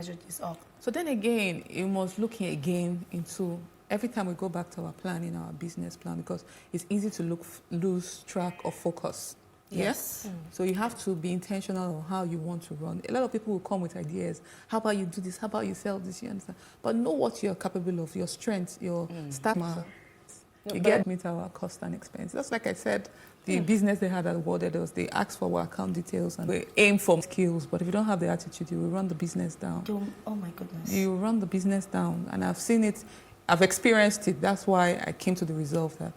budget is up. So then again, you must look again into every time we go back to our planning, our business plan, because it's easy to lose track of focus. Yes. So you have to be intentional on how you want to run. A lot of people will come with ideas. How about you do this? How about you sell this? You understand? But know what you're capable of, your strengths, your stamina. You get meet our cost and expense. That's like I said, the business they had awarded us, they asked for our account details and we aim for skills. But if you don't have the attitude, you will run the business down. Oh my goodness. You run the business down. And I've seen it, I've experienced it. That's why I came to the resolve that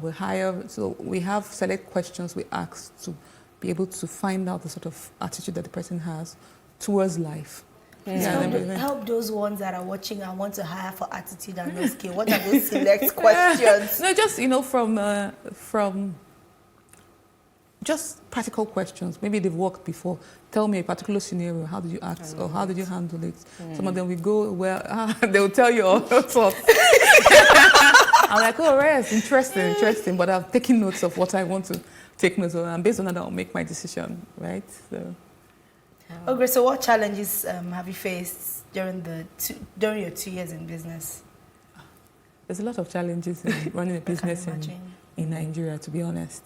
we hire, so we have select questions we ask to be able to find out the sort of attitude that the person has towards life. Help those ones that are watching and want to hire for attitude and no skill. What are those select questions? No, just, from just practical questions. Maybe they've worked before. Tell me a particular scenario. How did you act or how did you handle it? Some of them will go, they'll tell you all sorts. I'm like, oh, yes, interesting. But I've taken notes of what I want to take notes of. And based on that, I'll make my decision, right? So. Okay, so what challenges have you faced during your 2 years in business? There's a lot of challenges in running a business in Nigeria, to be honest.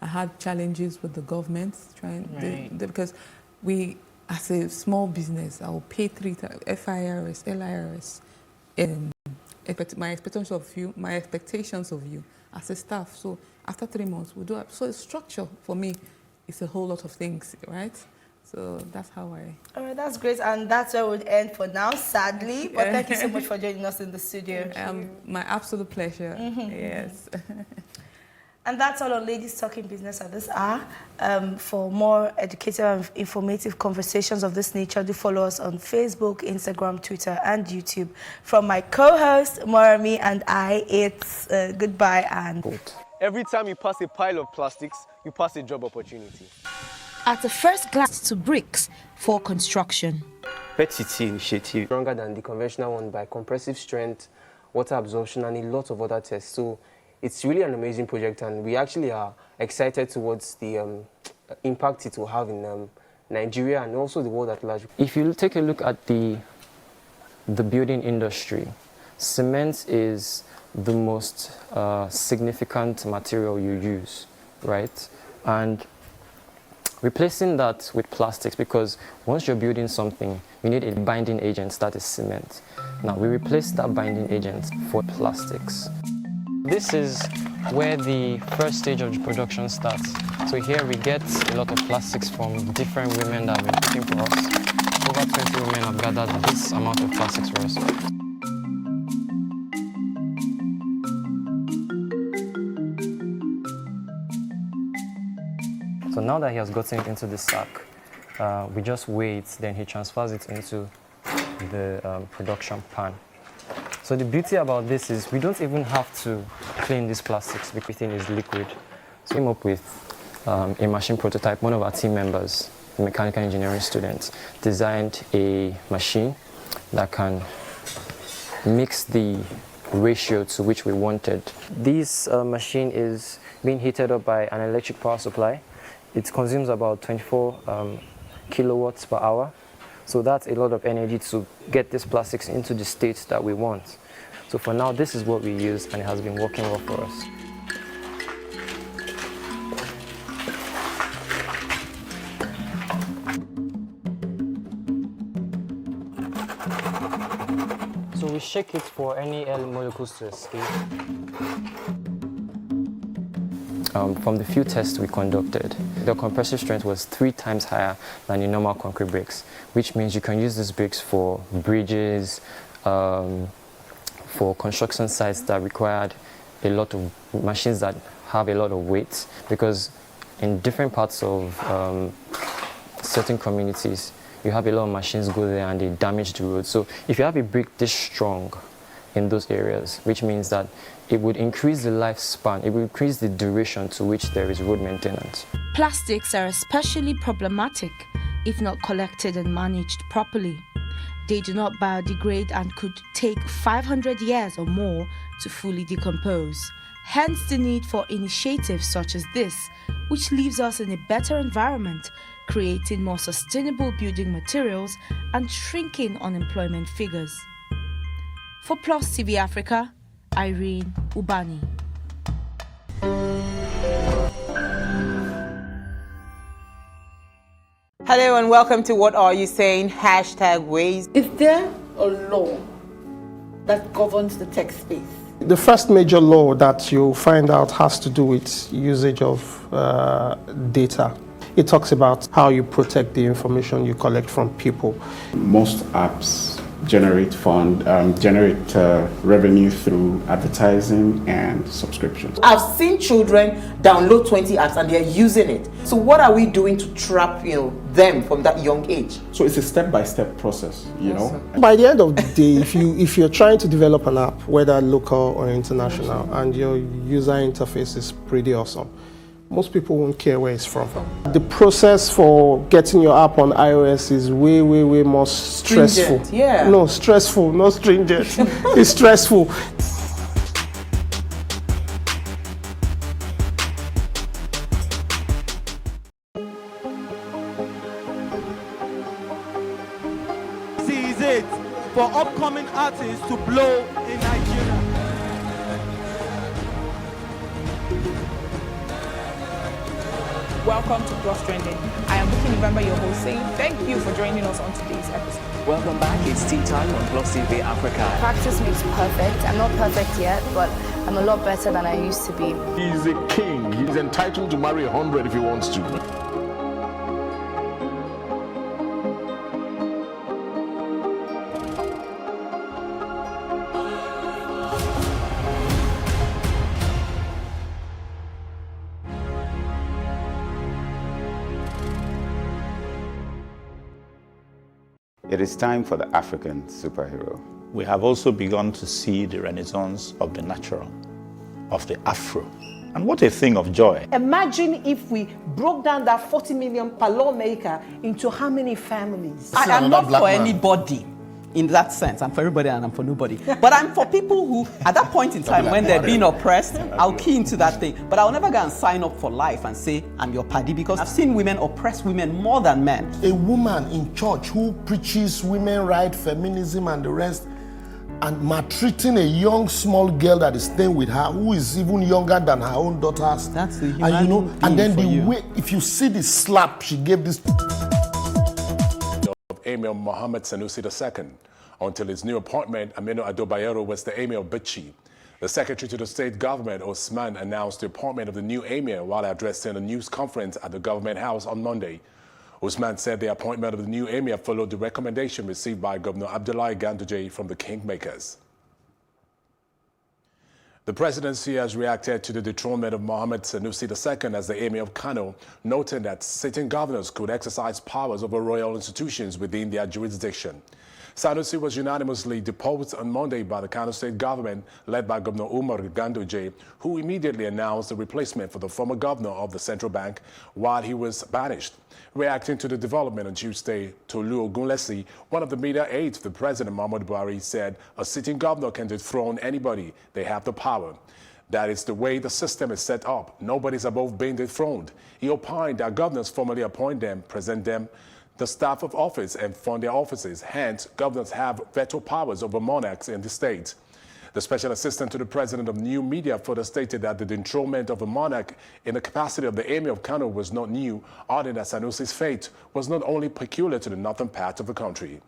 I had challenges with the government because we, as a small business, I will pay FIRS, LIRS, my expectations of you as a staff. So after 3 months, we do it. So structure for me is a whole lot of things, right? So that's how I... All right, that's great. And that's where we'll end for now, sadly. But thank you so much for joining us in the studio. My absolute pleasure. Yes. And that's all on Ladies Talking Business at this hour. For more educative and informative conversations of this nature, do follow us on Facebook, Instagram, Twitter, and YouTube. From my co-host, Morami, and I, it's goodbye and... Every time you pass a pile of plastics, you pass a job opportunity. At a first glance to bricks for construction. PET-CT initiative, stronger than the conventional one by compressive strength, water absorption, and a lot of other tests. So it's really an amazing project, and we actually are excited towards the impact it will have in Nigeria and also the world at large. If you take a look at the building industry, cement is the most significant material you use, right? And replacing that with plastics, because once you're building something, you need a binding agent that is cement. Now, we replace that binding agent for plastics. This is where the first stage of the production starts. So here we get a lot of plastics from different women that have been cooking for us. Over 20 women have gathered this amount of plastics for us. So now that he has gotten it into the sack, we just weigh it, then he transfers it into the production pan. So the beauty about this is we don't even have to clean these plastics because everything is liquid. So we came up with a machine prototype. One of our team members, a mechanical engineering student, designed a machine that can mix the ratio to which we wanted. This machine is being heated up by an electric power supply. It consumes about 24 kilowatts per hour. So that's a lot of energy to get these plastics into the state that we want. So for now, this is what we use, and it has been working well for us. So we shake it for any air molecules to escape. From the few tests we conducted, the compressive strength was 3 times higher than the normal concrete bricks, which means you can use these bricks for bridges, for construction sites that required a lot of machines that have a lot of weight, because in different parts of certain communities, you have a lot of machines go there and they damage the road. So if you have a brick this strong in those areas, which means that it would increase the lifespan, it would increase the duration to which there is road maintenance. Plastics are especially problematic if not collected and managed properly. They do not biodegrade and could take 500 years or more to fully decompose. Hence the need for initiatives such as this, which leaves us in a better environment, creating more sustainable building materials and shrinking unemployment figures. For Plus TV Africa, Irene Ubani. Hello and welcome to What Are You Saying? #Ways. Is there a law that governs the tech space? The first major law that you'll find out has to do with usage of data. It talks about how you protect the information you collect from people. Most apps generate revenue through advertising and subscriptions. I've seen children download 20 apps and they're using it. So what are we doing to trap them from that young age? So it's a step-by-step process, you know. By the end of the day, if you're trying to develop an app, whether local or international, and your user interface is pretty awesome, most people won't care where it's from. The process for getting your app on iOS is way, way, way more stressful. Stringent, yeah. No, stressful, not stringent. It's stressful. This is it for upcoming artists to blow in Nigeria. Welcome to Plus Trending. I am Buki November, your host, saying thank you for joining us on today's episode. Welcome back. It's tea time on Plus TV Africa. Practice makes perfect. I'm not perfect yet, but I'm a lot better than I used to be. He's a king. He's entitled to marry 100 if he wants to. It is time for the African superhero. We have also begun to see the renaissance of the natural, of the Afro. And what a thing of joy. Imagine if we broke down that 40 million per lawmaker into how many families? I am not for anybody in that sense. I'm for everybody and I'm for nobody. But I'm for people who, at that point in time when they're being oppressed, I'll key into that thing. But I'll never go and sign up for life and say, I'm your paddy, because I've seen women oppress women more than men. A woman in church who preaches women rights, feminism and the rest, and maltreating a young small girl that is staying with her, who is even younger than her own daughters. That's the human and then the way, if you see the slap she gave this Emir Mohammed Sanusi II. Until his new appointment, Aminu Ado Bayero was the Emir of Bichi. The Secretary to the State Government, Osman, announced the appointment of the new Emir while addressing a news conference at the Government House on Monday. Osman said the appointment of the new Emir followed the recommendation received by Governor Abdullahi Ganduje from the Kingmakers. The presidency has reacted to the dethronement of Mohammed Sanusi II as the Emir of Kano, noting that sitting governors could exercise powers over royal institutions within their jurisdiction. Sanusi was unanimously deposed on Monday by the Kano State government, led by Governor Umar Ganduje, who immediately announced the replacement for the former governor of the central bank while he was banished. Reacting to the development on Tuesday, Tolu Ogunlesi, one of the media aides to the President Muhammadu Buhari, said a sitting governor can dethrone anybody. They have the power. That is the way the system is set up. Nobody's above being dethroned. He opined that governors formally appoint them, present them the staff of office and fund their offices. Hence, governors have veto powers over monarchs in the state. The special assistant to the president of New Media further stated that the dethronement of a monarch in the capacity of the Emir of Kano was not new, adding that Sanusi's fate was not only peculiar to the northern part of the country.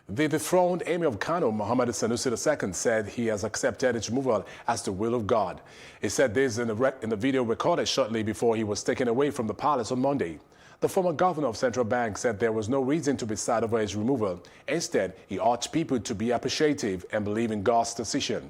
The dethroned Emir of Kano, Mohammed Sanusi II, said he has accepted its removal as the will of God. He said this in the video recorded shortly before he was taken away from the palace on Monday. The former governor of Central Bank said there was no reason to be sad over his removal. Instead, he urged people to be appreciative and believe in God's decision.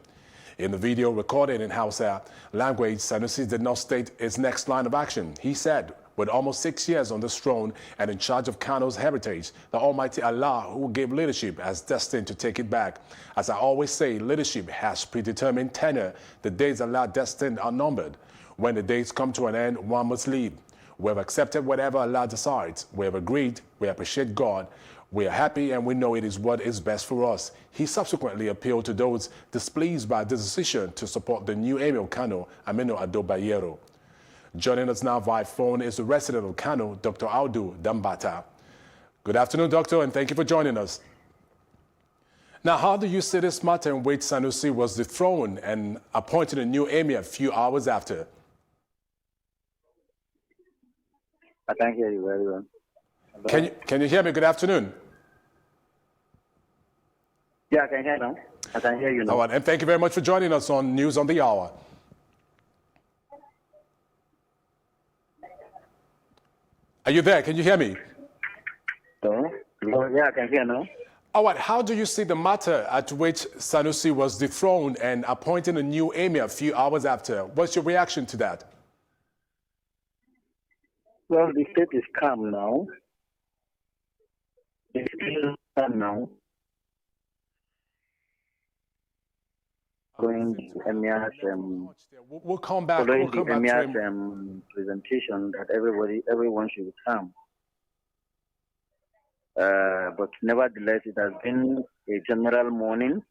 In the video recorded in Hausa language, Sanusi did not state his next line of action. He said, with almost 6 years on this throne and in charge of Kano's heritage, the Almighty Allah, who gave leadership, has destined to take it back. As I always say, leadership has predetermined tenure. The days Allah destined are numbered. When the days come to an end, one must leave. We have accepted whatever Allah decides. We have agreed. We appreciate God. We are happy and we know it is what is best for us. He subsequently appealed to those displeased by this decision to support the new Emir of Kano, Aminu Ado Bayero. Joining us now via phone is the resident of Kano, Dr. Audu Dambata. Good afternoon, Doctor, and thank you for joining us. Now, how do you see this matter in which Sanusi was dethroned and appointed a new emir a few hours after? I can't hear you very well. Can you hear me? Good afternoon. Yeah, I can hear now. I can hear you now. All right, and thank you very much for joining us on News on the Hour. Are you there? Can you hear me? Yeah, I can hear now. All right, how do you see the matter at which Sanusi was dethroned and appointed a new emir a few hours after? What's your reaction to that? Well, the state is calm now. The state is calm now. Following the emir's we'll come back. Following the emir's presentation that everyone should be calm. But nevertheless, it has been a general mourning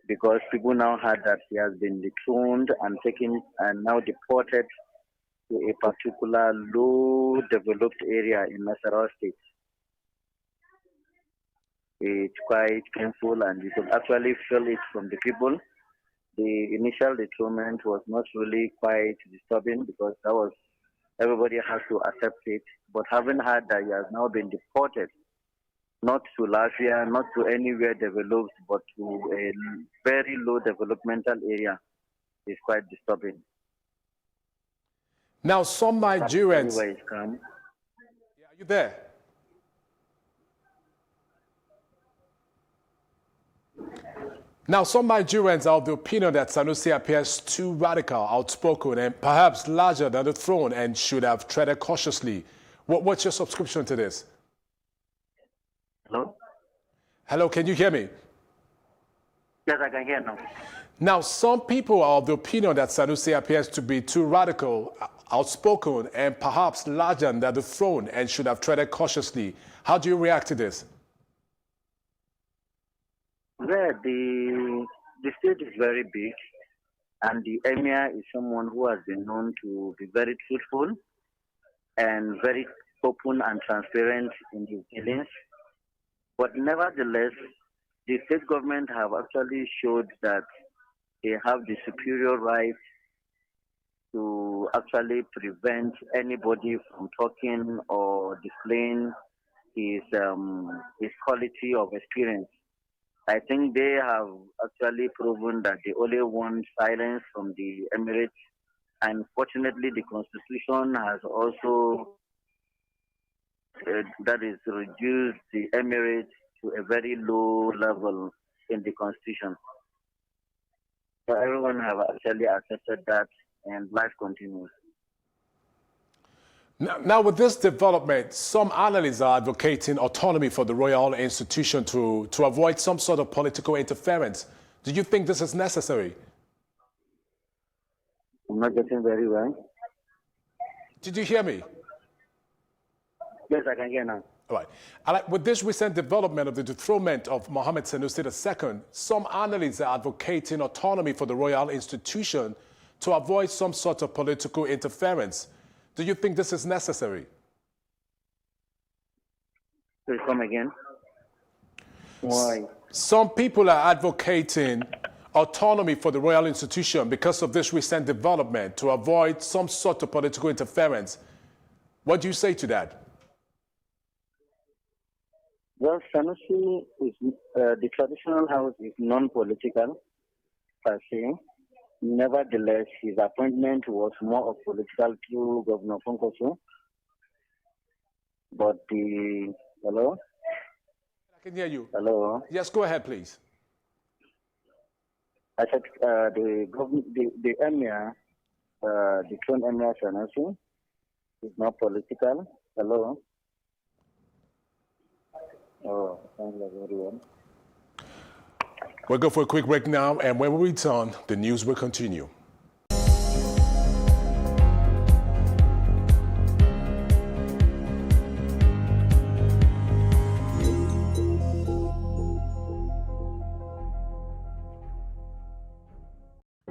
because people now heard that he has been dethroned and taken and now deported to a particular low-developed area in Nasarawa State. It's quite painful, and you could actually feel it from the people. The initial dethronement was not really quite disturbing because that was everybody has to accept it. But having heard that he has now been deported, not to Latvia, not to anywhere developed, but to a very low developmental area, is quite disturbing. Now, some Nigerians. Are you there? Now, some Nigerians are of the opinion that Sanusi appears too radical, outspoken, and perhaps larger than the throne and should have treaded cautiously. What's your subscription to this? Hello? Hello, can you hear me? Yes, I can hear now. Now, some people are of the opinion that Sanusi appears to be too radical, outspoken, and perhaps larger than the throne and should have treaded cautiously. How do you react to this? Well, the state is very big, and the emir is someone who has been known to be very truthful and very open and transparent in his dealings. But nevertheless, the state government have actually showed that they have the superior right to actually prevent anybody from talking or displaying his quality of experience. I think they have actually proven that they only want silence from the Emirates, and fortunately the constitution has also reduced the Emirates to a very low level in the constitution. So everyone have actually accepted that, and life continues. Now, with this development, some analysts are advocating autonomy for the royal institution to avoid some sort of political interference. Do you think this is necessary? I'm not getting very well. Did you hear me? Yes, I can hear now. All right. With this recent development of the dethronement of Mohammed Sanusi II, some analysts are advocating autonomy for the royal institution to avoid some sort of political interference. Do you think this is necessary? Please come again. Why? Some people are advocating autonomy for the royal institution because of this recent development to avoid some sort of political interference. What do you say to that? Well, Sanusi is the traditional house is non-political per se. Nevertheless, his appointment was more of political through Governor Fonkoso. But hello? I can hear you. Hello? Yes, go ahead, please. I said the emir, the throne emir Sanusi is not political. Hello? Oh, thank you very well. We'll go for a quick break now, and when we return, the news will continue.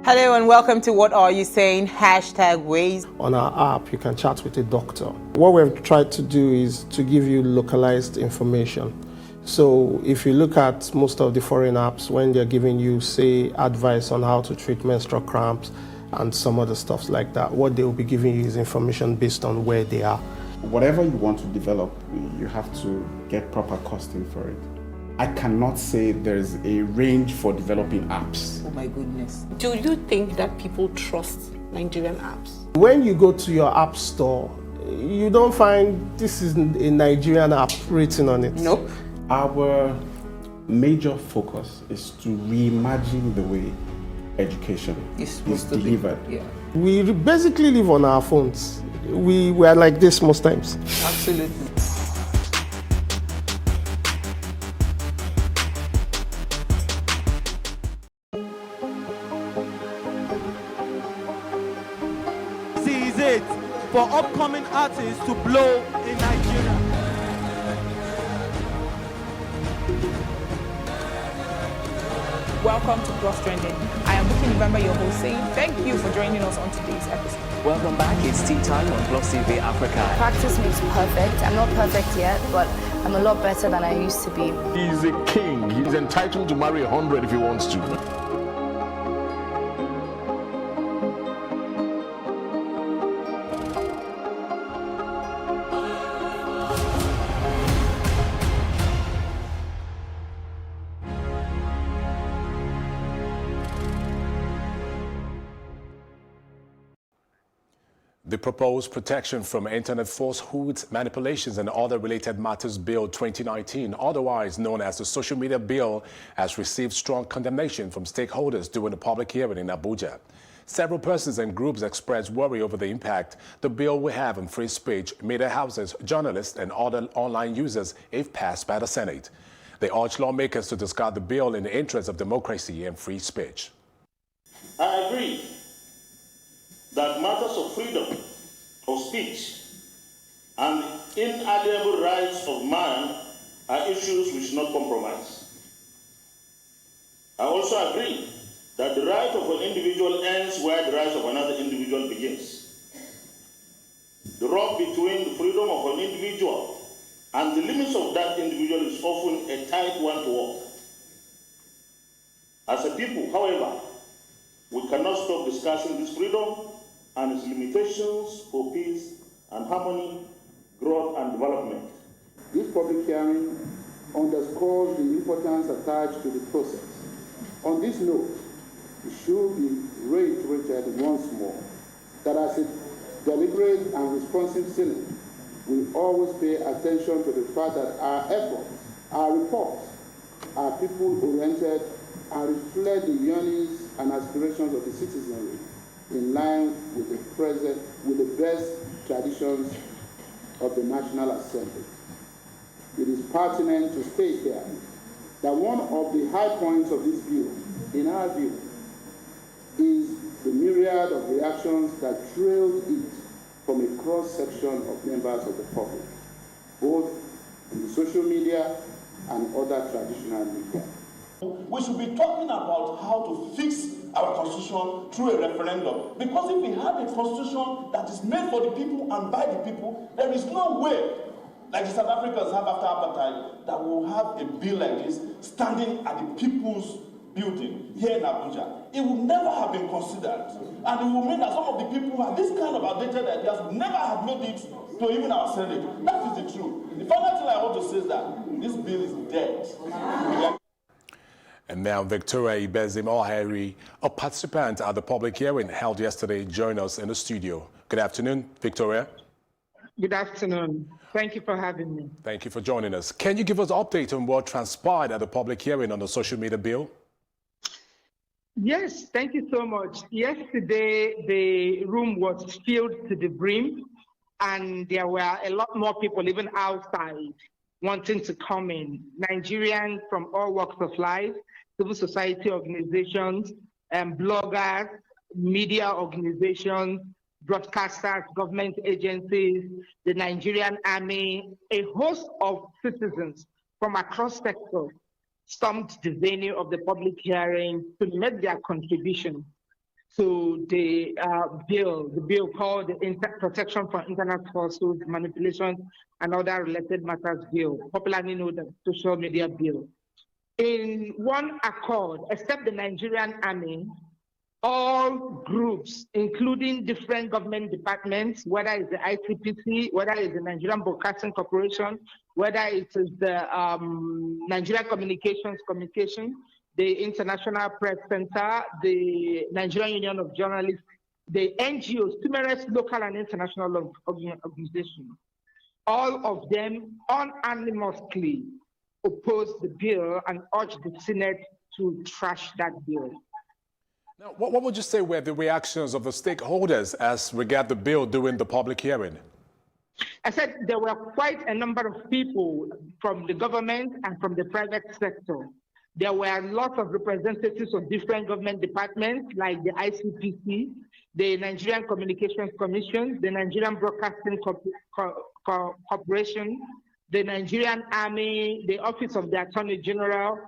Hello and welcome to What Are You Saying? #Ways. On our app, you can chat with a doctor. What we've tried to do is to give you localized information. So if you look at most of the foreign apps, when they're giving you, say, advice on how to treat menstrual cramps and some other stuff like that, what they will be giving you is information based on where they are. Whatever you want to develop, you have to get proper costing for it. I cannot say there's a range for developing apps. Oh my goodness. Do you think that people trust Nigerian apps? When you go to your app store, you don't find this is a Nigerian app written on it. Nope. Our major focus is to reimagine the way education is delivered. Yeah. We basically live on our phones. We are like this most times. Absolutely. Seize it for upcoming artists to blow in Nigeria. Welcome to Plus Trending. I am Buki November, your host, saying thank you for joining us on today's episode. Welcome back. It's Tea Time on Plus TV Africa. Practice makes perfect. I'm not perfect yet, but I'm a lot better than I used to be. He's a king. He's entitled to marry 100 if he wants to. The proposed Protection from Internet Falsehoods, Manipulations and Other Related Matters Bill 2019, otherwise known as the Social Media Bill, has received strong condemnation from stakeholders during the public hearing in Abuja. Several persons and groups expressed worry over the impact the bill will have on free speech, media houses, journalists and other online users if passed by the Senate. They urge lawmakers to discard the bill in the interest of democracy and free speech. I agree that matters of freedom of speech and inalienable rights of man are issues we should not compromise. I also agree that the right of an individual ends where the right of another individual begins. The rub between the freedom of an individual and the limits of that individual is often a tight one to walk. As a people, however, we cannot stop discussing this freedom and its limitations for peace and harmony, growth and development. This public hearing underscores the importance attached to the process. On this note, it should be reiterated once more that as a deliberate and responsive Senate, we always pay attention to the fact that our efforts, our reports, are people-oriented and reflect the yearnings and aspirations of the citizenry in line with the best traditions of the National Assembly. It is pertinent to state here that one of the high points of this bill, in our view, is the myriad of reactions that trailed it from a cross-section of members of the public, both in the social media and other traditional media. We should be talking about how to fix our constitution through a referendum. Because if we have a constitution that is made for the people and by the people, there is no way, like the South Africans have after apartheid, that we will have a bill like this standing at the people's building here in Abuja. It would never have been considered. And it will mean that some of the people who have this kind of outdated ideas would never have made it to even our Senate. That is the truth. The final thing I want to say is that this bill is dead. And now Victoria Ibezim Oheri, a participant at the public hearing held yesterday, joined us in the studio. Good afternoon, Victoria. Good afternoon. Thank you for having me. Thank you for joining us. Can you give us an update on what transpired at the public hearing on the social media bill? Yes, thank you so much. Yesterday, the room was filled to the brim, and there were a lot more people, even outside, wanting to come in. Nigerians from all walks of life, civil society organizations, bloggers, media organizations, broadcasters, government agencies, the Nigerian Army, a host of citizens from across sectors stormed the venue of the public hearing to make their contribution to the bill called the Protection from Internet Falsehoods, Manipulations, and Other Related Matters Bill, popularly known as Social Media Bill. In one accord, except the Nigerian Army, all groups, including different government departments, whether it's the ICPC, whether it's the Nigerian Broadcasting Corporation, whether it is the Nigerian Communications Commission, the International Press Center, the Nigerian Union of Journalists, the NGOs, numerous local and international organizations, all of them unanimously opposed the bill and urged the Senate to trash that bill. Now, what would you say were the reactions of the stakeholders as regard the bill during the public hearing? I said there were quite a number of people from the government and from the private sector. There were lots of representatives of different government departments like the ICPC, the Nigerian Communications Commission, the Nigerian Broadcasting Corporation, the Nigerian Army, the Office of the Attorney General,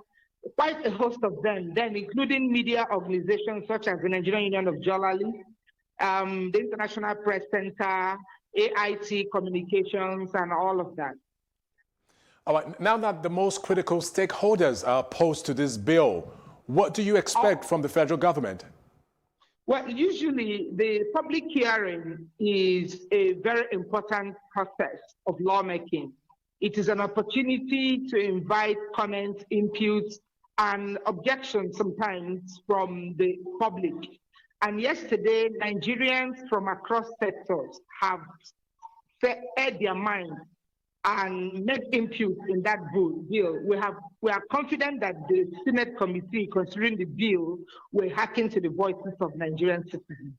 quite a host of them, then including media organizations such as the Nigerian Union of Journalists, the International Press Center, AIT Communications, and all of that. All right, now that the most critical stakeholders are opposed to this bill, what do you expect from the federal government? Well, usually the public hearing is a very important process of lawmaking. It is an opportunity to invite comments, inputs, and objections sometimes from the public. And yesterday, Nigerians from across sectors have aired their minds and made input in that bill. We are confident that the Senate committee considering the bill will hearken to the voices of Nigerian citizens.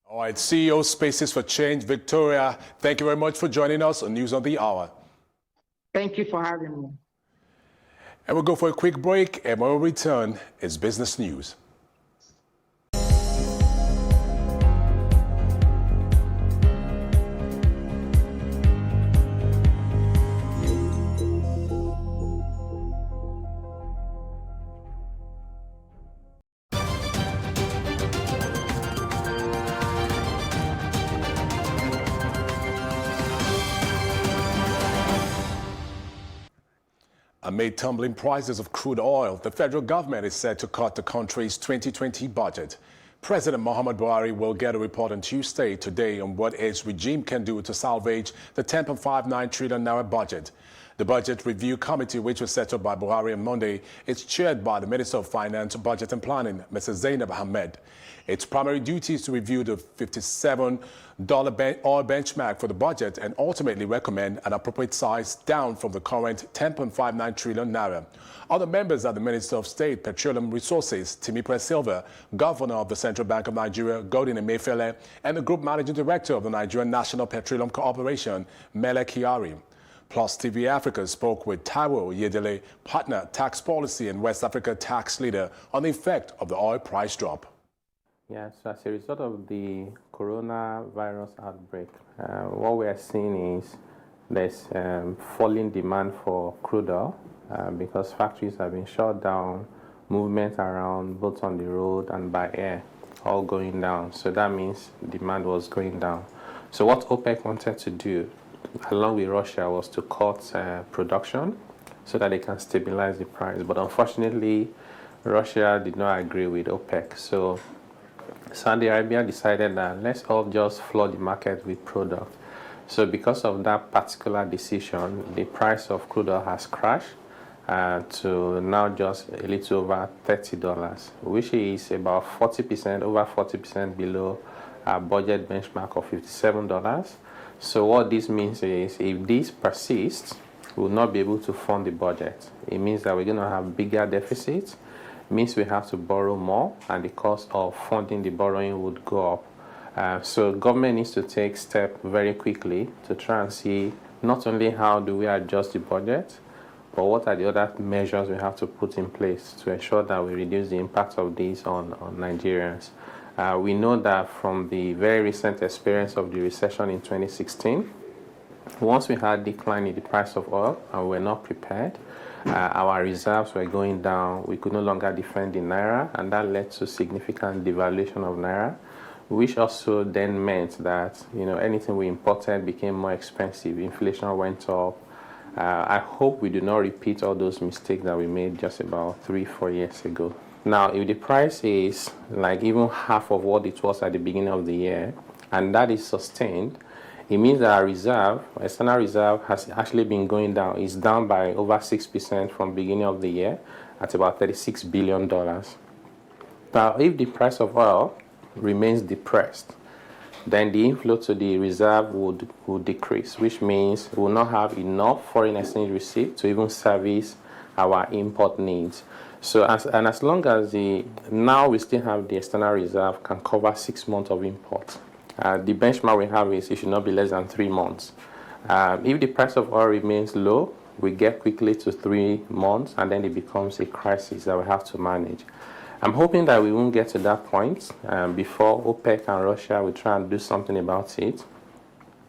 All right, CEO Spaces for Change, Victoria, thank you very much for joining us on News on the Hour. Thank you for having me. And we'll go for a quick break, and when we return, it's business news. Amid tumbling prices of crude oil, the federal government is set to cut the country's 2020 budget. President Muhammadu Buhari will get a report on Tuesday today on what his regime can do to salvage the 10.59 trillion naira budget. The Budget Review Committee, which was set up by Buhari on Monday, is chaired by the Minister of Finance, Budget and Planning, Mr. Zainab Ahmed. Its primary duty is to review the $57 oil benchmark for the budget and ultimately recommend an appropriate size down from the current 10.59 trillion naira. Other members are the Minister of State, Petroleum Resources, Timi Silva, Governor of the Central Bank of Nigeria, Godwin Emefiele, and the Group Managing Director of the Nigerian National Petroleum Corporation, Mele Kyari. Plus TV Africa spoke with Taiwo Yedele, partner tax policy and West Africa tax leader, on the effect of the oil price drop. Yeah, so as a result of the coronavirus outbreak, what we are seeing is there's falling demand for crude oil because factories have been shut down, movement around both on the road and by air, all going down. So that means demand was going down. So what OPEC wanted to do, along with Russia, was to cut production so that they can stabilize the price. But unfortunately, Russia did not agree with OPEC. So Saudi Arabia decided that let's all just flood the market with product. So because of that particular decision, the price of crude oil has crashed to now just a little over $30, which is about 40%, over 40% below our budget benchmark of $57. So what this means is if this persists, we will not be able to fund the budget. It means that we're going to have bigger deficits. It means we have to borrow more, and the cost of funding the borrowing would go up. So government needs to take steps very quickly to try and see not only how do we adjust the budget, but what are the other measures we have to put in place to ensure that we reduce the impact of these on Nigerians. We know that from the very recent experience of the recession in 2016, once we had a decline in the price of oil and we were not prepared, our reserves were going down. We could no longer defend the naira, and that led to significant devaluation of naira, which also then meant that anything we imported became more expensive. Inflation went up. I hope we do not repeat all those mistakes that we made just about 3-4 years ago. Now, if the price is like even half of what it was at the beginning of the year, and that is sustained, it means that our reserve, external reserve, has actually been going down. It's down by over 6% from beginning of the year at about $36 billion. Now, if the price of oil remains depressed, then the inflow to the reserve would decrease, which means we will not have enough foreign exchange receipt to even service our import needs. So as long as now we still have the external reserve can cover 6 months of import. The benchmark we have is it should not be less than 3 months. If the price of oil remains low, we get quickly to 3 months, and then it becomes a crisis that we have to manage. I'm hoping that we won't get to that point before OPEC and Russia will try and do something about it.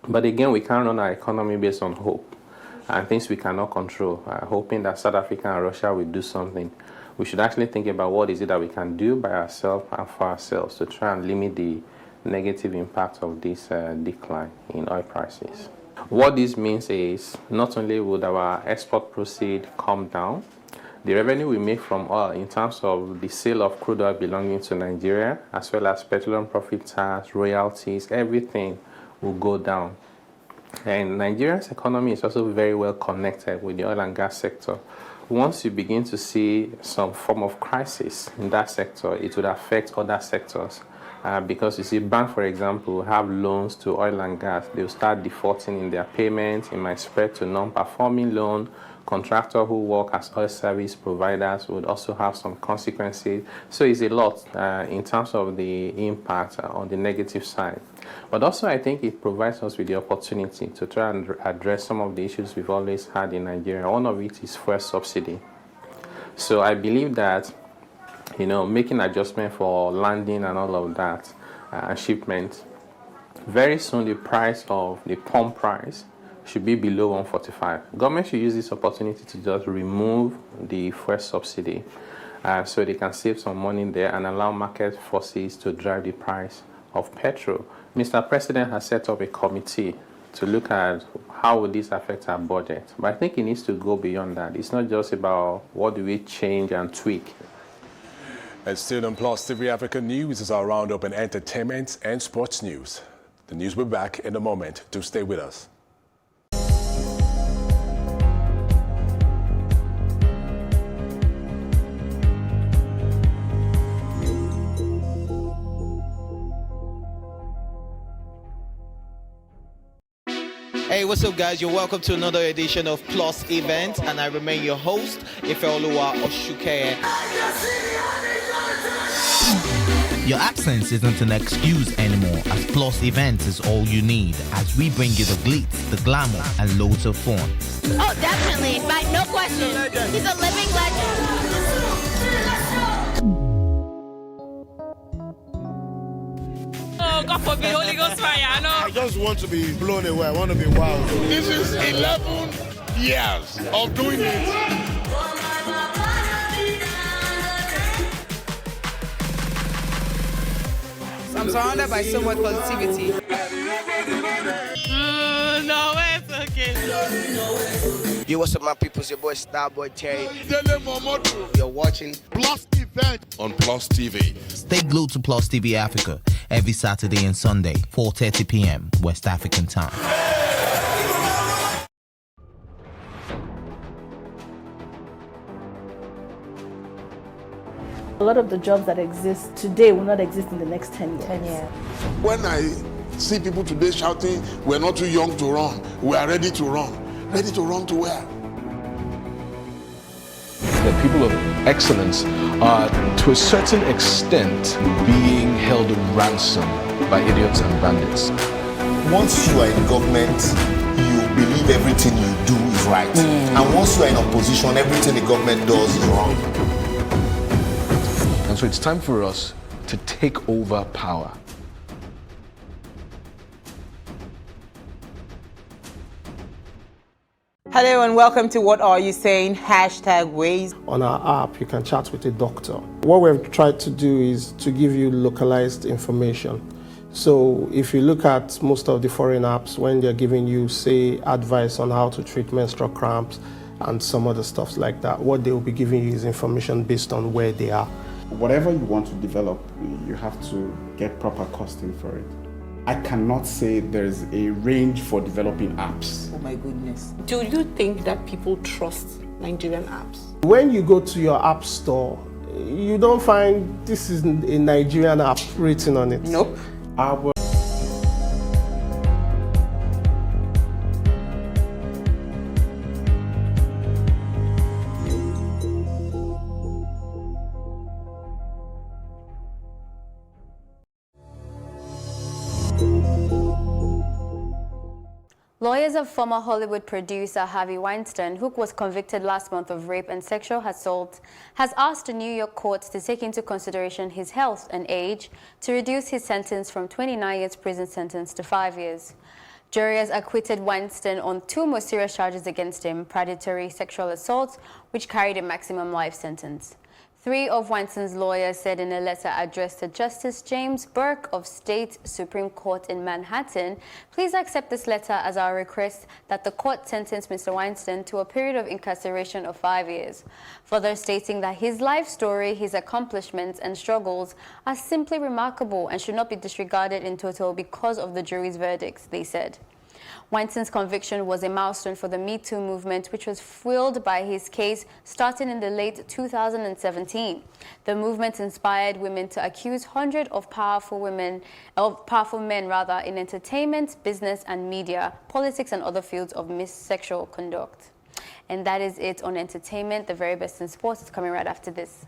But again, we can't run our economy based on hope and things we cannot control. Hoping that South Africa and Russia will do something. We should actually think about what is it that we can do by ourselves and for ourselves to try and limit the negative impact of this decline in oil prices. What this means is not only would our export proceeds come down, the revenue we make from oil in terms of the sale of crude oil belonging to Nigeria, as well as petroleum profit tax, royalties, everything will go down. And Nigeria's economy is also very well connected with the oil and gas sector. Once you begin to see some form of crisis in that sector, it would affect other sectors. Because you see, banks, for example, have loans to oil and gas. They'll start defaulting in their payments. It might spread to non-performing loan. Contractors who work as oil service providers would also have some consequences. So it's a lot in terms of the impact on the negative side. But also, I think it provides us with the opportunity to try and address some of the issues we've always had in Nigeria. One of it is fuel subsidy. So I believe that making adjustment for landing and all of that, and shipment, very soon the price of the pump price should be below 145. Government should use this opportunity to just remove the fuel subsidy so they can save some money there and allow market forces to drive the price of petrol. Mr. President has set up a committee to look at how would this affect our budget. But I think it needs to go beyond that. It's not just about what do we change and tweak. And still on Plus TV Africa News is our roundup in entertainment and sports news. The news will be back in a moment. Do stay with us. Hey, what's up, guys? You're welcome to another edition of Plus Event, and I remain your host, Ifeoluwa Osuke. Your absence isn't an excuse anymore, as Plus Events is all you need, as we bring you the glitz, the glamour, and loads of fun. Oh, definitely. Like, no question. He's a living legend. Oh, God forbid, Holy Ghost fire, I know. I just want to be blown away. I want to be wild. This is 11 years of doing it. I'm surrounded by so much positivity. No, it's okay. Yo, what's up, my people? It's your boy Starboy Terry. You're watching Plus Event on Plus TV. Stay glued to Plus TV Africa every Saturday and Sunday, 4:30 p.m. West African time. A lot of the jobs that exist today will not exist in the next 10 years. 10 years. When I see people today shouting, we're not too young to run, we are ready to run. Ready to run to where? The people of excellence are, to a certain extent, being held ransom by idiots and bandits. Once you are in government, you believe everything you do is right. And once you are in opposition, everything the government does is wrong. And so it's time for us to take over power. Hello and welcome to What Are You Saying? #Ways. On our app, you can chat with a doctor. What we've tried to do is to give you localized information. So if you look at most of the foreign apps, when they're giving you, say, advice on how to treat menstrual cramps and some other stuff like that, what they will be giving you is information based on where they are. Whatever you want to develop, you have to get proper costing for it. I cannot say there's a range for developing apps. Oh my goodness. Do you think that people trust Nigerian apps? When you go to your app store, you don't find this is a Nigerian app written on it. Nope. Our Lawyers of former Hollywood producer Harvey Weinstein, who was convicted last month of rape and sexual assault, has asked the New York court to take into consideration his health and age to reduce his sentence from 29 years prison sentence to 5 years. Jurors acquitted Weinstein on 2 more serious charges against him, predatory sexual assault, which carried a maximum life sentence. 3 of Weinstein's lawyers said in a letter addressed to Justice James Burke of State Supreme Court in Manhattan, "Please accept this letter as our request that the court sentence Mr. Weinstein to a period of incarceration of 5 years." Further stating that his life story, his accomplishments and struggles are simply remarkable and should not be disregarded in total because of the jury's verdicts, they said. Weinstein's conviction was a milestone for the Me Too movement, which was fueled by his case starting in the late 2017. The movement inspired women to accuse hundreds of powerful men in entertainment, business and media, politics and other fields of sexual conduct. And that is it on entertainment. The very best in sports is coming right after this.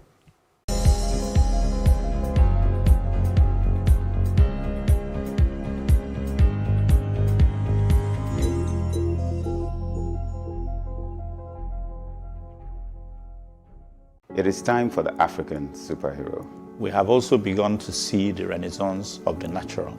It is time for the African superhero. We have also begun to see the renaissance of the natural,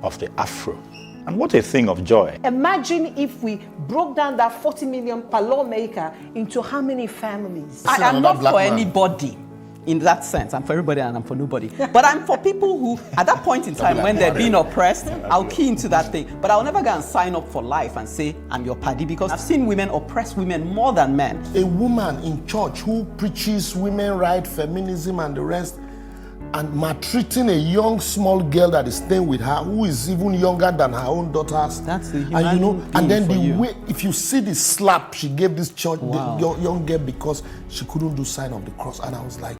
of the Afro. And what a thing of joy. Imagine if we broke down that 40 million per lawmaker into how many families? I am not for anybody in that sense. I'm for everybody and I'm for nobody. But I'm for people who, at that point in time when they're being oppressed, I'll key into that thing. But I'll never go and sign up for life and say, I'm your paddy, because I've seen women oppress women more than men. A woman in church who preaches women rights, feminism and the rest, and maltreating a young small girl that is staying with her, who is even younger than her own daughters. That's the human and and then the you. way, if you see the slap she gave this church, Wow. the young girl, because she couldn't do sign of the cross, and I was like,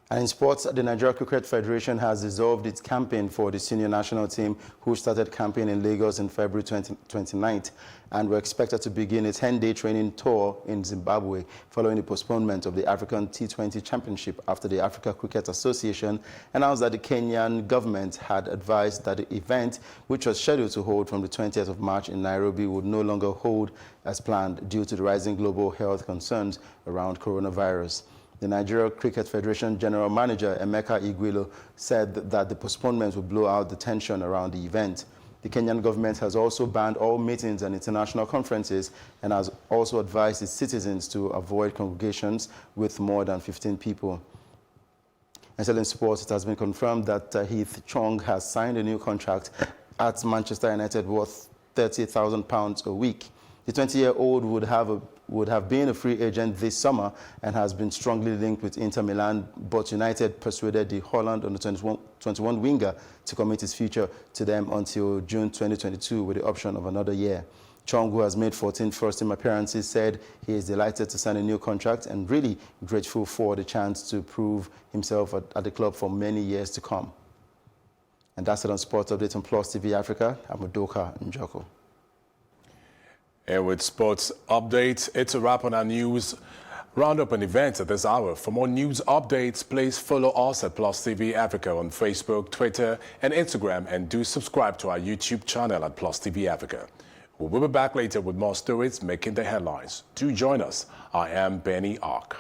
And in sports, the Nigeria Cricket Federation has dissolved its campaign for the senior national team, who started campaign in Lagos in February 29th, and were expected to begin a 10-day training tour in Zimbabwe following the postponement of the African T20 Championship after the Africa Cricket Association announced that the Kenyan government had advised that the event, which was scheduled to hold from the 20th of March in Nairobi, would no longer hold as planned due to the rising global health concerns around coronavirus. The Nigeria Cricket Federation General Manager Emeka Igwilo said that the postponement would blow out the tension around the event. The Kenyan government has also banned all meetings and international conferences and has also advised its citizens to avoid congregations with more than 15 people. And still in sports, it has been confirmed that Heath Chong has signed a new contract at Manchester United worth £30,000 a week. The 20-year-old would have been a free agent this summer and has been strongly linked with Inter Milan, but United persuaded the Holland under 21 winger to commit his future to them until June 2022 with the option of another year. Chong, who has made 14 first-team appearances, said he is delighted to sign a new contract and really grateful for the chance to prove himself at the club for many years to come. And that's it on Sports Update on Plus TV Africa. I'm Udoka Njoko. And with sports updates, it's a wrap on our news. Roundup on events at this hour. For more news updates, please follow us at Plus TV Africa on Facebook, Twitter, and Instagram, and do subscribe to our YouTube channel at Plus TV Africa. We will be back later with more stories making the headlines. Do join us. I am Benny Ark.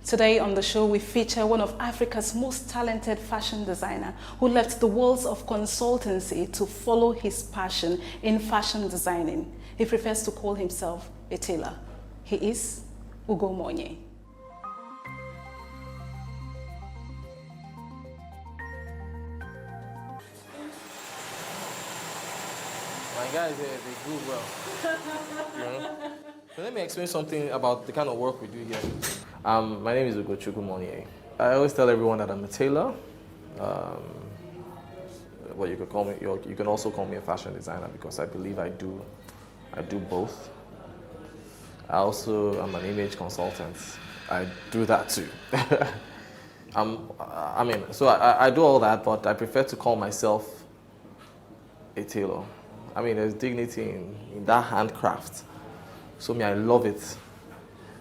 Today on the show, we feature one of Africa's most talented fashion designer who left the worlds of consultancy to follow his passion in fashion designing. He prefers to call himself a tailor. He is Ugo Monye. My guys here, they do well. You know? So let me explain something about the kind of work we do here. My name is Ugo Monye. I always tell everyone that I'm a tailor. Well, you could call me. You can also call me a fashion designer because I believe I do both. I also am an image consultant. I do that too. I do all that, but I prefer to call myself a tailor. I mean, there's dignity in that handcraft. So I love it.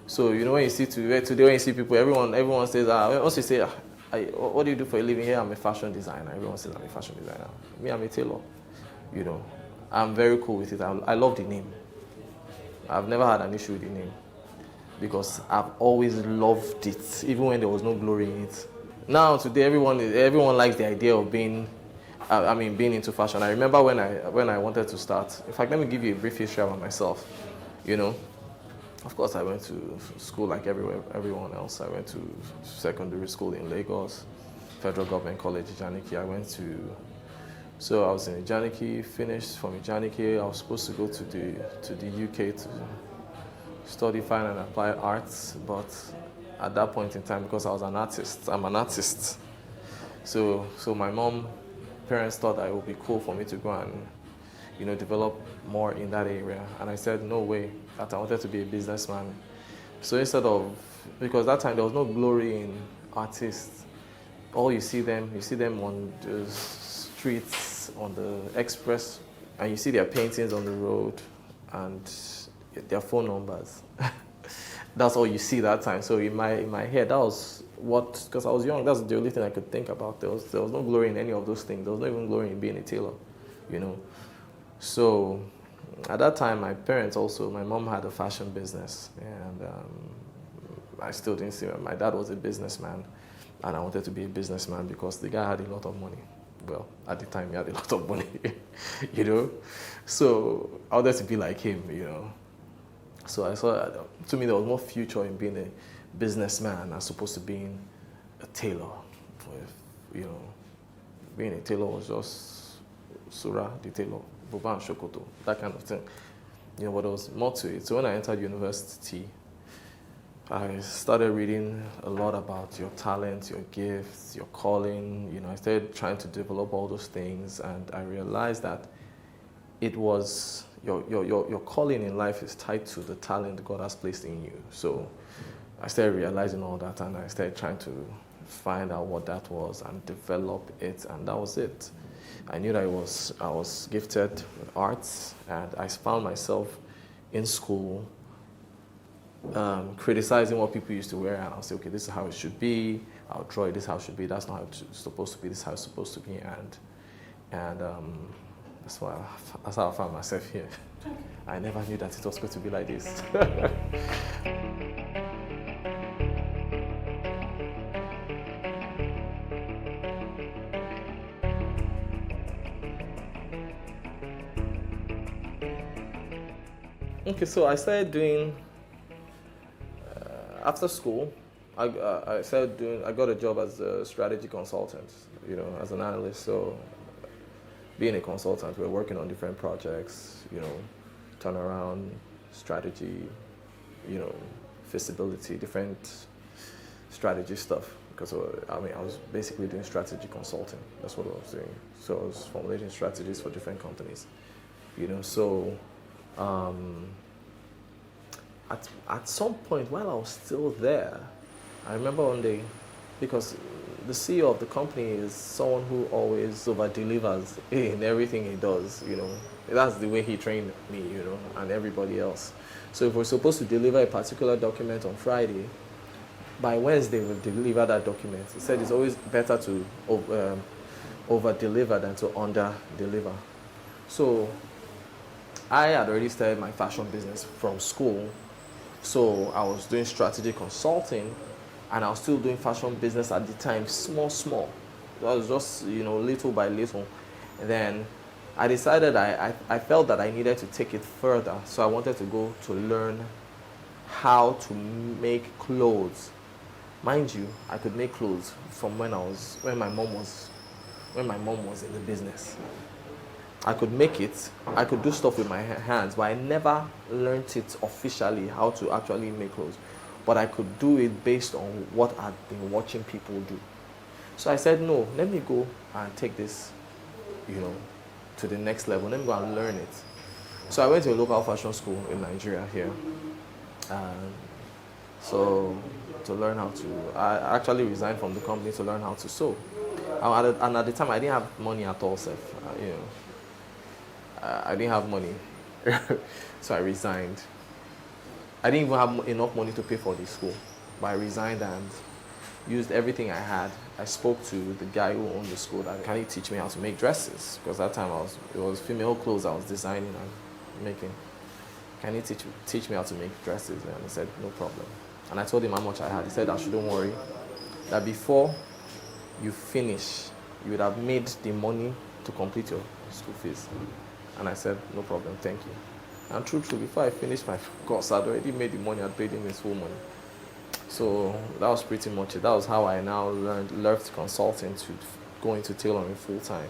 So when you see today when you see people, everyone says, once you say, what do you do for a living? Here, I'm a fashion designer. Everyone says I'm a fashion designer. Me, I'm a tailor. I'm very cool with it. I love the name. I've never had an issue with the name because I've always loved it, even when there was no glory in it. Now today, everyone likes the idea of being into fashion. I remember when I wanted to start. In fact, let me give you a brief history about myself. Of course, I went to school like everyone else. I went to secondary school in Lagos, Federal Government College, Ijaniki. So I was in Ijaniki, finished from Ijaniki. I was supposed to go to the UK to study fine and applied arts, but at that point in time, because I'm an artist. So my parents thought that it would be cool for me to go and develop more in that area. And I said, no way, that I wanted to be a businessman. So because that time there was no glory in artists. All you see them on the streets, on the express, and you see their paintings on the road and their phone numbers. That's all you see that time. So in my head, that was because I was young, that's the only thing I could think about. There was no glory in any of those things. There was no even glory in being a tailor, So at that time, my mom had a fashion business, and I still didn't see her. My dad was a businessman, and I wanted to be a businessman because the guy had a lot of money. Well, at the time, he had a lot of money, So I wanted to be like him, So I saw, to me, there was more future in being a businessman as opposed to being a tailor. Being a tailor was just Surah, the tailor, Buba and Shokoto, that kind of thing. But there was more to it. So when I entered university, I started reading a lot about your talents, your gifts, your calling. I started trying to develop all those things, and I realized that it was your calling in life is tied to the talent God has placed in you. So I started realizing all that, and I started trying to find out what that was and develop it, and that was it. I knew that I was gifted with arts, and I found myself in school criticizing what people used to wear, and I'll say, okay, this is how it should be. I'll draw it. This is how it should be. That's not how it's supposed to be. This is how it's supposed to be, and that's how I found myself here. I never knew that it was going to be like this. Okay, so I started doing, after school, I got a job as a strategy consultant, as an analyst. So being a consultant, we're working on different projects, turnaround, strategy, you know, feasibility, different strategy stuff. Because I was basically doing strategy consulting. That's what I was doing. So I was formulating strategies for different companies. You know, so at some point while I was still there, I remember one day, because the CEO of the company is someone who always over-delivers in everything he does, you know. That's the way he trained me, you know, and everybody else. So if we're supposed to deliver a particular document on Friday, by Wednesday we'll deliver that document. He said it's always better to over-deliver than to under-deliver. So I had already started my fashion business from school. So I was doing strategy consulting, and I was still doing fashion business at the time, small. It was just, you know, little by little. And then I decided I felt that I needed to take it further. So I wanted to go to learn how to make clothes. Mind you, I could make clothes from when my mom was in the business. I could make it, I could do stuff with my hands, but I never learned it officially how to actually make clothes. But I could do it based on what I'd been watching people do. So I said, no, let me go and take this, you know, to the next level. Let me go and learn it. So I went to a local fashion school in Nigeria here. So to learn how to, I actually resigned from the company to learn how to sew. And at the time, I didn't have money at all, you know. I didn't have money, so I resigned. I didn't even have enough money to pay for the school, but I resigned and used everything I had. I spoke to the guy who owned the school that, can he teach me how to make dresses? Because that time it was female clothes I was designing and making. Can he teach me how to make dresses? And he said, no problem. And I told him how much I had. He said, don't worry, that before you finish, you would have made the money to complete your school fees. And I said, no problem, thank you. And true, before I finished my course, I'd already made the money, I'd paid him his full money. So that was pretty much it. That was how I now left consulting to go into tailoring full time.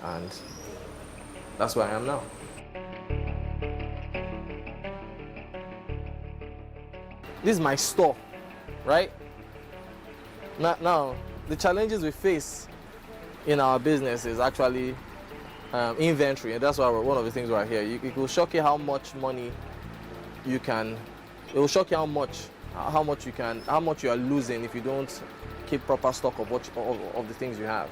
And that's where I am now. This is my store, right? Now, the challenges we face in our business is actually inventory, and that's why one of the things right here. It will shock you how much money you can. It will shock you how much you are losing if you don't keep proper stock of of the things you have.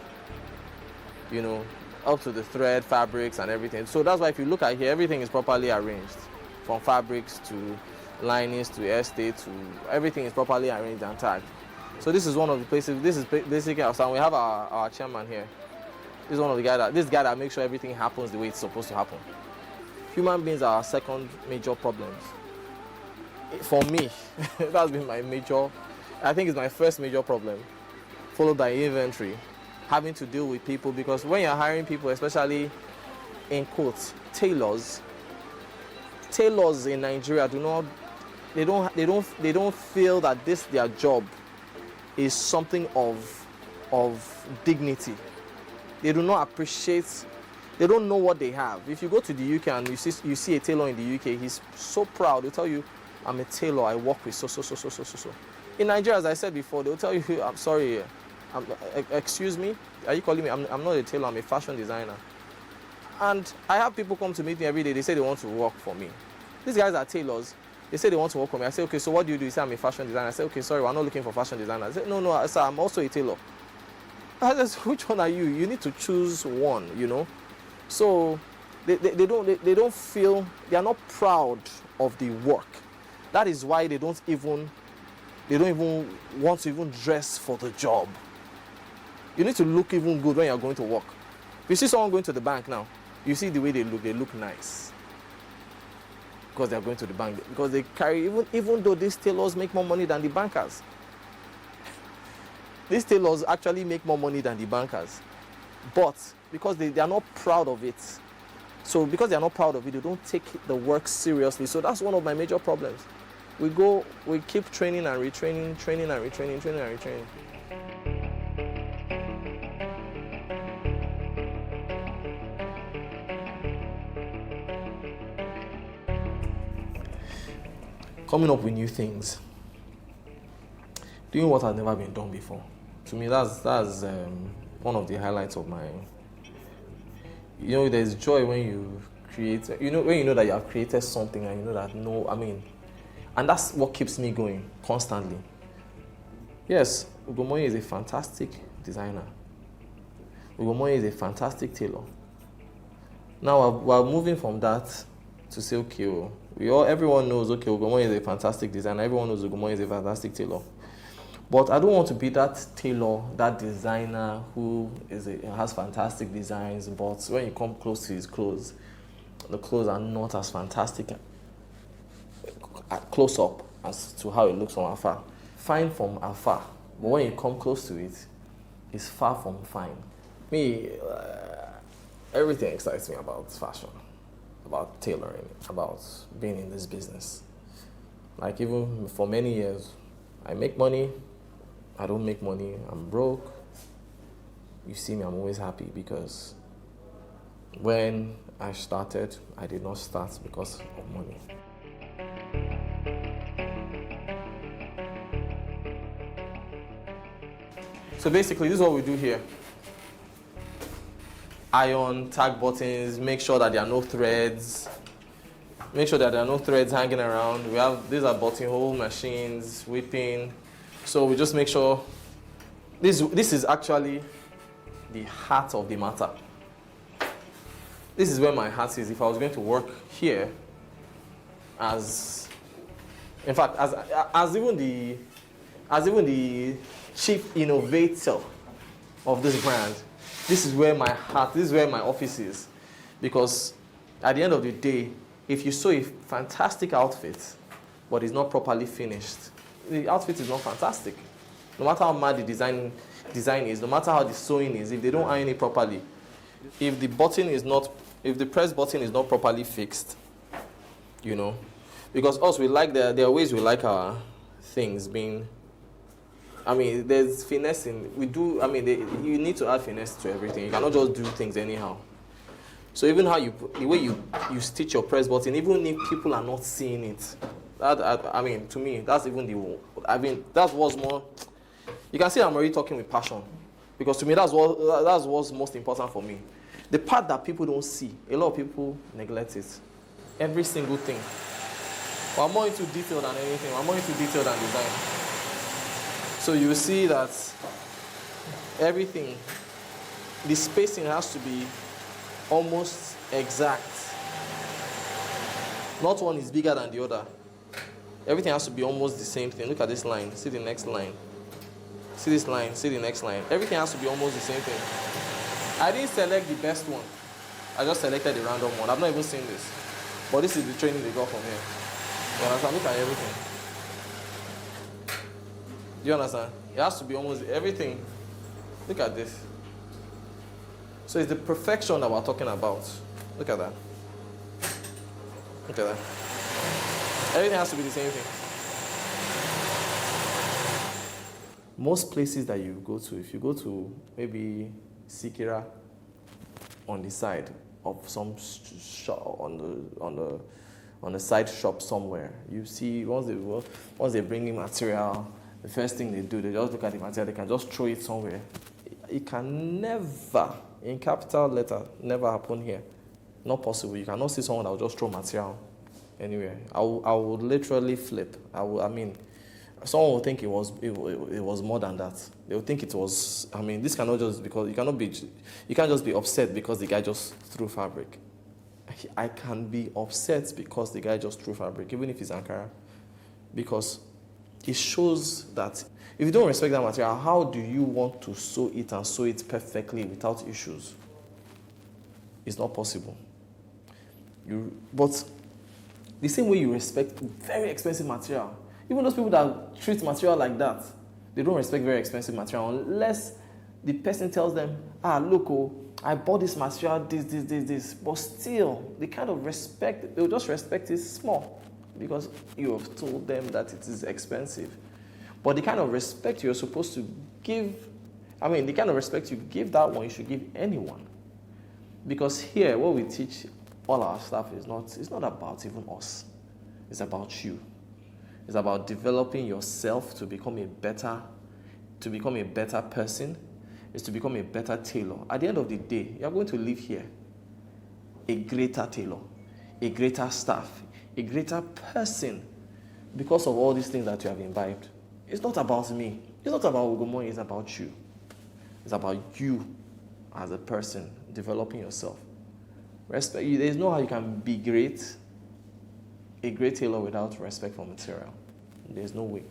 You know, up to the thread, fabrics, and everything. So that's why if you look at here, everything is properly arranged, from fabrics to linings to estate to everything is properly arranged and tagged. So this is one of the places. This is basically our stand. We have our chairman here. This is one of the guy that makes sure everything happens the way it's supposed to happen. Human beings are our second major problems. For me, that's been my major, I think it's my first major problem, followed by inventory, having to deal with people, because when you're hiring people, especially in quotes, tailors in Nigeria they don't feel that their job is something of dignity. They do not appreciate, they don't know what they have. If you go to the UK and you see a tailor in the UK, he's so proud. He'll tell you, I'm a tailor, I work with so. In Nigeria, as I said before, they'll tell you, I'm sorry, excuse me, are you calling me? I'm not a tailor, I'm a fashion designer. And I have people come to meet me every day, they say they want to work for me. These guys are tailors, they say they want to work for me. I say, okay, so what do you do? He say, I'm a fashion designer. I say, okay, sorry, we're not looking for fashion designers. I say, no, sir, I'm also a tailor. I said, which one are you? You need to choose one, you know. So they don't feel, they are not proud of the work. That is why they don't even want to even dress for the job. You need to look even good when you're going to work. If you see someone going to the bank now, you see the way they look nice. Because they're going to the bank. Because they carry, even though these tailors make more money than the bankers. These tailors actually make more money than the bankers. But because they are not proud of it. So because they are not proud of it, they don't take the work seriously. So that's one of my major problems. We keep training and retraining, training and retraining, training and retraining. coming up with new things, doing what has never been done before. To me, that's one of the highlights of my. There's joy when you create. When you know that you have created something and you know that and that's what keeps me going constantly. Yes, Ugomoye is a fantastic designer. Ugomoye is a fantastic tailor. Now we're moving from that to say, okay, everyone knows, okay, Ugomoye is a fantastic designer. Everyone knows Ugomoye is a fantastic tailor. But I don't want to be that tailor, that designer who has fantastic designs, but when you come close to his clothes, the clothes are not as fantastic close up as to how it looks from afar. Fine from afar, but when you come close to it, it's far from fine. Everything excites me about fashion, about tailoring, about being in this business. Like even for many years, I make money, I don't make money, I'm broke. You see me, I'm always happy because when I started, I did not start because of money. So basically, this is what we do here. Iron, tag buttons, make sure that there are no threads. Make sure that there are no threads hanging around. These are buttonhole machines, whipping. So we just make sure, this is actually the heart of the matter. This is where my heart is. If I was going to work here as even the chief innovator of this brand, this is where my heart, this is where my office is. Because at the end of the day, if you sew a fantastic outfit, but it's not properly finished, the outfit is not fantastic. No matter how mad the design is, no matter how the sewing is, if they don't iron it properly, if the press button is not properly fixed, because us, there are ways we like our things being, there's finesse in, you need to add finesse to everything. You cannot just do things anyhow. So even the way you stitch your press button, even if people are not seeing it, to me, that's even that's what's more, you can see I'm already talking with passion. Because to me, that's what's most important for me. The part that people don't see, a lot of people neglect it. Every single thing. We're more into detail than anything. We're more into detail than design. So you will see that everything, the spacing has to be almost exact. Not one is bigger than the other. Everything has to be almost the same thing. Look at this line. See the next line. See this line. See the next line. Everything has to be almost the same thing. I didn't select the best one. I just selected the random one. I've not even seen this. But this is the training they got from here. You understand? Look at everything. Do you understand? It has to be almost everything. Look at this. So it's the perfection that we're talking about. Look at that. Look at that. Everything has to be the same thing. Most places that you go to, if you go to maybe Sikira on the side of some shop on the side shop somewhere, you see once they bring in material, the first thing they do, they just look at the material, they can just throw it somewhere. It can never, in capital letter, never happen here. Not possible. You cannot see someone that will just throw material anywhere. I would literally flip. Someone will think it was more than that. They will think it was. This cannot just because you can't just be upset because the guy just threw fabric. I can be upset because the guy just threw fabric, even if it's Ankara, because it shows that if you don't respect that material, how do you want to sew it and sew it perfectly without issues? It's not possible. But the same way you respect very expensive material, even those people that treat material like that, they don't respect very expensive material unless the person tells them, look, I bought this material, this. But still, the kind of respect, they'll just respect it small because you have told them that it is expensive. But the kind of respect you're supposed to give, the kind of respect you give that one, you should give anyone. Because here, what we teach all our staff it's not about even us. It's about you. It's about developing yourself to become a better person. It's to become a better tailor. At the end of the day, you're going to live here a greater tailor, a greater staff, a greater person because of all these things that you have imbibed. It's not about me. It's not about Ugomoye. It's about you. It's about you as a person developing yourself. Respect. There's no how you can be a great tailor without respect for material. There's no way.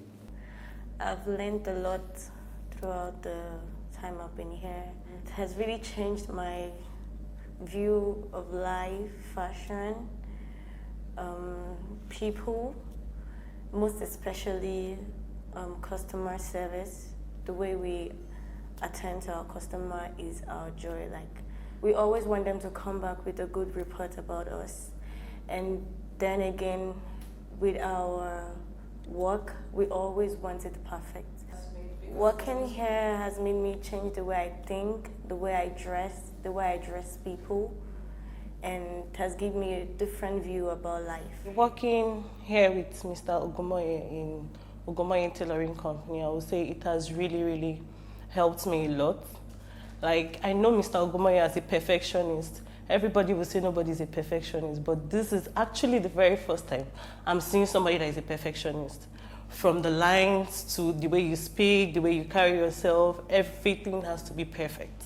I've learned a lot throughout the time I've been here. It has really changed my view of life, fashion, people, most especially customer service. The way we attend to our customer is our joy. Like, we always want them to come back with a good report about us. And then again, with our work, we always want it perfect. Working here has made me change the way I think, the way I dress people, and it has given me a different view about life. Working here with Mr. Ugomoye in Ugomoye Tailoring Company, I would say it has really, really helped me a lot. Like, I know Mr. Ugomoye as a perfectionist. Everybody will say nobody's a perfectionist, but this is actually the very first time I'm seeing somebody that is a perfectionist. From the lines to the way you speak, the way you carry yourself, everything has to be perfect.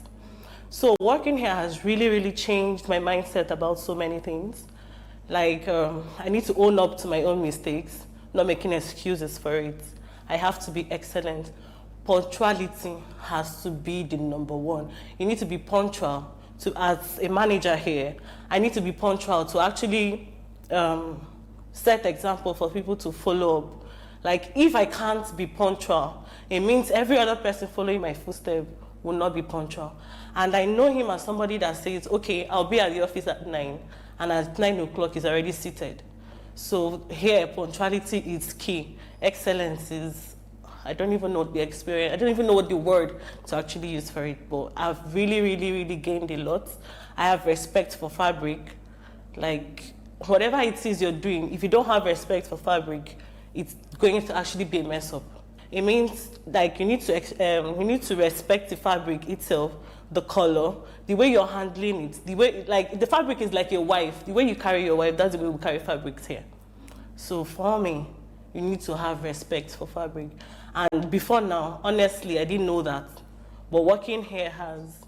So working here has really, really changed my mindset about so many things. Like, I need to own up to my own mistakes, not making excuses for it. I have to be excellent. Punctuality has to be the number one. You need to be punctual. As a manager here, I need to be punctual to actually set example for people to follow up. Like, if I can't be punctual, it means every other person following my footsteps will not be punctual. And I know him as somebody that says, okay, I'll be at the office at 9, and at 9 o'clock he's already seated. So here, punctuality is key. Excellence is, I don't even know the experience, I don't even know what the word to actually use for it, but I've really, really, really gained a lot. I have respect for fabric. Like, whatever it is you're doing, if you don't have respect for fabric, it's going to actually be a mess up. It means, like, you need to respect the fabric itself, the color, the way you're handling it, the way, like, the fabric is like your wife. The way you carry your wife, that's the way we carry fabrics here. So for me, you need to have respect for fabric. And before now, honestly, I didn't know that. But working here has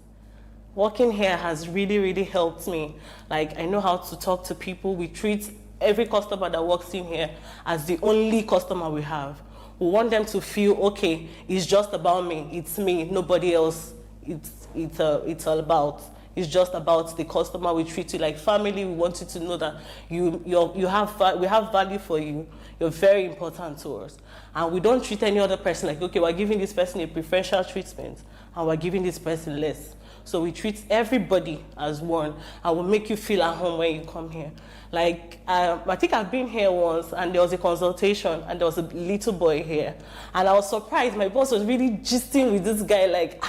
really, really helped me. Like, I know how to talk to people. We treat every customer that walks in here as the only customer we have. We want them to feel, okay, it's just about me. It's me, nobody else. It's all about. It's just about the customer. We treat you like family. We want you to know that we have value for you. You're very important to us. And we don't treat any other person like, okay, we're giving this person a preferential treatment and we're giving this person less. So we treat everybody as one, and we'll make you feel at home when you come here. Like, I think I've been here once, and there was a consultation, and there was a little boy here. And I was surprised. My boss was really gisting with this guy, like,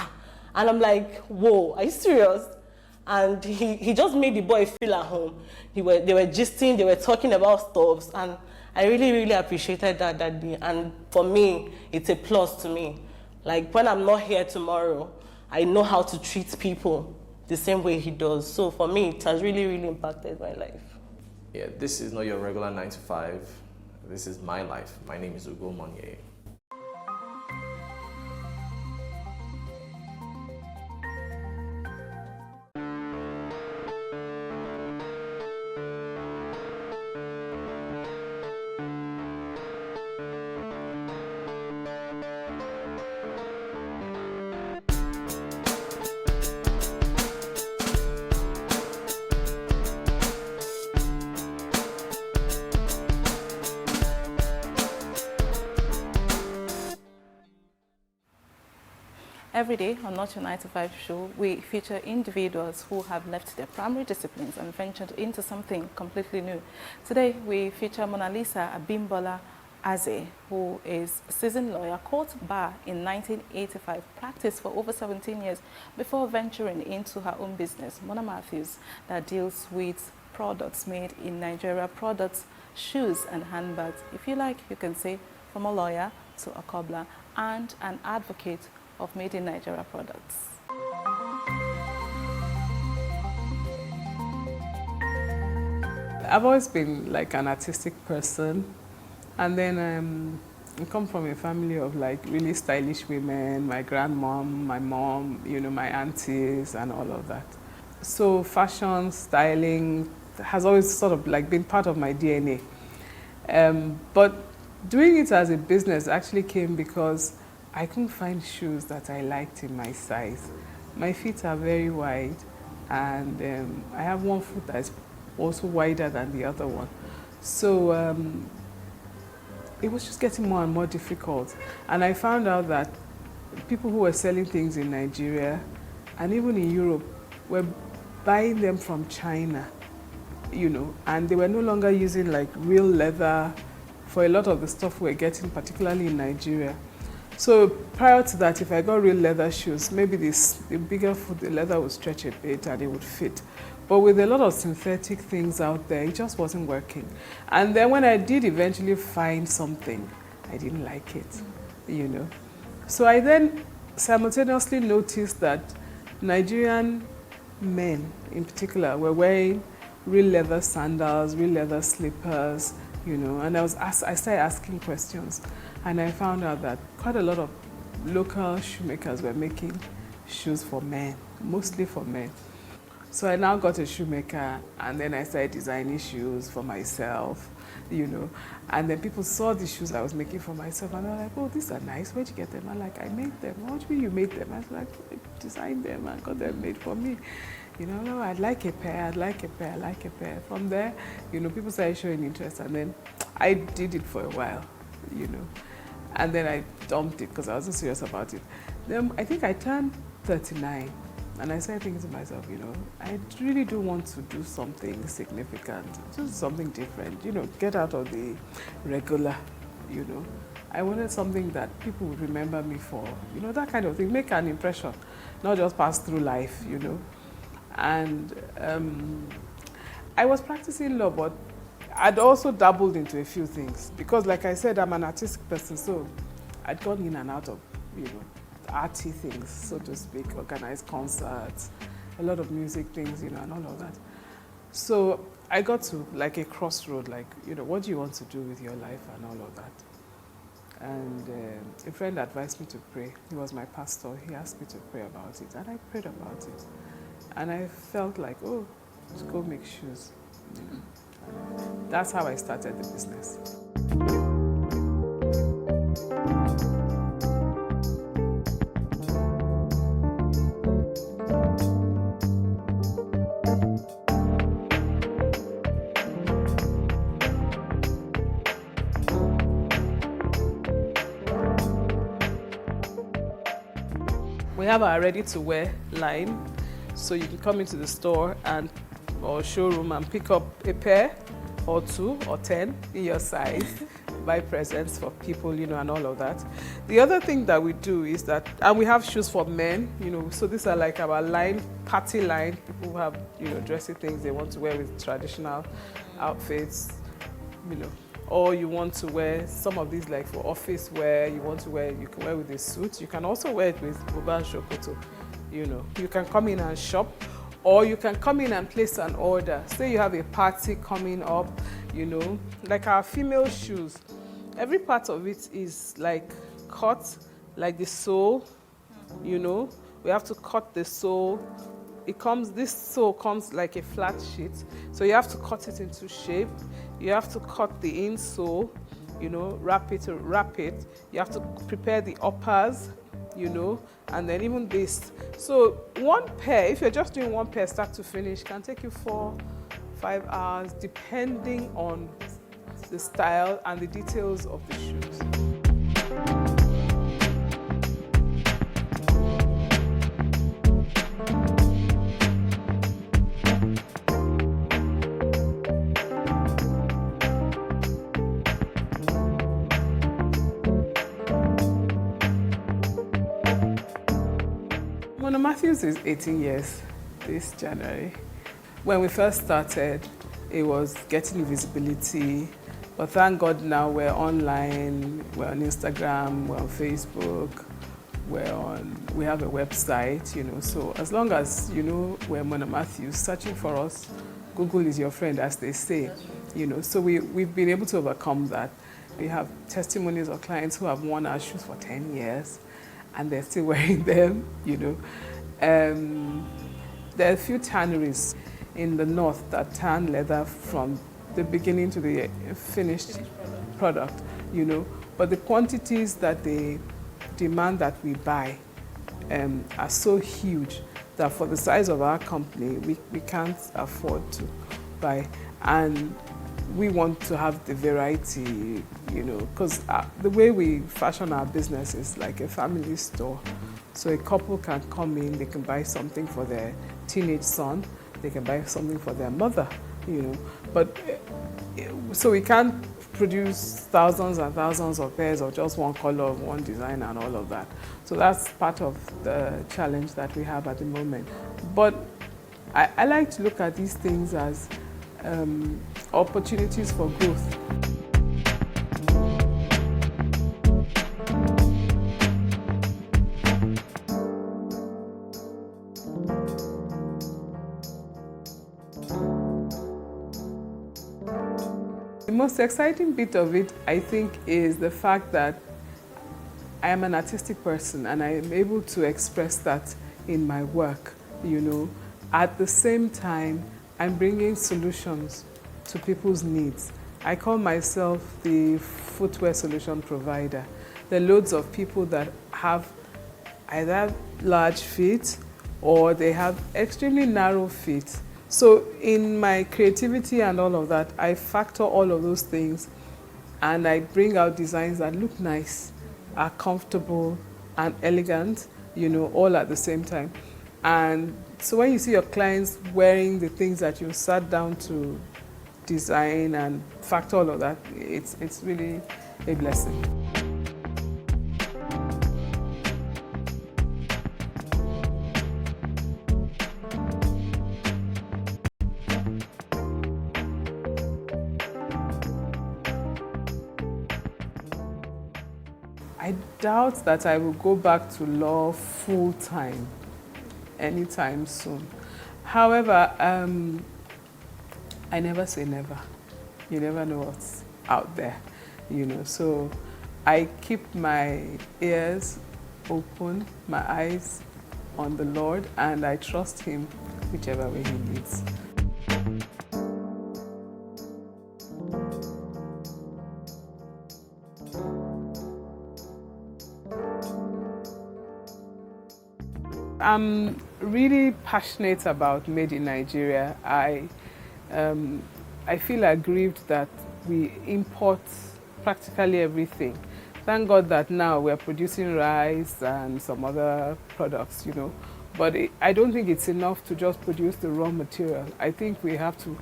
and I'm like, whoa, are you serious? And he just made the boy feel at home. They were gisting, they were talking about stuff, and I really, really appreciated that day. And for me, it's a plus to me. Like, when I'm not here tomorrow, I know how to treat people the same way he does. So for me, it has really, really impacted my life. Yeah, this is not your regular 9 to 5. This is my life. My name is Ugomoye. Every day on Not Your 9 to 5 show, we feature individuals who have left their primary disciplines and ventured into something completely new. Today, we feature Mona Lisa Abimbola Aze, who is a seasoned lawyer, court bar in 1985, practiced for over 17 years before venturing into her own business, Mona Matthews, that deals with products made in Nigeria, products, shoes and handbags. If you like, you can say from a lawyer to a cobbler and an advocate of made in Nigeria products. I've always been like an artistic person, and then I come from a family of like really stylish women, my grandmom, my mom, you know, my aunties and all of that. So fashion, styling has always sort of like been part of my DNA. But doing it as a business actually came because I couldn't find shoes that I liked in my size. My feet are very wide, and I have one foot that's also wider than the other one. So it was just getting more and more difficult. And I found out that people who were selling things in Nigeria and even in Europe were buying them from China, you know, and they were no longer using like real leather for a lot of the stuff we're getting, particularly in Nigeria. So prior to that, if I got real leather shoes, maybe the bigger foot, the leather would stretch a bit and it would fit. But with a lot of synthetic things out there, it just wasn't working. And then when I did eventually find something, I didn't like it, you know. So I then simultaneously noticed that Nigerian men in particular were wearing real leather sandals, real leather slippers, you know, and I started asking questions, and I found out that quite a lot of local shoemakers were making shoes for men, mostly for men. So I now got a shoemaker, and then I started designing shoes for myself, you know, and then people saw the shoes I was making for myself, and they're like, oh, these are nice, where'd you get them? I'm like, I made them. What do you mean you made them? I was like, I designed them and got them made for me. You know, no, I'd like a pair, I'd like a pair, I'd like a pair. From there, you know, people started showing interest, and then I did it for a while, you know, and then I dumped it because I wasn't serious about it. Then I think I turned 39, and I started thinking to myself, you know, I really do want to do something significant, just something different, you know, get out of the regular, you know. I wanted something that people would remember me for, you know, that kind of thing, make an impression, not just pass through life, you know. And I was practicing law, but I'd also dabbled into a few things because, like I said, I'm an artistic person, so I'd gone in and out of, you know, arty things, so to speak, organized concerts, a lot of music things, you know, and all of that. So I got to like a crossroad, like, you know, what do you want to do with your life and all of that? And a friend advised me to pray. He was my pastor. He asked me to pray about it, and I prayed about it. And I felt like, oh, let's go make shoes. You know? And that's how I started the business. We have our ready-to-wear line, so you can come into the store or showroom and pick up a pair or 2 or 10 in your size, buy presents for people, you know, and all of that. The other thing that we do is that, and we have shoes for men, you know, so these are like our line, party line. People who have, you know, dressy things they want to wear with traditional outfits, you know. Or you want to wear some of these like for office wear, you can wear with a suit. You can also wear it with buba and shokoto, you know. You can come in and shop, or you can come in and place an order. Say you have a party coming up, you know, like our female shoes. Every part of it is like cut, like the sole, you know. We have to cut the sole. This sole comes like a flat sheet, so you have to cut it into shape. You have to cut the insole, you know, wrap it. You have to prepare the uppers, you know, and then even this. So one pair, if you're just doing one pair start to finish, can take you 4-5 hours, depending on the style and the details of the shoes. Mona Matthews is 18 years this January. When we first started, it was getting visibility. But thank God now we're online, we're on Instagram, we're on Facebook, we have a website, you know. So as long as you know we're Mona Matthews, searching for us, Google is your friend, as they say, you know. So we've been able to overcome that. We have testimonies of clients who have worn our shoes for 10 years and they're still wearing them, you know. There are a few tanneries in the north that tan leather from the beginning to the finished product, you know. But the quantities that they demand that we buy are so huge that for the size of our company, we can't afford to buy. And we want to have the variety, you know, because the way we fashion our business is like a family store. So a couple can come in, they can buy something for their teenage son, they can buy something for their mother, you know. But so we can't produce thousands and thousands of pairs of just one color, one design and all of that. So that's part of the challenge that we have at the moment. But I like to look at these things as opportunities for growth. The most exciting bit of it, I think, is the fact that I am an artistic person and I am able to express that in my work, you know. At the same time, I'm bringing solutions to people's needs. I call myself the footwear solution provider. There are loads of people that have either large feet or they have extremely narrow feet. So in my creativity and all of that, I factor all of those things and I bring out designs that look nice, are comfortable and elegant, you know, all at the same time. And so when you see your clients wearing the things that you sat down to design and factor all of that, it's really a blessing. I doubt that I will go back to law full-time anytime soon. However, I never say never. You never know what's out there, you know. So I keep my ears open, my eyes on the Lord, and I trust Him whichever way He leads. I'm really passionate about Made in Nigeria. I feel aggrieved that we import practically everything. Thank God that now we're producing rice and some other products, you know. But I don't think it's enough to just produce the raw material. I think we have to,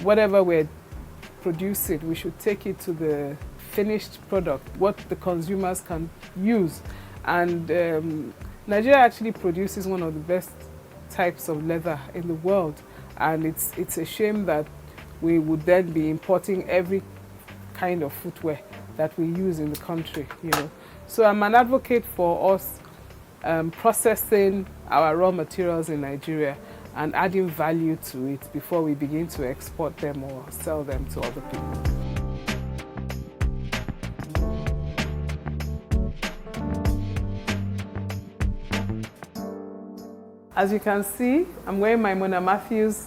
whatever we're producing, we should take it to the finished product, what the consumers can use. And Nigeria actually produces one of the best types of leather in the world, and it's a shame that we would then be importing every kind of footwear that we use in the country, you know. So I'm an advocate for us processing our raw materials in Nigeria and adding value to it before we begin to export them or sell them to other people. As you can see, I'm wearing my Mona Matthews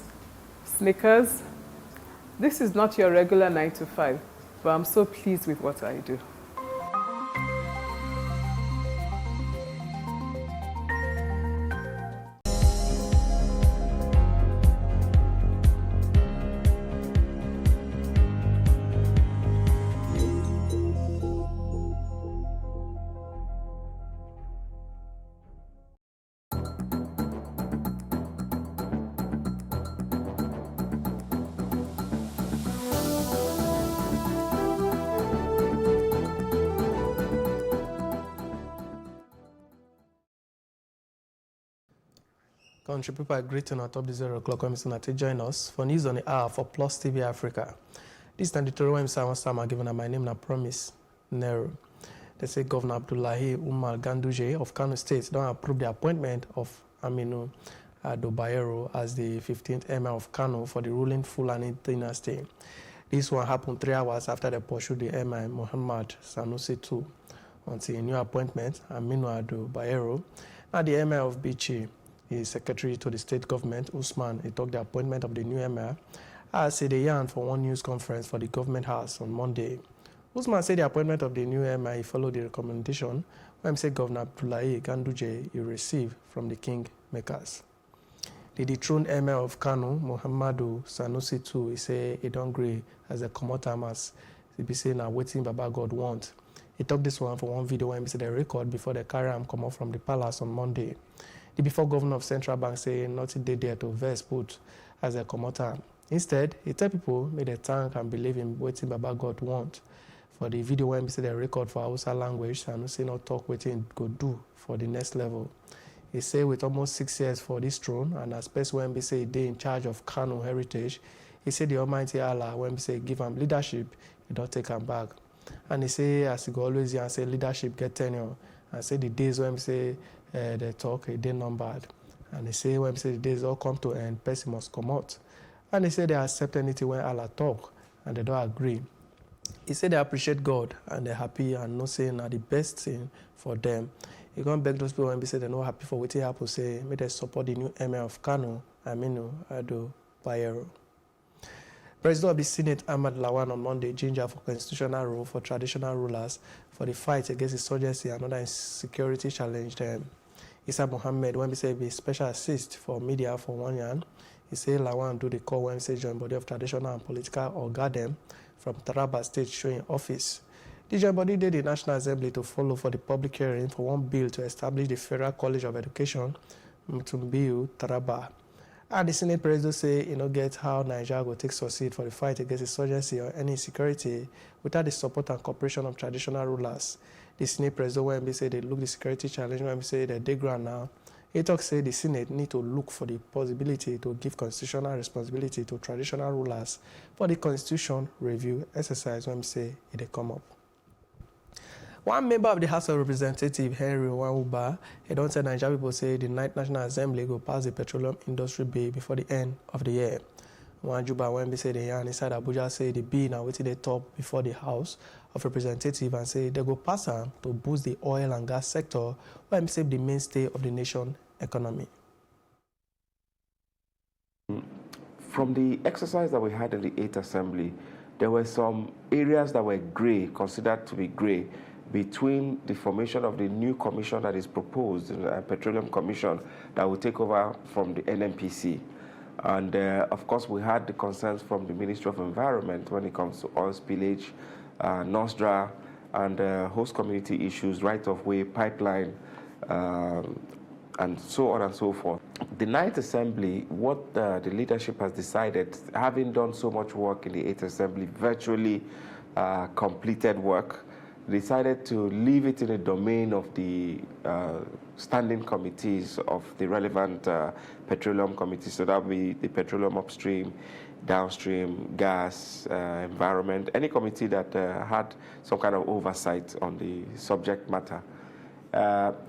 sneakers. This is not your regular 9 to 5, but I'm so pleased with what I do. Country people are greeting on top the 0 o'clock when Mr. Nate join us for news on the hour for Plus TV Africa. This is the editorial when Mr. Sama given my name na Promise Nero. They say Governor Abdullahi Umar Ganduje of Kano State don't approve the appointment of Aminu Ado Bayero as the 15th Emir of Kano for the ruling Fulani dynasty. This one happened 3 hours after they pursued the Emir Muhammad Sanusi II until a new appointment, Aminu Ado Bayero. Now the Emir of Bichi, his secretary to the state government, Usman, he took the appointment of the new Emir as they yarn for one news conference for the government house on Monday. Usman said the appointment of the new Emir he followed the recommendation when said Governor Abdullahi Ganduje he received from the king makers. The dethroned Emir of Kano, Muhammadu Sanusi II, he say he don't agree as a Komotamas. He be saying now waiting Baba God want. He took this one for one video when he said the record before the carry him come out from the palace on Monday. The before governor of Central Bank say nothing they there to verse put as a commoter. Instead, he tell people may they thank and believe in waiting Baba God want. For the video when he said the record for Hausa language and say not talk waiting go do for the next level. He say with almost 6 years for this throne and as best when he say they in charge of Kano heritage, he said the Almighty Allah when he say give him leadership, he don't take him back. And he say as he go always here and say leadership get tenure. And say the days when we say they talk, they numbered. And they say when we say the days all come to end, person must come out. And they say they accept anything when Allah talk, and they don't agree. He said they appreciate God, and they're happy, and not saying that the best thing for them. He can't beg those people when they say they're not happy for what he happen, say, may they support the new Emir of Kano, Aminu Ado Bayero. President of the Senate, Ahmad Lawan, on Monday, ginger for constitutional rule for traditional rulers for the fight against insurgency and other insecurity challenge them. Isa Mohammed, when we say be special assist for media for 1 year, he said Lawan do the call when we say join body of traditional and political or guard them from Taraba State showing office. The joint body did the National Assembly to follow for the public hearing for one bill to establish the Federal College of Education, Mutumbiu, Taraba. And the Senate President say you know get how Nigeria will take succeed for the fight against insurgency or any insecurity without the support and cooperation of traditional rulers. The Senate President when we say they look the security challenge when we say that they ground now, he talk say the Senate need to look for the possibility to give constitutional responsibility to traditional rulers for the constitution review exercise when we say it come up. One member of the House of Representatives, Henry Wanwuba, he don't say Nigeria people say the National Assembly will pass the petroleum industry bill before the end of the year. Wanwuba, when we say the yarn inside Abuja, say the bill now waiting the top before the House of Representatives and say they go pass them to boost the oil and gas sector when we say the mainstay of the nation economy. From the exercise that we had in the 8th Assembly, there were some areas that were grey, considered to be grey, between the formation of the new commission that is proposed, the Petroleum Commission, that will take over from the NNPC. And of course, we had the concerns from the Ministry of Environment when it comes to oil spillage, NOSDRA, and host community issues, right-of-way, pipeline, and so on and so forth. The 9th Assembly, what the leadership has decided, having done so much work in the 8th Assembly, virtually completed work, decided to leave it in the domain of the standing committees of the relevant petroleum committees. So that would be the petroleum upstream, downstream, gas, environment, any committee that had some kind of oversight on the subject matter.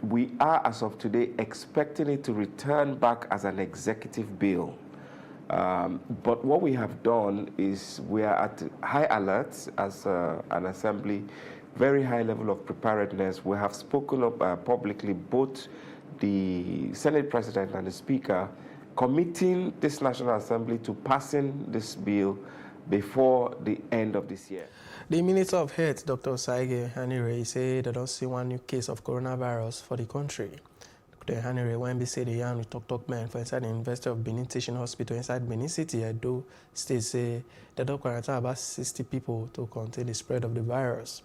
We are, as of today, expecting it to return back as an executive bill. But what we have done is we are at high alert as an assembly, very high level of preparedness. We have spoken up publicly, both the Senate President and the Speaker, committing this National Assembly to passing this bill before the end of this year. The Minister of Health, Dr. Osaige Hanire, said they don't see one new case of coronavirus for the country. Dr. Hanire, when we say the young with talk man for inside the University of Benin Teaching Hospital inside Benin City, Edo State, say they don't quarantine about 60 people to contain the spread of the virus.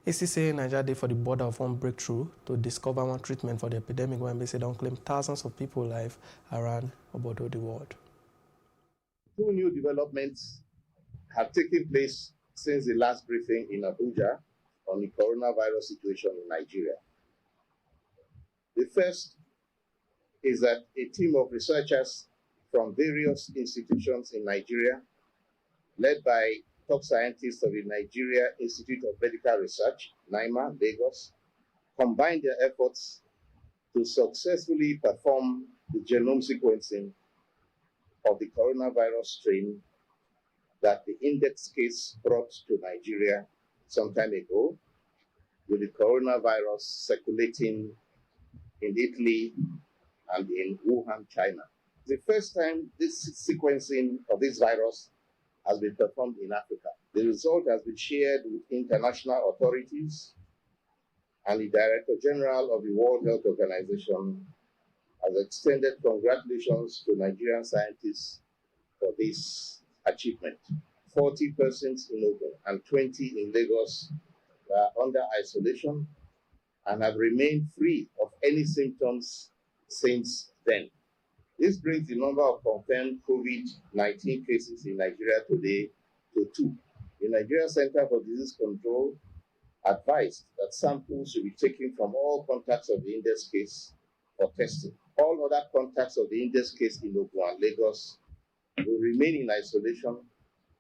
He say Nigeria did for the border of one breakthrough to discover one treatment for the epidemic when they say don't claim thousands of people life around about the world. 2 new developments have taken place since the last briefing in Abuja on the coronavirus situation in Nigeria. The first is that a team of researchers from various institutions in Nigeria, led by top scientists of the Nigeria Institute of Medical Research, NIMA, Lagos, combined their efforts to successfully perform the genome sequencing of the coronavirus strain that the index case brought to Nigeria some time ago, with the coronavirus circulating in Italy and in Wuhan, China. The first time this sequencing of this virus has been performed in Africa. The result has been shared with international authorities, and the Director General of the World Health Organization has extended congratulations to Nigerian scientists for this achievement. 40 persons in Ogun and 20 in Lagos were under isolation and have remained free of any symptoms since then. This brings the number of confirmed COVID-19 cases in Nigeria today to 2. The Nigeria Center for Disease Control advised that samples should be taken from all contacts of the index case for testing. All other contacts of the index case in Ogun and Lagos will remain in isolation,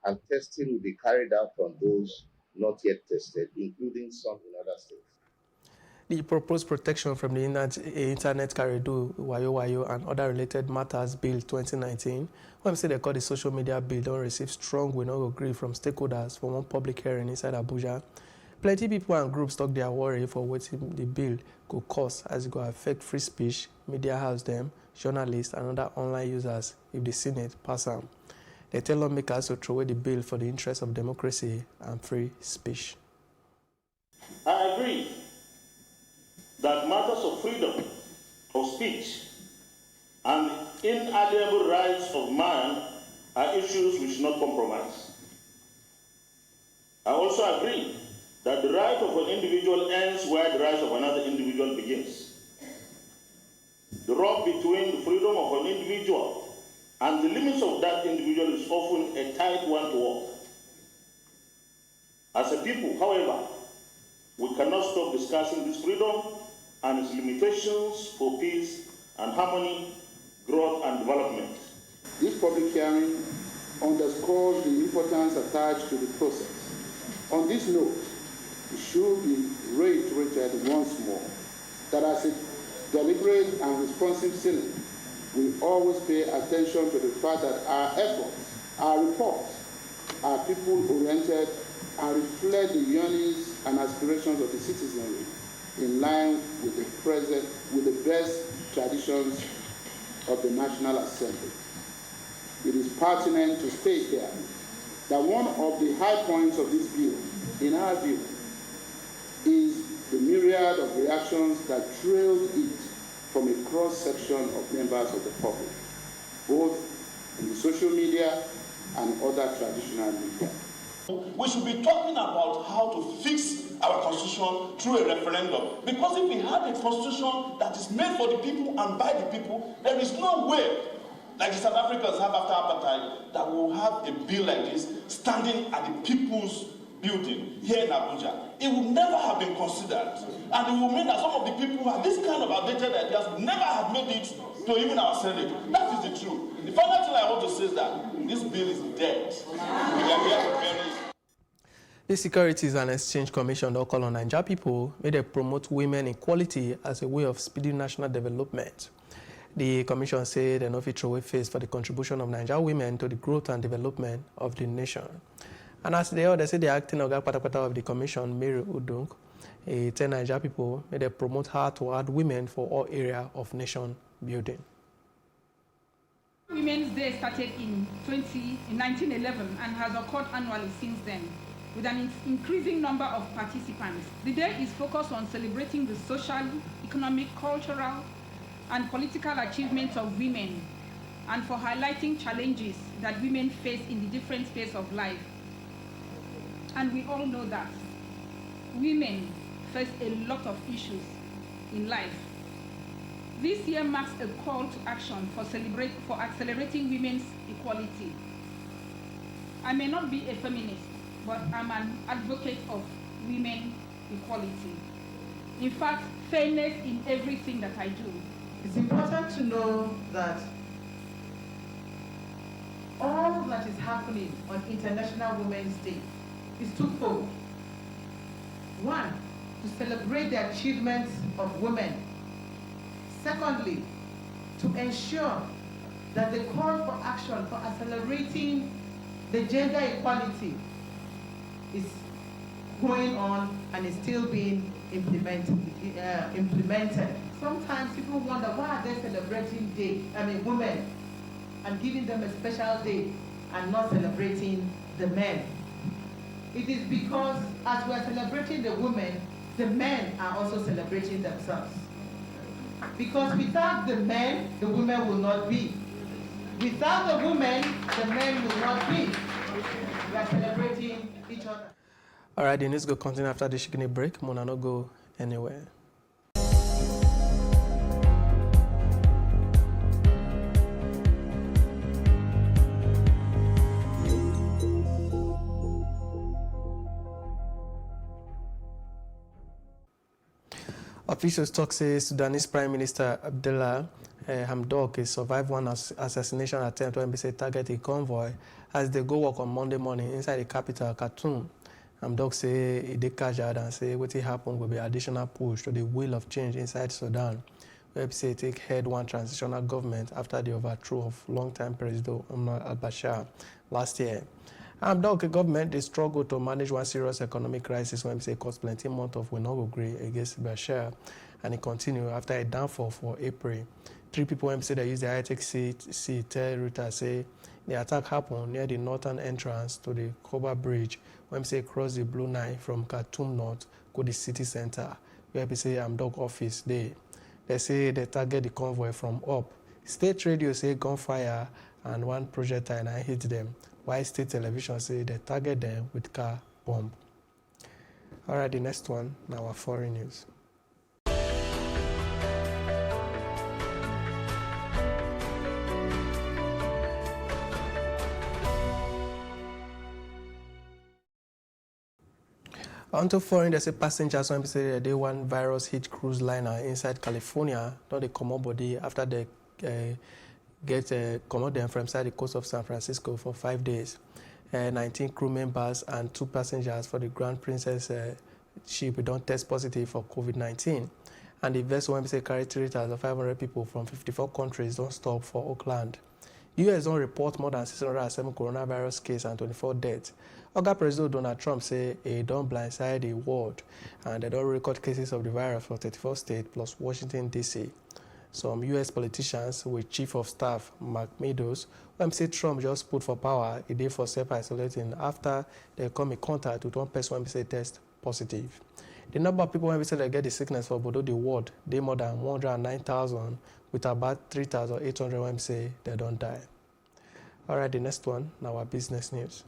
and testing will be carried out on those not yet tested, including some in other states. The proposed protection from the Internet Corridor, Wayo and other related matters Bill 2019, when say they call the social media bill, don't receive strong will not agree from stakeholders for one public hearing inside Abuja. Plenty people and groups talk their worry for what the bill could cause as it could affect free speech, media house them, journalists and other online users if the Senate pass them. They tell lawmakers to throw away the bill for the interest of democracy and free speech. I agree that matters of freedom of speech and inalienable rights of man are issues we should not compromise. I also agree that the right of an individual ends where the right of another individual begins. The rub between the freedom of an individual and the limits of that individual is often a tight one to walk. As a people, however, we cannot stop discussing this freedom and its limitations for peace and harmony, growth and development. This public hearing underscores the importance attached to the process. On this note, it should be reiterated once more that as a deliberate and responsive Senate, we always pay attention to the fact that our efforts, our reports, are people-oriented and reflect the yearnings and aspirations of the citizenry in line with the best traditions of the National Assembly. It is pertinent to state here that one of the high points of this bill, in our view, is the myriad of reactions that trailed it from a cross-section of members of the public, both in the social media and other traditional media. We should be talking about how to fix our constitution through a referendum. Because if we have a constitution that is made for the people and by the people, there is no way, like the South Africans have after apartheid, that we will have a bill like this standing at the people's building here in Abuja. It would never have been considered. And it will mean that some of the people who have this kind of outdated ideas would never have made it to even our Senate. That is the truth. The final thing I want to say is that this bill is dead. We are here to bury it. The Securities and Exchange Commission don't call on Nigeria people may they promote women equality as a way of speeding national development. The commission said they no fit throw away face for the contribution of Nigerian women to the growth and development of the nation. And as they say the acting Oga of the commission, Mary Udung, tell Nigerian people may they promote how to add women for all areas of nation building. Women's Day started in 1911 and has occurred annually since then, with an increasing number of participants. The day is focused on celebrating the social, economic, cultural, and political achievements of women, and for highlighting challenges that women face in the different spheres of life. And we all know that women face a lot of issues in life. This year marks a call to action for accelerating women's equality. I may not be a feminist, but I'm an advocate of women equality. In fact, fairness in everything that I do. It's important to know that all that is happening on International Women's Day is twofold. One, to celebrate the achievements of women. Secondly, to ensure that the call for action for accelerating the gender equality is going on and is still being implemented. Sometimes people wonder, why are they celebrating women and giving them a special day and not celebrating the men? It is because as we are celebrating the women, the men are also celebrating themselves. Because without the men, the women will not be. Without the women, the men will not be. We are celebrating each other. All right, the news will continue after the chicken break. Mona, no go anywhere. Officials talk say Sudanese Prime Minister Abdullah Hamdok survived one assassination attempt when they target a convoy as they go work on Monday morning inside the capital, Khartoum. Hamdok say they catch out and say what happened will be additional push to the wheel of change inside Sudan. Where say take head one transitional government after the overthrow of longtime President Omar al-Bashir last year. Hamdok government they struggle to manage one serious economic crisis when say cost plenty month of will not agree against Bashir, and it continue after a downfall for April. 3 people say they use the high-tech sea tell Reuters say the attack happened near the northern entrance to the Koba Bridge when say cross the Blue Nile from Khartoum North to the city center where they say Hamdok office they say they target the convoy from up. State radio say gunfire and one projectile hit them, while state television say they target them with car bomb. All right, the next one, now our foreign news. Onto foreign, they say passengers when say that they one virus hit cruise liner inside California, not they come on body after they come out them from inside the coast of San Francisco for 5 days. 19 crew members and 2 passengers for the Grand Princess ship don't test positive for COVID-19. And the vessel when say carry 3,500 people from 54 countries don't stop for Oakland. US don't report more than 607 coronavirus cases and 24 deaths. Oga President Donald Trump say he don't blindside the world and they don't record cases of the virus for 34 states plus Washington, D.C. Some US politicians with Chief of Staff Mark Meadows, when say Trump just put for power, he did for self-isolating after they come in contact with one person when say test positive. The number of people when we say they get the sickness for both the world, they more than 109,000 with about 3,800 when say they don't die. All right, the next one, now our business news.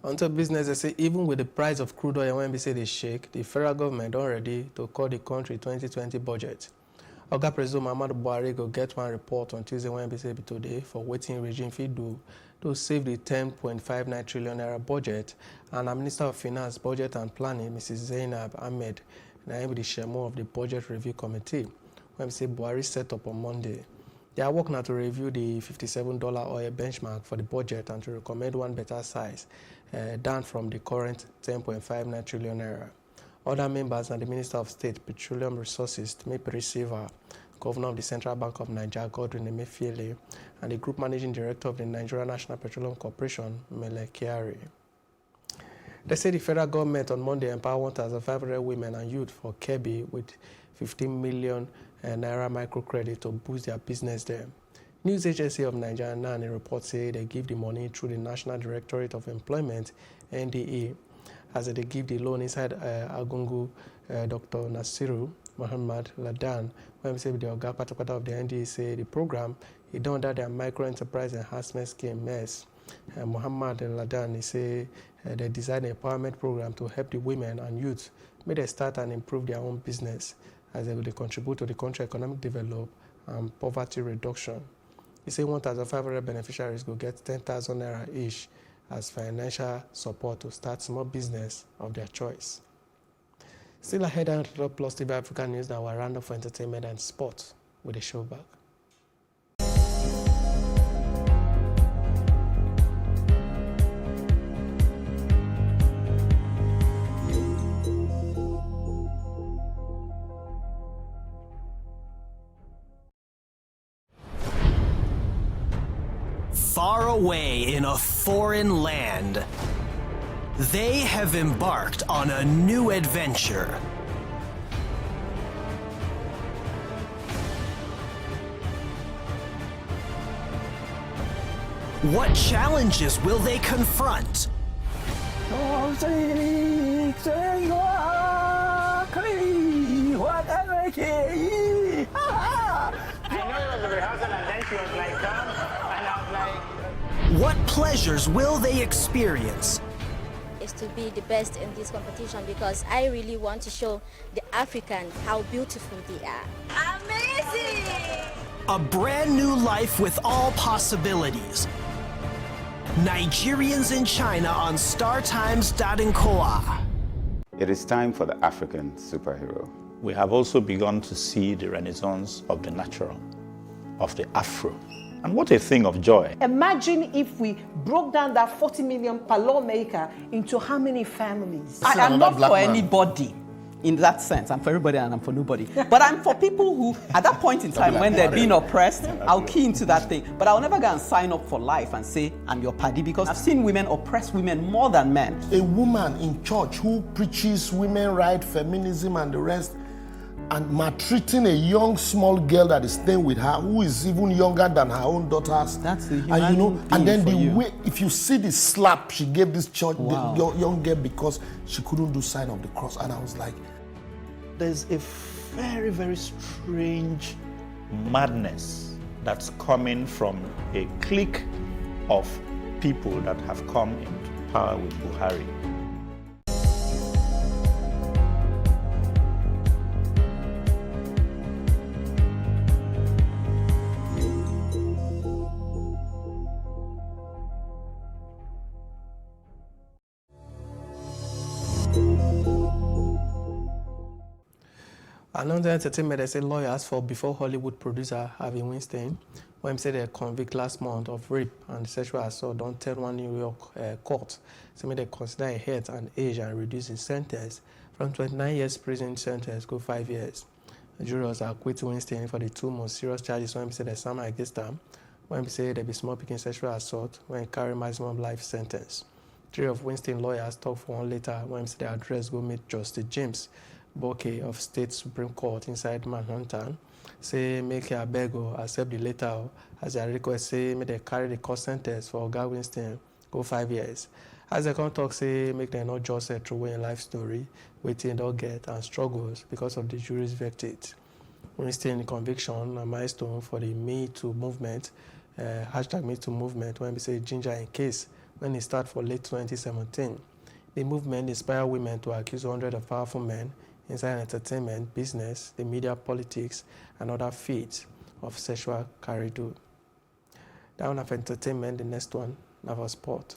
Onto business, they say even with the price of crude oil when we say they shake, the federal government already to call the country 2020 budget. Oga President Muhammadu Buhari go get one report on Tuesday when we say today for waiting regime feed do to save the 10.59 trillion naira budget, and our Minister of Finance, Budget and Planning, Mrs. Zainab Ahmed, and I am the chairman of the Budget Review Committee when we say Buhari set up on Monday. They are working now to review the $57 oil benchmark for the budget and to recommend one better size, down from the current 10.59 trillion naira. Other members are the Minister of State, Petroleum Resources, Timothy Silva, Governor of the Central Bank of Nigeria, Godwin Emefiele, and the Group Managing Director of the Nigeria National Petroleum Corporation, Mele Kyari. They say the federal government on Monday empowered 1,500 women and youth for Kebbi with 15 million naira microcredit to boost their business there. News Agency of Nigeria NAN report say they give the money through the National Directorate of Employment, NDE, as they give the loan inside Agungu, Dr. Nasiru Muhammad Ladan, when we say the Oga Patapata of the NDE say the program is done under their Micro Enterprise Enhancement Scheme, MES, Muhammad Ladan, he say they designed an empowerment program to help the women and youth may they start and improve their own business as they will contribute to the country economic development and poverty reduction. He say 1,500 beneficiaries will get 10,000 naira each as financial support to start small business of their choice. Still ahead on Plus TV Africa News, now we're round up for entertainment and sport with a show back. Far away in a foreign land, they have embarked on a new adventure. What challenges will they confront? What pleasures will they experience? Is to be the best in this competition because I really want to show the Africans how beautiful they are. Amazing! A brand new life with all possibilities. Nigerians in China on StarTimes.nkoa. It is time for the African superhero. We have also begun to see the renaissance of the natural, of the Afro. And what a thing of joy. Imagine if we broke down that 40 million per lawmaker into how many families? I am not for anybody in that sense. I'm for everybody and I'm for nobody. But I'm for people who, at that point in time when they're being oppressed, I'll key into that thing. But I'll never go and sign up for life and say, I'm your paddy, because I've seen women oppress women more than men. A woman in church who preaches women rights, feminism and the rest, and maltreating a young small girl that is staying with her, who is even younger than her own daughters. That's the human and you know, and then the you. way, if you see the slap she gave this church, Wow. the young girl, because she couldn't do sign of the cross, and I was like, There's a very, very strange madness that's coming from a clique of people that have come into power with Buhari. Another entertainment, they say lawyers for before Hollywood producer Harvey Weinstein, when he said they convict last month of rape and sexual assault, don't tell one New York court. So they consider a hate and age and reduce his sentence from 29 years prison sentence go 5 years. The jurors are acquitting Weinstein for the two most serious charges when he said they stand against them. When he said they be small picking sexual assault when he carry maximum life sentence. Three of Weinstein lawyers talk for one later when he said the address go meet Justice James Bokeh of State Supreme Court inside Manhattan, say make a beg or accept the letter as a request, say make they carry the court sentence for Oga Weinstein go 5 years. As they come talk, say make them not just a true life story, waiting don't get and struggles because of the jury's verdict. Weinstein conviction a milestone for the Me Too movement, hashtag Me Too movement, when we say ginger in case when it started for late 2017. The movement inspired women to accuse hundreds of powerful men inside entertainment, business, the media, politics, and other fields of sexual corridor. That one of entertainment, the next one, now for sport.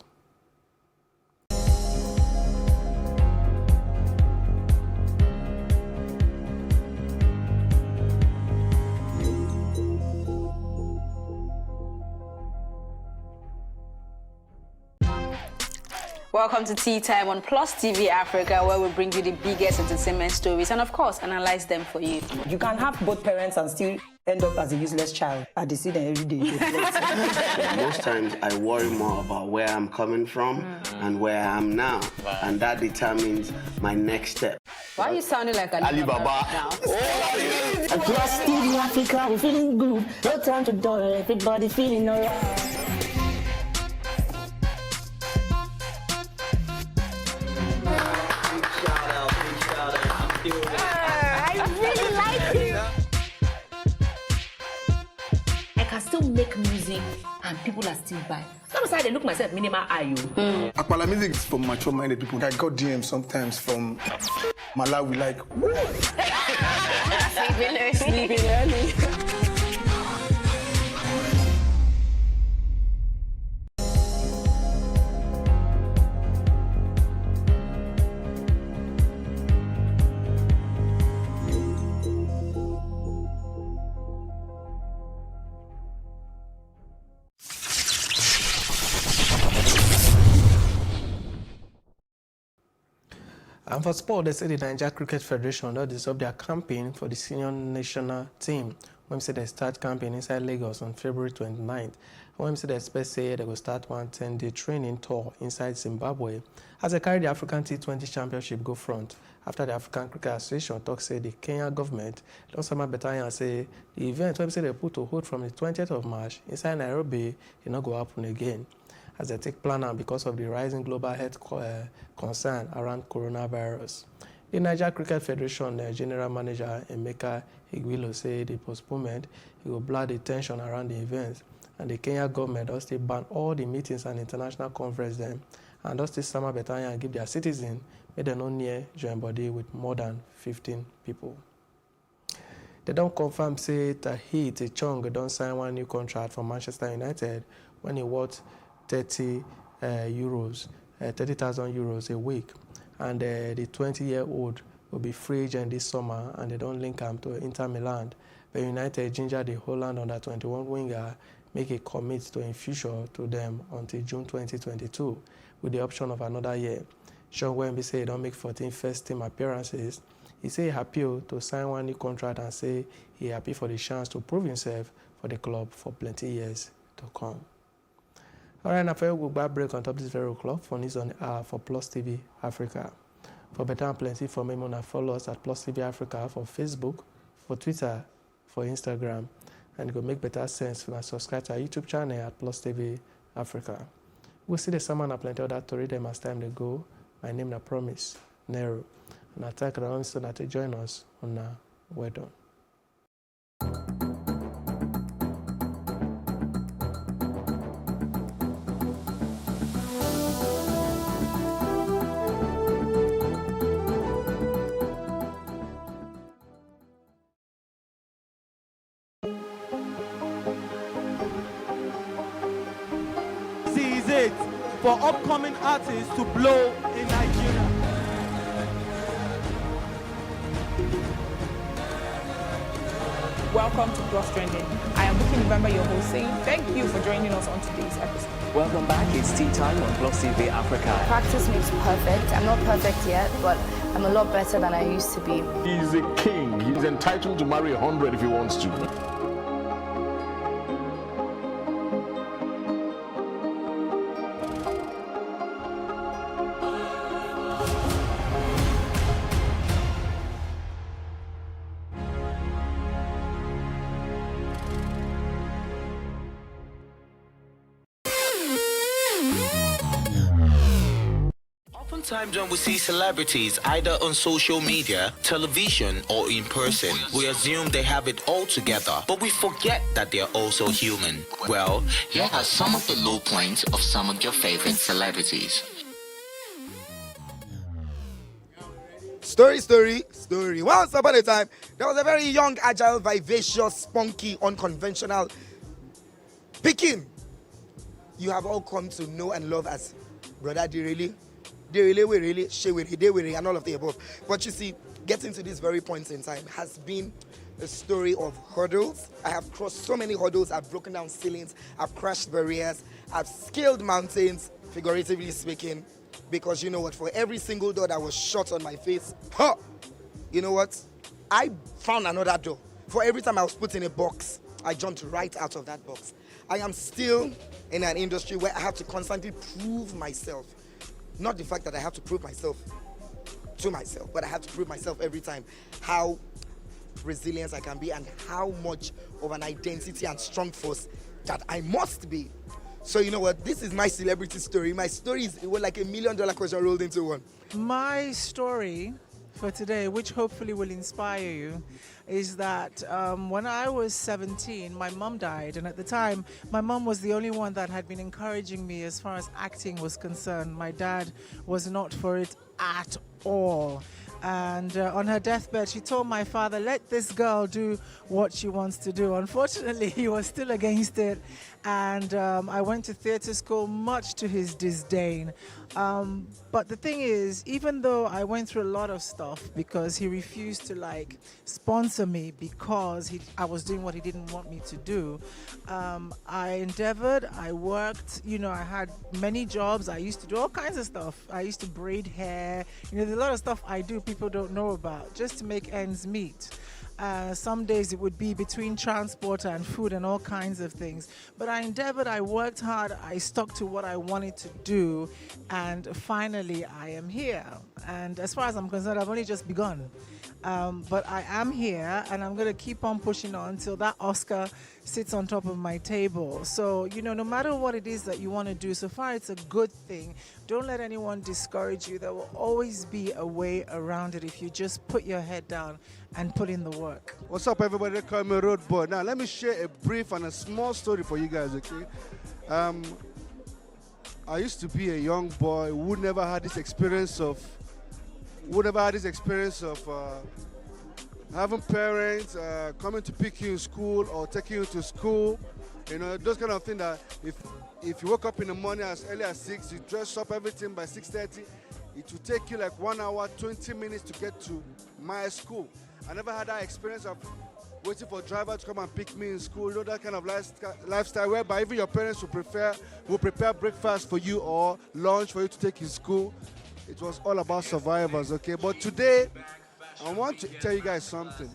Welcome to Tea Time on Plus TV Africa, where we bring you the biggest entertainment stories and, of course, analyze them for you. You can have both parents and still end up as a useless child. I see them every day. Most times I worry more about where I'm coming from and where I am now, and that determines my next step. Why are you sounding like Alibaba now? Plus TV Africa, we're feeling good. No time to dull, everybody feeling alright. I can still make music and people are still buying. Sometimes I look myself minimal IU. Akpala music is for mature-minded people. I got DMs sometimes from Malawi, like, Sleeping early. And for sport, they say the Nigeria Cricket Federation will dissolve their campaign for the senior national team. When say they start campaign inside Lagos on February 29th. When say they expect say they will start one 10-day training tour inside Zimbabwe as they carry the African T20 Championship go front. After the African Cricket Association talk say the Kenya government don sama better say the event when say they put to hold from the 20th of March inside Nairobi, it not go happen again. As they take plan now because of the rising global health concern around coronavirus. The Nigeria Cricket Federation General Manager Emeka Igwilo say the postponement will blur the tension around the event, and the Kenya government does still ban all the meetings and international conferences them, and does still sama betanya and give their citizens make them not near join body with more than 15 people. They don't confirm say Tahith Chong don't sign one new contract for Manchester United when he worth 30,000 euros a week, and the 20-year-old will be free agent this summer, and they don't link him to Inter Milan. But United ginger the Holland under-21 winger make a commit to in future to them until June 2022 with the option of another year. Sean Wemby say he don't make 14 first-team appearances. He say he happy to sign one new contract and say he happy for the chance to prove himself for the club for plenty years to come. All right, now for we'll back break on top this very o'clock for news on the hour for Plus TV Africa. For better and plenty information, follow us at Plus TV Africa for Facebook, for Twitter, for Instagram, and it will make better sense when I subscribe to our YouTube channel at Plus TV Africa. We'll see the summer and plenty other to read them as time they go. My name is Promise Nero, and I thank you so that to join us on Well Done. For upcoming artists to blow in Nigeria. Welcome to Plus Trending. I am Booking November, your host, saying thank you for joining us on today's episode. Welcome back. It's tea time on Plus TV Africa. Practice makes perfect. I'm not perfect yet, but I'm a lot better than I used to be. He's a king. He's entitled to marry 100 if he wants to. Sometimes when we see celebrities either on social media, television, or in person, we assume they have it all together, but we forget that they're also human. Well, here are some of the low points of some of your favorite celebrities. Story. Once upon a time, there was a very young, agile, vivacious, spunky, unconventional Pikin you have all come to know and love as Brother Derele, Shewere, Dewere, and all of the above. But you see, getting to this very point in time has been a story of hurdles. I have crossed so many hurdles. I've broken down ceilings. I've crashed barriers. I've scaled mountains, figuratively speaking. Because you know what? For every single door that was shut on my face, you know what? I found another door. For every time I was put in a box, I jumped right out of that box. I am still in an industry where I have to constantly prove myself. Not the fact that I have to prove myself to myself, but I have to prove myself every time how resilient I can be and how much of an identity and strong force that I must be. So you know what? This is my celebrity story. My story is like $1 million question rolled into one. My story for today, which hopefully will inspire you, is that when I was 17, my mom died. And at the time, my mom was the only one that had been encouraging me as far as acting was concerned. My dad was not for it at all. And on her deathbed, she told my father, let this girl do what she wants to do. Unfortunately, he was still against it. And I went to theatre school, much to his disdain. But the thing is, even though I went through a lot of stuff because he refused to like sponsor me because I was doing what he didn't want me to do, I endeavored, I worked, you know, I had many jobs. I used to do all kinds of stuff. I used to braid hair. You know, there's a lot of stuff I do people don't know about just to make ends meet. Some days it would be between transport and food and all kinds of things. But I endeavored, I worked hard, I stuck to what I wanted to do, and finally I am here. And as far as I'm concerned, I've only just begun. But I am here, and I'm going to keep on pushing on until that Oscar sits on top of my table. So, you know, no matter what it is that you want to do, so far it's a good thing. Don't let anyone discourage you. There will always be a way around it if you just put your head down and put in the work. What's up, everybody? They call me Road Boy. Now, let me share a brief and a small story for you guys, okay? I used to be a young boy who never had this experience of having parents coming to pick you in school or taking you to school. You know, those kind of things that if you woke up in the morning as early as 6, you dress up everything by 6:30, it will take you like 1 hour, 20 minutes to get to my school. I never had that experience of waiting for a driver to come and pick me in school. You know, that kind of lifestyle whereby even your parents will prepare breakfast for you or lunch for you to take in school. It was all about survivors, okay? But today, I want to tell you guys something.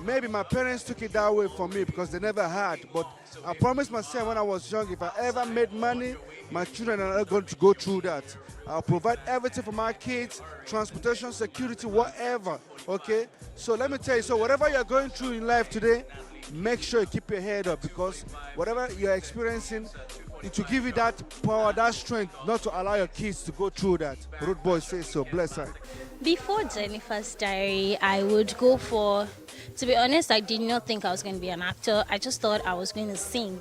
Maybe my parents took it that way for me because they never had, but I promised myself when I was young, if I ever made money, my children are not going to go through that. I'll provide everything for my kids, transportation, security, whatever, okay? So let me tell you, so whatever you're going through in life today, make sure you keep your head up because whatever you're experiencing, it will give you that power, that strength, not to allow your kids to go through that. Rude Boy says so. Bless her. Before Jennifer's Diary, I would go for, to be honest, I did not think I was going to be an actor. I just thought I was going to sing.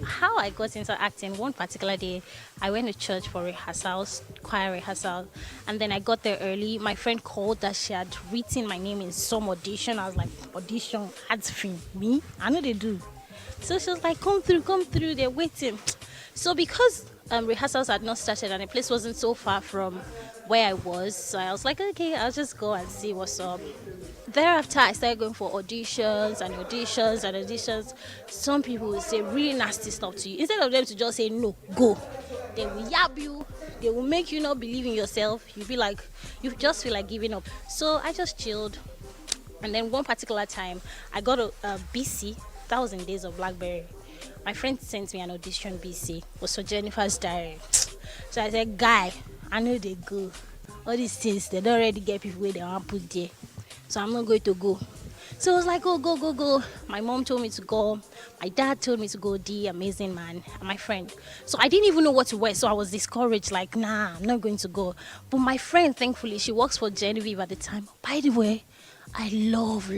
How I got into acting, one particular day, I went to church for rehearsals, choir rehearsal, and then I got there early. My friend called that she had written my name in some audition. I was like, audition, ads free, me? I know they do. So she was like, come through, they're waiting. So because rehearsals had not started and the place wasn't so far from where I was, so I was like, okay, I'll just go and see what's up. Thereafter, I started going for auditions and auditions and auditions. Some people will say really nasty stuff to you. Instead of them to just say, no, go. They will yab you. They will make you not believe in yourself. You just feel like giving up. So I just chilled. And then one particular time, I got a BC. That was in days of BlackBerry. My friend sent me an audition BC. It was for Jennifer's Diary. So I said, guy, I know they go. All these things, they don't already get people where they want to put there. So I'm not going to go. So I was like, oh, go. My mom told me to go. My dad told me to go, the amazing man, and my friend. So I didn't even know what to wear. So I was discouraged, like, nah, I'm not going to go. But my friend, thankfully, she works for Genevieve at the time. By the way, I love.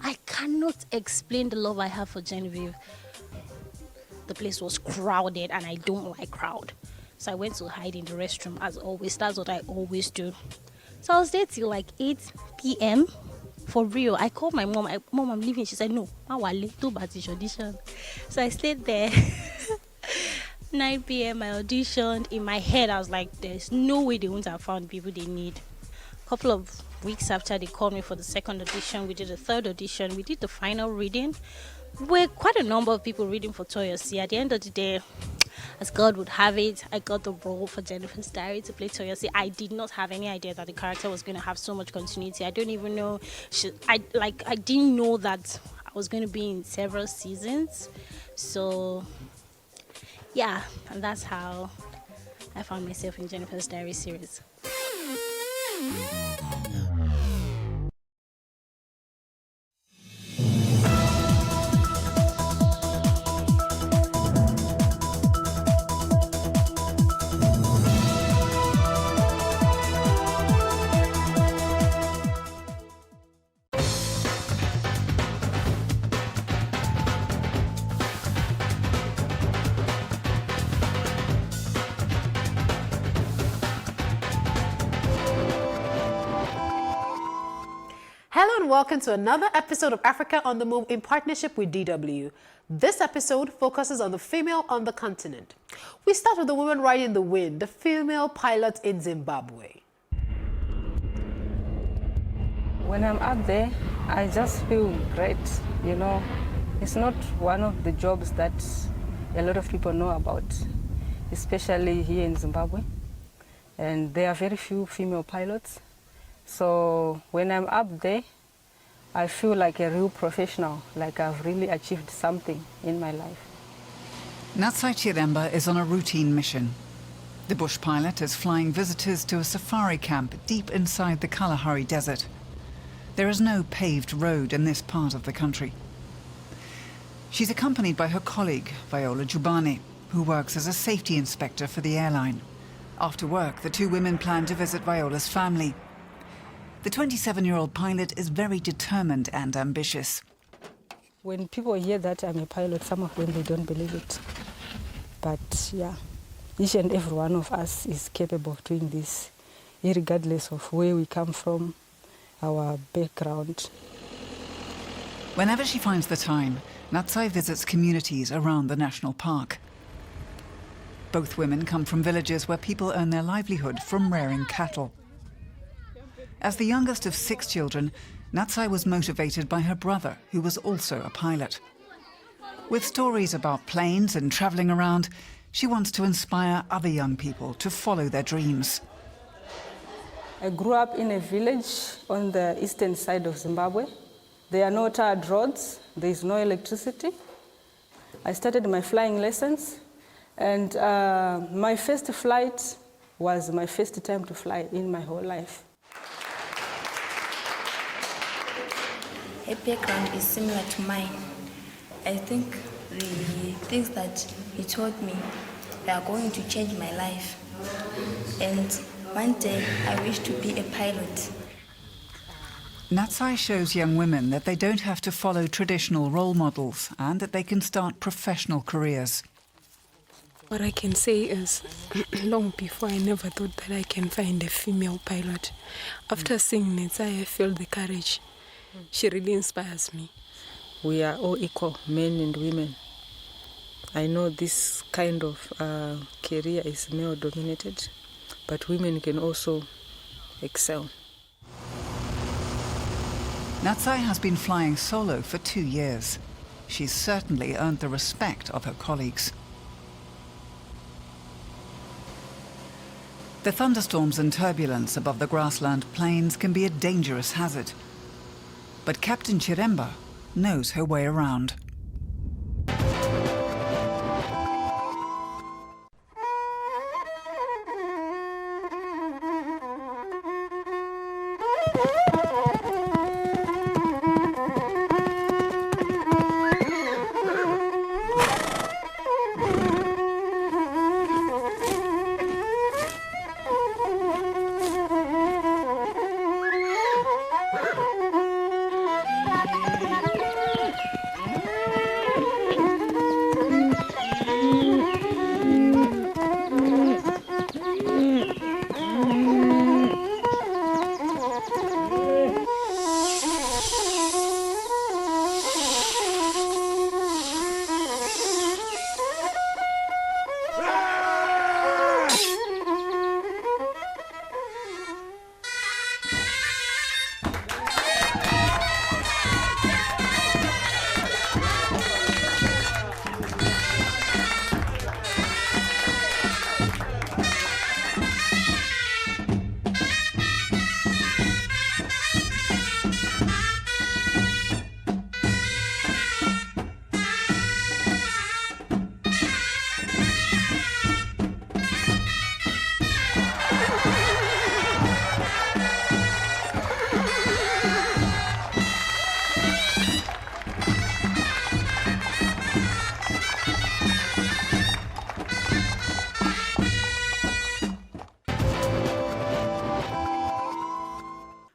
I cannot explain the love I have for Genevieve. The place was crowded and I don't like crowd. So I went to hide in the restroom as always. That's what I always do. So I was there till like 8 p.m. For real. I called my mom. Mom, I'm leaving. She said, no, too bad it's audition. So I stayed there. 9 p.m. I auditioned. In my head, I was like, there's no way they wouldn't have found people they need. Couple of weeks after they called me for the second audition, we did a third audition, we did the final reading. We're quite a number of people reading for Toyosi. At the end of the day, as God would have it, I got the role for Jennifer's Diary to play Toyosi. I did not have any idea that the character was going to have so much continuity. I don't even know. I didn't know that I was going to be in several seasons. So, yeah, and that's how I found myself in Jennifer's Diary series. Hello and welcome to another episode of Africa on the Move in partnership with DW. This episode focuses on the female on the continent. We start with the woman riding the wind, the female pilot in Zimbabwe. When I'm up there, I just feel great, you know. It's not one of the jobs that a lot of people know about, especially here in Zimbabwe. And there are very few female pilots. So when I'm up there, I feel like a real professional, like I've really achieved something in my life. Natsai Chiremba is on a routine mission. The bush pilot is flying visitors to a safari camp deep inside the Kalahari Desert. There is no paved road in this part of the country. She's accompanied by her colleague, Viola Jubani, who works as a safety inspector for the airline. After work, the two women plan to visit Viola's family. The 27-year-old pilot is very determined and ambitious. When people hear that I'm a pilot, some of them, they don't believe it. But yeah, each and every one of us is capable of doing this, regardless of where we come from, our background. Whenever she finds the time, Natsai visits communities around the national park. Both women come from villages where people earn their livelihood from rearing cattle. As the youngest of 6 children, Natsai was motivated by her brother, who was also a pilot. With stories about planes and traveling around, she wants to inspire other young people to follow their dreams. I grew up in a village on the eastern side of Zimbabwe. There are no tarred roads, there is no electricity. I started my flying lessons, and my first flight was my first time to fly in my whole life. Her background is similar to mine. I think the things that he taught me are going to change my life. And one day I wish to be a pilot. Natsai shows young women that they don't have to follow traditional role models and that they can start professional careers. What I can say is, long before I never thought that I can find a female pilot. After seeing Natsai, I feel the courage. She really inspires me. We are all equal, men and women. I know this kind of career is male-dominated, but women can also excel. Natsai has been flying solo for 2 years. She's certainly earned the respect of her colleagues. The thunderstorms and turbulence above the grassland plains can be a dangerous hazard. But Captain Chiremba knows her way around.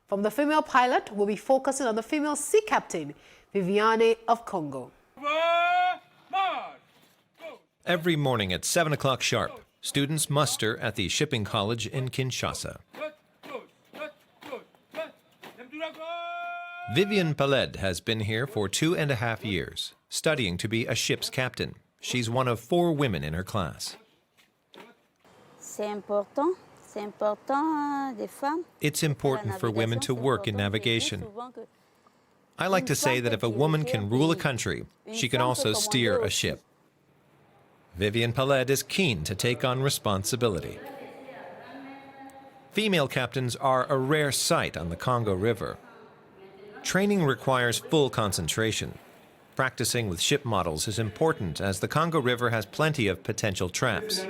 From the female pilot, we'll be focusing on the female sea captain, Viviane of Congo. Every morning at 7 o'clock sharp, students muster at the shipping college in Kinshasa. Vivian Paled has been here for 2.5 years, studying to be a ship's captain. She's one of 4 women in her class. It's important for women to work in navigation. I like to say that if a woman can rule a country, she can also steer a ship. Vivian Paled is keen to take on responsibility. Female captains are a rare sight on the Congo River. Training requires full concentration. Practicing with ship models is important as the Congo River has plenty of potential traps,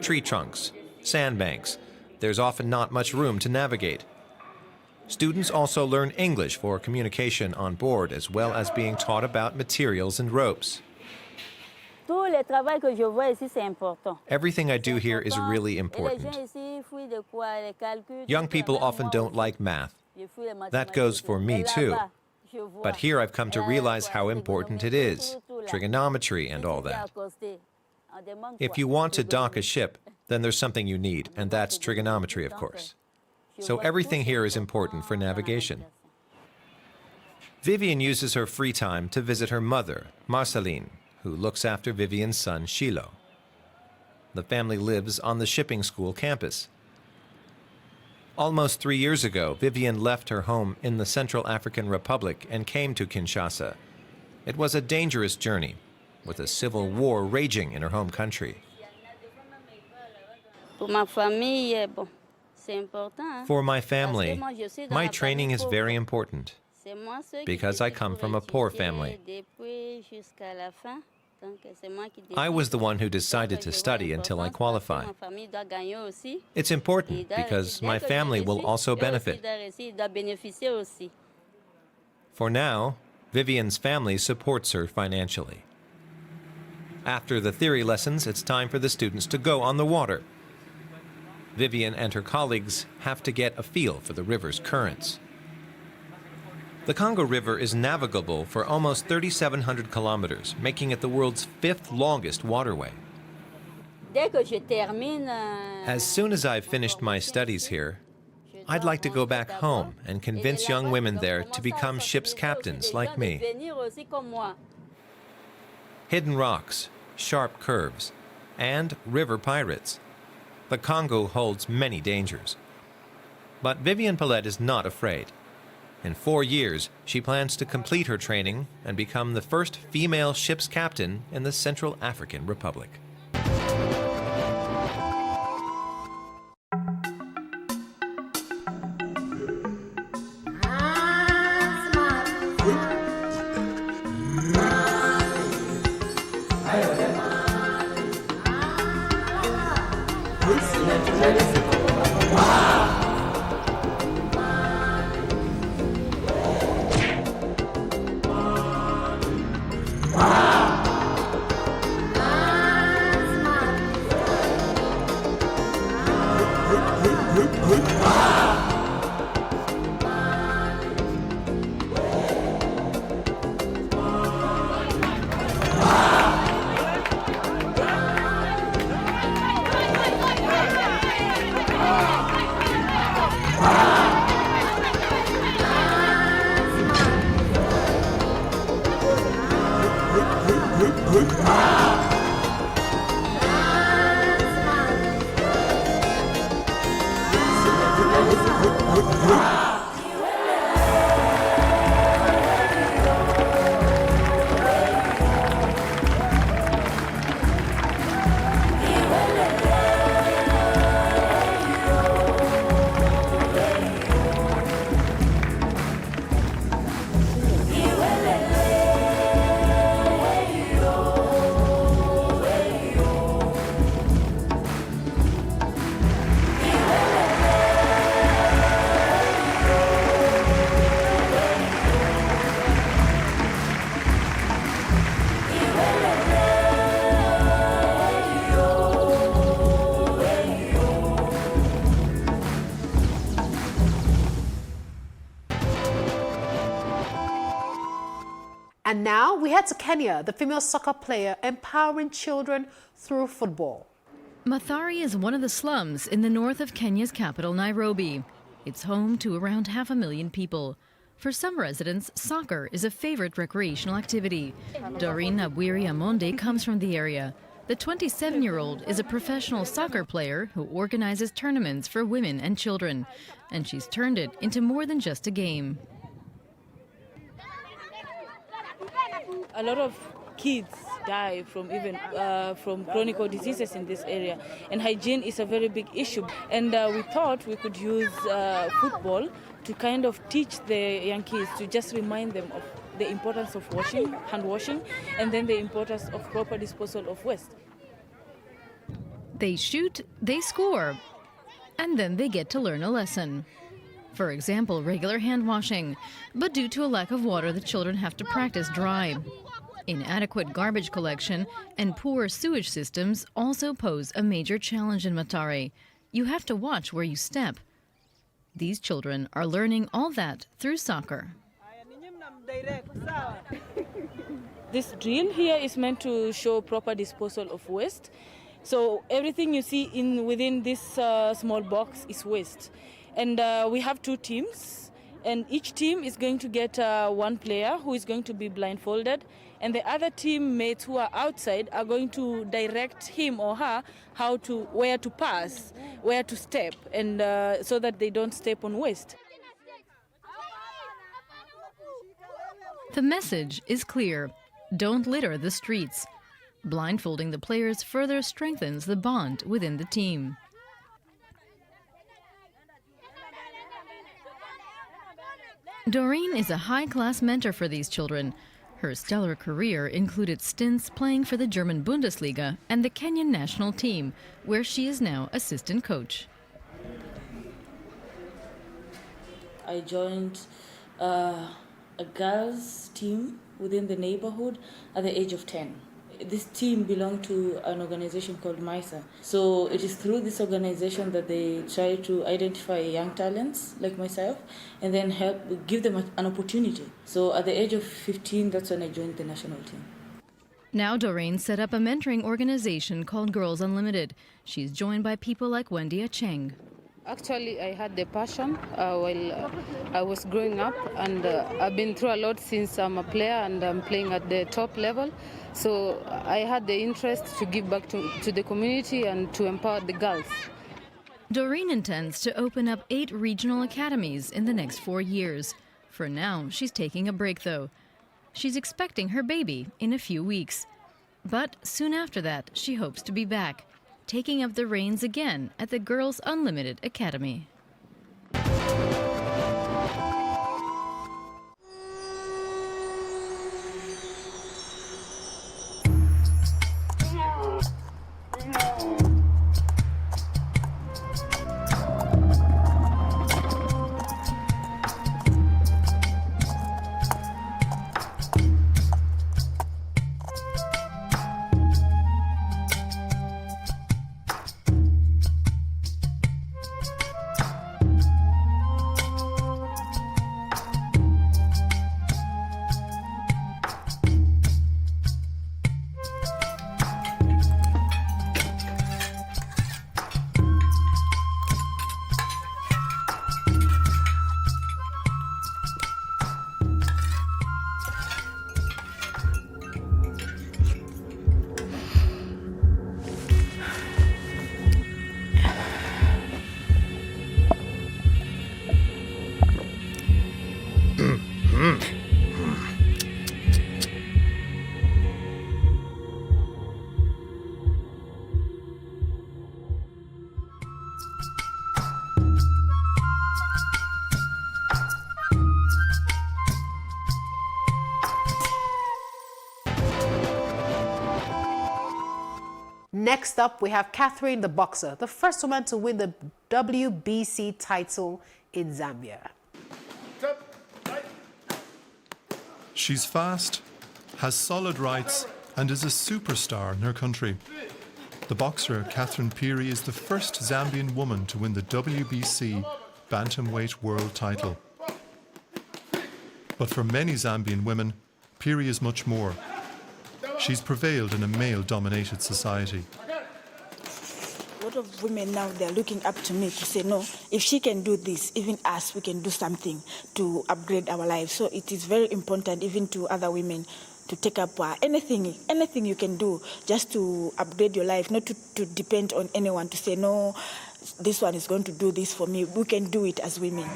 tree trunks, sandbanks. There's often not much room to navigate. Students also learn English for communication on board, as well as being taught about materials and ropes. Everything I do here is really important. Young people often don't like math. That goes for me too. But here I've come to realize how important it is, trigonometry and all that. If you want to dock a ship, then there's something you need, and that's trigonometry, of course. So everything here is important for navigation. Vivian uses her free time to visit her mother, Marceline, who looks after Vivian's son, Shilo. The family lives on the shipping school campus. Almost 3 years ago, Vivian left her home in the Central African Republic and came to Kinshasa. It was a dangerous journey, with a civil war raging in her home country. For my family, my training is very important because I come from a poor family. I was the one who decided to study until I qualify. It's important because my family will also benefit. For now, Vivian's family supports her financially. After the theory lessons, it's time for the students to go on the water. Vivian and her colleagues have to get a feel for the river's currents. The Congo River is navigable for almost 3,700 kilometers, making it the world's 5th longest waterway. As soon as I've finished my studies here, I'd like to go back home and convince young women there to become ship's captains like me. Hidden rocks, sharp curves, and river pirates. The Congo holds many dangers. But Vivian Paled is not afraid. In 4 years, she plans to complete her training and become the first female ship's captain in the Central African Republic. And now we head to Kenya, the female soccer player empowering children through football. Mathari is one of the slums in the north of Kenya's capital, Nairobi. It's home to around 500,000 people. For some residents, soccer is a favorite recreational activity. Doreen Abwiri Amonde comes from the area. The 27-year-old is a professional soccer player who organizes tournaments for women and children, and she's turned it into more than just a game. A lot of kids die from from chronic diseases in this area, and hygiene is a very big issue. And we thought we could use football to kind of teach the young kids, to just remind them of the importance of washing, hand washing, and then the importance of proper disposal of waste. They shoot, they score, and then they get to learn a lesson. For example, regular hand washing, but due to a lack of water, the children have to practice dry. Inadequate garbage collection and poor sewage systems also pose a major challenge in Matare. You have to watch where you step. These children are learning all that through soccer. This drill here is meant to show proper disposal of waste. So everything you see within this small box is waste. And we have two teams, and each team is going to get one player who is going to be blindfolded, and the other teammates who are outside are going to direct him or her where to pass, where to step, and so that they don't step on waste. The message is clear: don't litter the streets. Blindfolding the players further strengthens the bond within the team. Doreen is a high-class mentor for these children. Her stellar career included stints playing for the German Bundesliga and the Kenyan national team, where she is now assistant coach. I joined a girls' team within the neighborhood at the age of 10. This team belonged to an organization called MISA. So it is through this organization that they try to identify young talents like myself and then give them an opportunity. So at the age of 15, that's when I joined the national team. Now Doreen set up a mentoring organization called Girls Unlimited. She's joined by people like Wendy Acheng. Actually, I had the passion while I was growing up, and I've been through a lot since I'm a player and I'm playing at the top level. So I had the interest to give back to the community and to empower the girls. Doreen intends to open up 8 regional academies in the next 4 years. For now, she's taking a break, though. She's expecting her baby in a few weeks. But soon after that, she hopes to be back, taking up the reins again at the Girls Unlimited Academy. Next up, we have Catherine the boxer, the first woman to win the WBC title in Zambia. She's fast, has solid rights, and is a superstar in her country. The boxer Catherine Phiri is the first Zambian woman to win the WBC bantamweight world title. But for many Zambian women, Phiri is much more. She's prevailed in a male-dominated society. A lot of women now, they're looking up to me to say, no, if she can do this, even us, we can do something to upgrade our lives. So it is very important, even to other women, to take up anything you can do just to upgrade your life, not to depend on anyone to say, no, this one is going to do this for me. We can do it as women.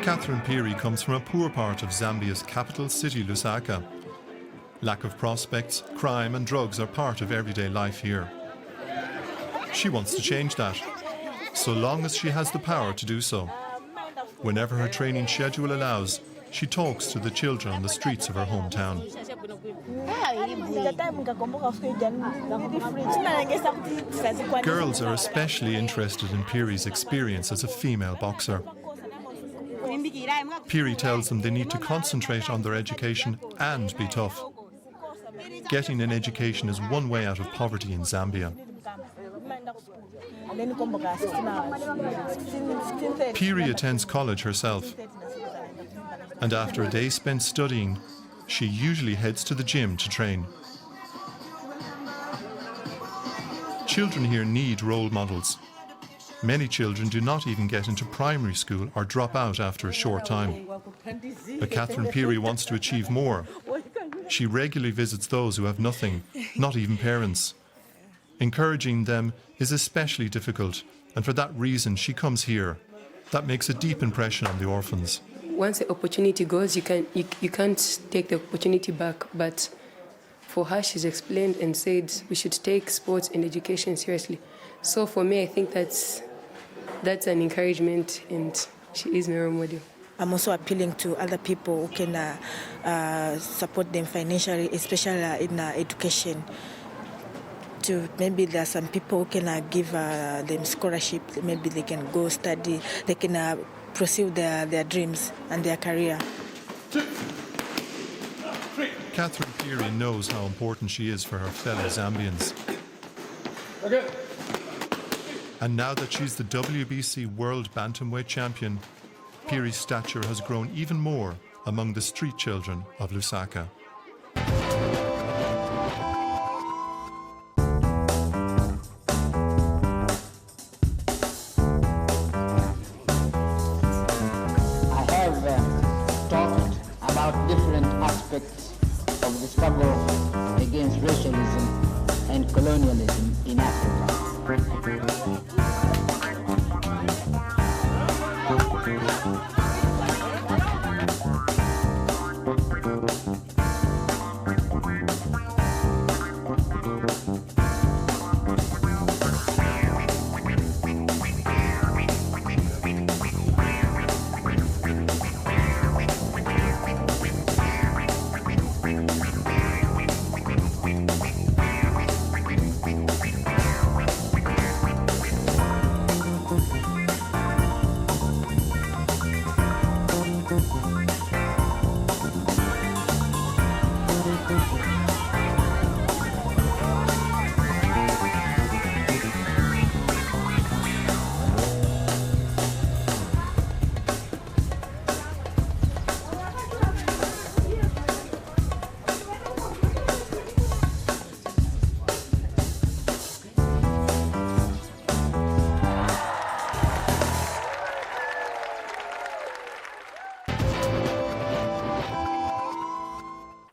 Catherine Peary comes from a poor part of Zambia's capital city, Lusaka. Lack of prospects, crime and drugs are part of everyday life here. She wants to change that, so long as she has the power to do so. Whenever her training schedule allows, she talks to the children on the streets of her hometown. Girls are especially interested in Peary's experience as a female boxer. Peary tells them they need to concentrate on their education and be tough. Getting an education is one way out of poverty in Zambia. Peary attends college herself, and after a day spent studying, she usually heads to the gym to train. Children here need role models. Many children do not even get into primary school or drop out after a short time. But Catherine Peary wants to achieve more. She regularly visits those who have nothing, not even parents. Encouraging them is especially difficult, and for that reason she comes here. That makes a deep impression on the orphans. Once the opportunity goes, you can't take the opportunity back. But for her, she's explained and said we should take sports and education seriously. So for me, I think that's an encouragement, and she is my role model. I'm also appealing to other people who can support them financially, especially in education. Maybe there are some people who can give them scholarship. Maybe they can go study. They can pursue their dreams and their career. Catherine Peary knows how important she is for her fellow Zambians. Okay. And now that she's the WBC World Bantamweight champion, Peary's stature has grown even more among the street children of Lusaka. I have talked about different aspects of the struggle against racialism and colonialism in Africa.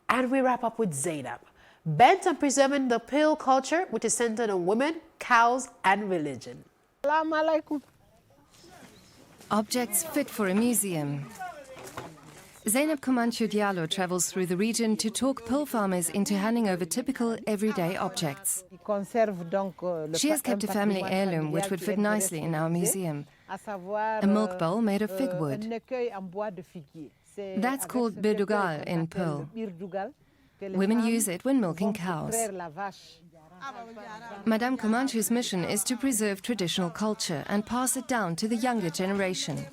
And we wrap up with Zainab, bent on preserving the Pearl culture, which is centered on women, cows, and religion. Objects fit for a museum. Zainab Kumanchu Diallo travels through the region to talk pearl farmers into handing over typical everyday objects. She has kept a family heirloom which would fit nicely in our museum. A milk bowl made of fig wood. That's called birdugal in Pearl. Women use it when milking cows. Madame Kumanchu's mission is to preserve traditional culture and pass it down to the younger generation.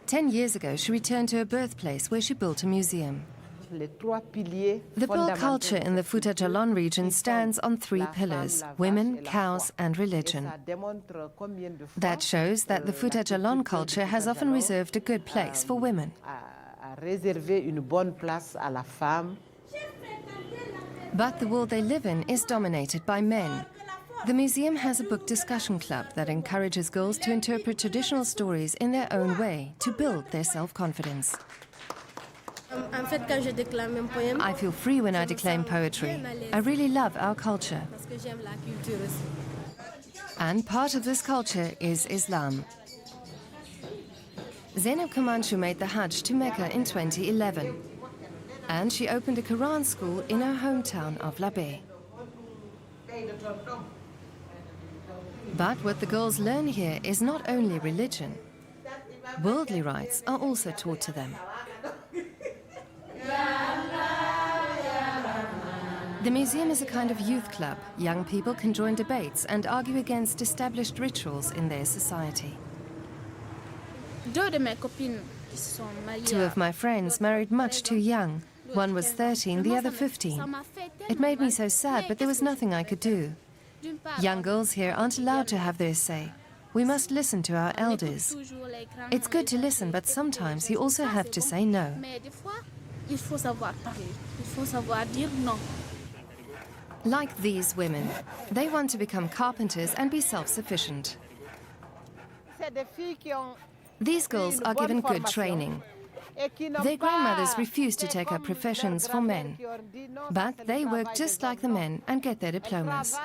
10 years ago, she returned to her birthplace where she built a museum. The Pearl culture in the Futa Jalon region stands on 3 pillars: women, cows, and religion. That shows that the Futa Jalon culture has often reserved a good place for women. But the world they live in is dominated by men. The museum has a book discussion club that encourages girls to interpret traditional stories in their own way to build their self-confidence. I feel free when I declaim poetry. I really love our culture. And part of this culture is Islam. Zainab Kamanchu made the Hajj to Mecca in 2011. And she opened a Quran school in her hometown of Labé. But what the girls learn here is not only religion. Worldly rights are also taught to them. The museum is a kind of youth club. Young people can join debates and argue against established rituals in their society. Two of my friends married much too young. One was 13, the other 15. It made me so sad, but there was nothing I could do. Young girls here aren't allowed to have their say. We must listen to our elders. It's good to listen, but sometimes you also have to say no. Like these women, they want to become carpenters and be self-sufficient. These girls are given good training. Their grandmothers refuse to take up professions for men, but they work just like the men and get their diplomas.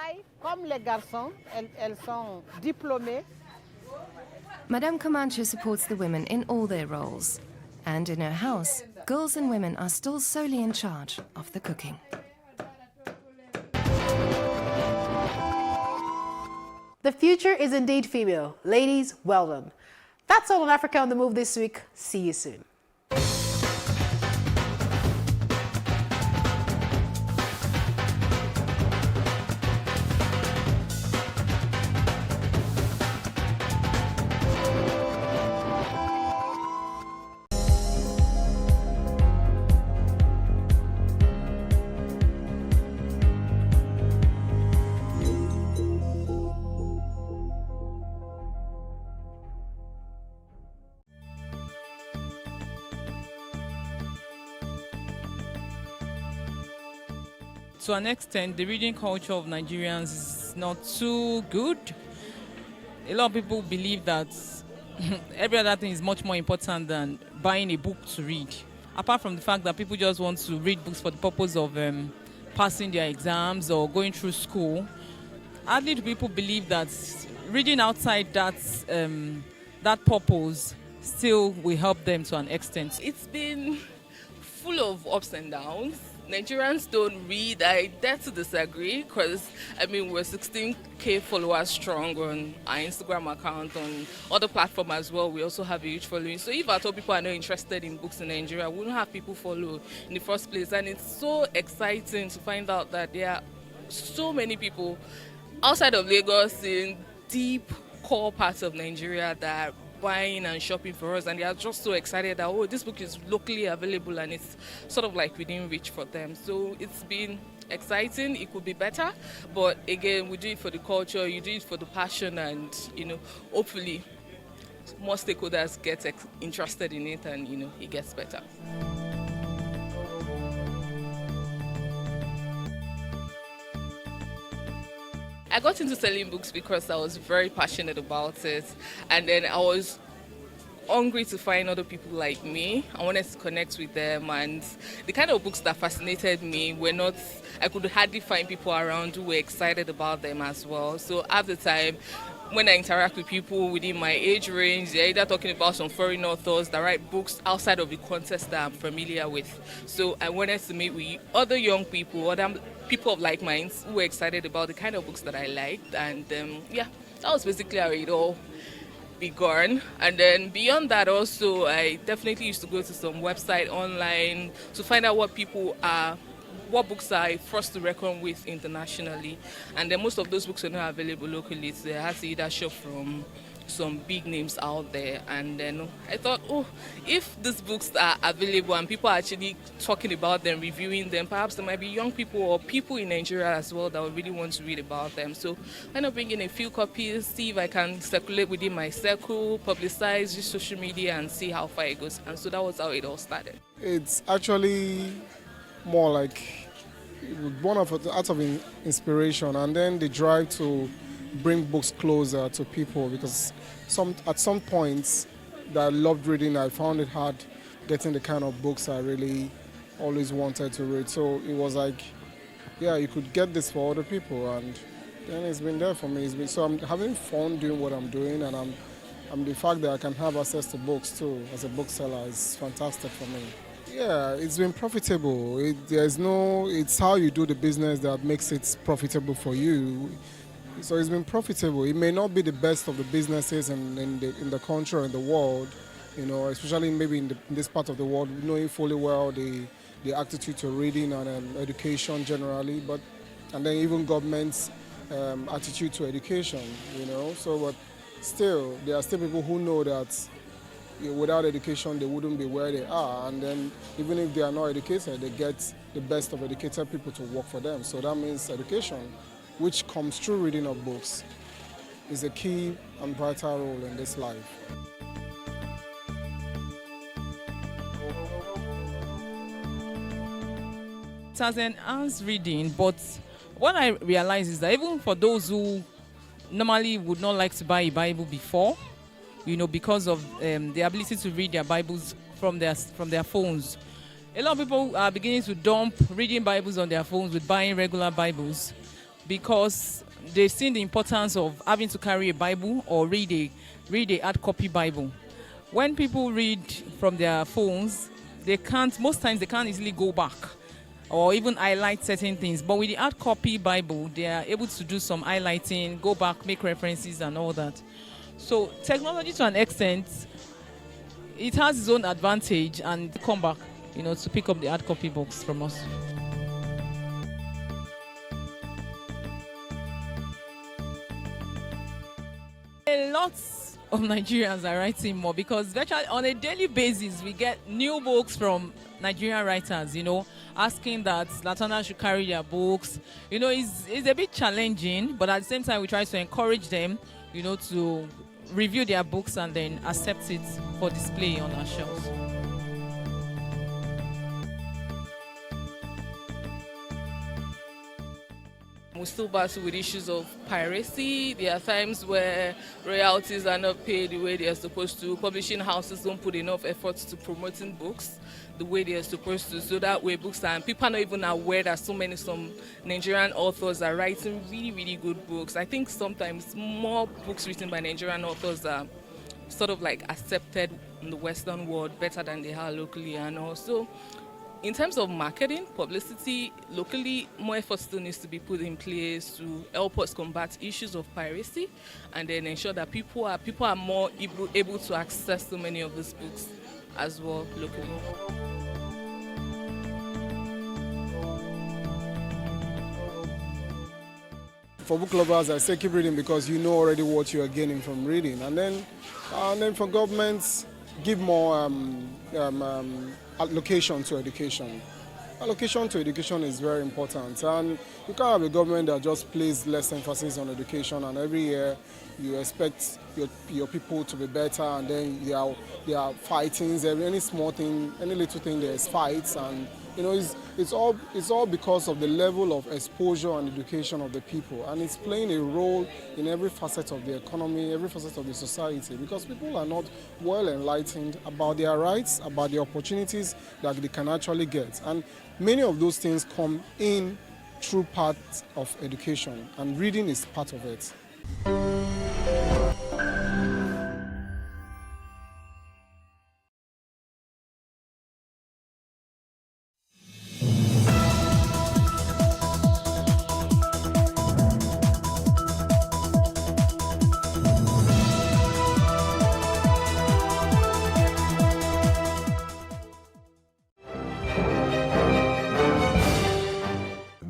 Madame Kamanchu supports the women in all their roles. And in her house, girls and women are still solely in charge of the cooking. The future is indeed female. Ladies, well done. That's all on Africa on the Move this week. See you soon. To an extent, the reading culture of Nigerians is not too good. A lot of people believe that every other thing is much more important than buying a book to read. Apart from the fact that people just want to read books for the purpose of passing their exams or going through school, hardly do people believe that reading outside that purpose still will help them to an extent. It's been full of ups and downs. Nigerians don't read. I dare to disagree because, we're 16K followers strong on our Instagram account, on other platforms as well. We also have a huge following. So if I told people are not interested in books in Nigeria, we wouldn't have people follow in the first place. And it's so exciting to find out that there are so many people outside of Lagos in deep core parts of Nigeria that are buying and shopping for us, and they are just so excited that this book is locally available and it's sort of like within reach for them. So it's been exciting. It could be better, but again, we do it for the culture, you do it for the passion, and hopefully more stakeholders get interested in it, and it gets better. I got into selling books because I was very passionate about it, and then I was hungry to find other people like me. I wanted to connect with them, and the kind of books that fascinated me were not, I could hardly find people around who were excited about them as well. So at the time, when I interact with people within my age range, they're either talking about some foreign authors that write books outside of the context that I'm familiar with. So I wanted to meet with other young people, other people of like minds who were excited about the kind of books that I liked. And that was basically how it all began. And then beyond that also, I definitely used to go to some website online to find out what books are first to reckon with internationally. And then most of those books are not available locally, so I had to either shop from some big names out there. And then I thought, if these books are available and people are actually talking about them, reviewing them, perhaps there might be young people or people in Nigeria as well that would really want to read about them. So I end up bringing a few copies, see if I can circulate within my circle, publicize, use social media, and see how far it goes. And so that was how it all started. It's actually more like born out of inspiration, and then the drive to bring books closer to people, because at some points that I loved reading, I found it hard getting the kind of books I really always wanted to read. So it was like, yeah, you could get this for other people, and then it's been there for me. So I'm having fun doing what I'm doing, and I'm the fact that I can have access to books too as a bookseller is fantastic for me. Yeah, it's been profitable. It's how you do the business that makes it profitable for you. So it's been profitable. It may not be the best of the businesses in the country or in the world, especially maybe in this part of the world, knowing fully well the attitude to reading and education generally, and then even government's attitude to education, but still, there are still people who know that without education they wouldn't be where they are, and then even if they are not educated, they get the best of educated people to work for them. So that means education, which comes through reading of books, is a key and vital role in this life. It has enhanced reading, but what I realize is that even for those who normally would not like to buy a Bible before, because of the ability to read their Bibles from their phones, a lot of people are beginning to dump reading Bibles on their phones with buying regular Bibles, because they've seen the importance of having to carry a Bible or read a hard copy Bible. When people read from their phones, most times they can't easily go back or even highlight certain things. But with the hard copy Bible, they are able to do some highlighting, go back, make references and all that. So technology, to an extent, it has its own advantage, and come back, to pick up the hard copy books from us. A lot of Nigerians are writing more, because virtually on a daily basis we get new books from Nigerian writers, asking that Latona should carry their books. It's a bit challenging, but at the same time we try to encourage them, to review their books and then accept it for display on our shelves. We still battle with issues of piracy. There are times where royalties are not paid the way they are supposed to. Publishing houses don't put enough effort to promoting books the way they are supposed to. So that way books, and people are not even aware that some Nigerian authors are writing really, really good books. I think sometimes more books written by Nigerian authors are sort of like accepted in the Western world better than they are locally. And also, in terms of marketing, publicity, locally, more effort still needs to be put in place to help us combat issues of piracy, and then ensure that people are more able to access so many of these books as well locally. For book lovers, I say keep reading, because you know already what you are gaining from reading, and then for governments, give more allocation to education. Allocation to education is very important, and you can't have a government that just places less emphasis on education, and every year you expect your people to be better, and then there are fightings. Any small thing, any little thing, there's fights, and it's all because of the level of exposure and education of the people, and it's playing a role in every facet of the economy, every facet of the society, because people are not well enlightened about their rights, about the opportunities that they can actually get, and many of those things come in through parts of education, and reading is part of it.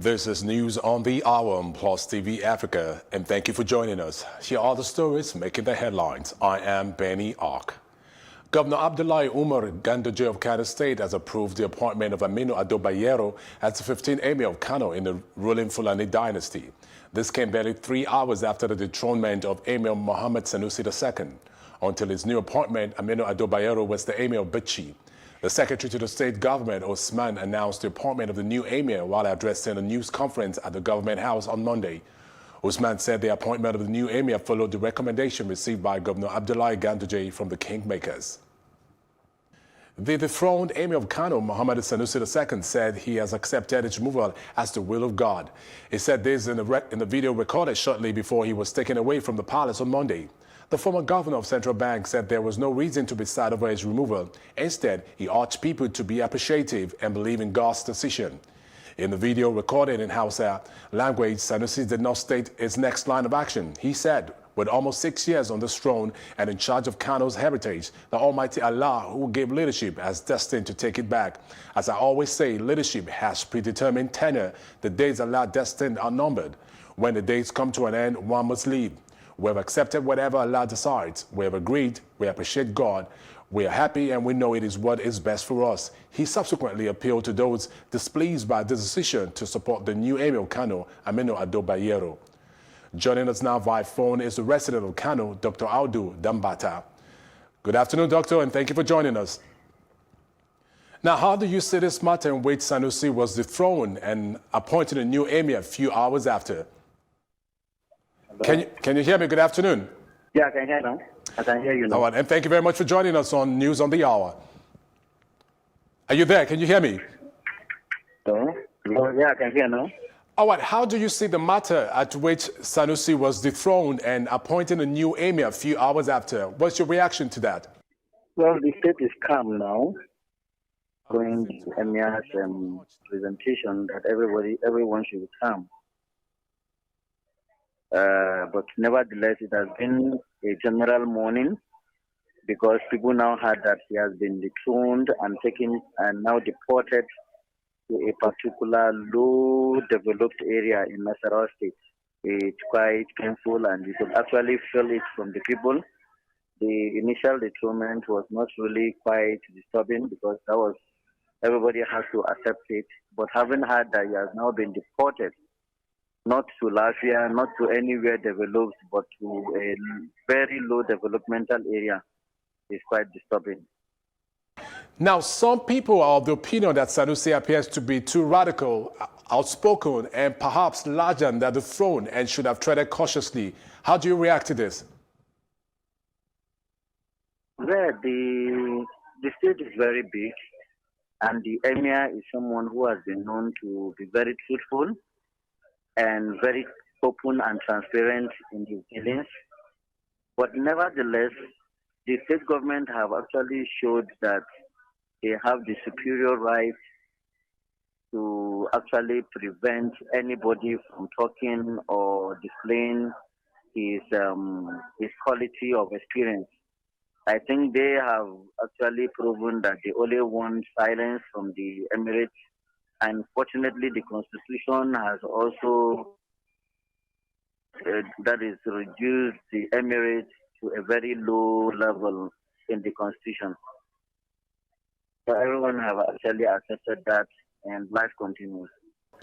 This is news on the hour on Plus TV Africa, and thank you for joining us. Here are the stories making the headlines. I am Benny Ark. Governor Abdullahi Umar Ganduje of Kano State has approved the appointment of Aminu Ado Bayero as the 15th Emir of Kano in the ruling Fulani dynasty. This came barely 3 hours after the dethronement of Emir Muhammad Sanusi II. Until his new appointment, Aminu Ado Bayero was the Emir of Bichi. The secretary to the state government, Osman, announced the appointment of the new emir while addressing a news conference at the government house on Monday. Osman said the appointment of the new emir followed the recommendation received by Governor Abdullahi Ganduje from the kingmakers. The dethroned emir of Kano, Muhammad Sanusi II, said he has accepted its removal as the will of God. He said this in the video recorded shortly before he was taken away from the palace on Monday. The former governor of Central Bank said there was no reason to be sad over his removal. Instead, he urged people to be appreciative and believe in God's decision. In the video recorded in Hausa language, Sanusi did not state his next line of action. He said, with almost 6 years on this throne and in charge of Kano's heritage, the Almighty Allah, who gave leadership, has destined to take it back. As I always say, leadership has predetermined tenure. The days Allah destined are numbered. When the days come to an end, one must leave. We have accepted whatever Allah decides. We have agreed. We appreciate God. We are happy and we know it is what is best for us. He subsequently appealed to those displeased by this decision to support the new emir of Kano, Aminu Ado Bayero. Joining us now via phone is the resident of Kano, Dr. Audu Dambata. Good afternoon, Doctor, and thank you for joining us. Now, how do you see this matter in which Sanusi was dethroned and appointed a new emir a few hours after? Can you hear me? Good afternoon. Yeah, I can hear now. I can hear you now. All right, and thank you very much for joining us on News on the Hour. Are you there? Can you hear me? Yeah, I can hear now. All right, how do you see the matter at which Sanusi was dethroned and appointed a new emir a few hours after? What's your reaction to that? Well, the state is calm now. Going to emir's presentation that everyone should be calm. But nevertheless, it has been a general mourning because people now heard that he has been dethroned and taken and now deported to a particular low-developed area in Nasarawa State. It's quite painful, and you could actually feel it from the people. The initial dethronement was not really quite disturbing because everybody has to accept it. But having heard that he has now been deported, not to Latvia, not to anywhere developed, but to a very low developmental area, is quite disturbing. Now, some people are of the opinion that Sanusi appears to be too radical, outspoken, and perhaps larger than the throne and should have treaded cautiously. How do you react to this? Well, the state is very big, and the emir is someone who has been known to be very truthful and very open and transparent in his dealings. But nevertheless, the state government have actually showed that they have the superior right to actually prevent anybody from talking or displaying his quality of experience. I think they have actually proven that they only want silence from the Emirates. And fortunately, the Constitution has also reduced the Emirates to a very low level in the Constitution. So everyone have actually accepted that, and life continues.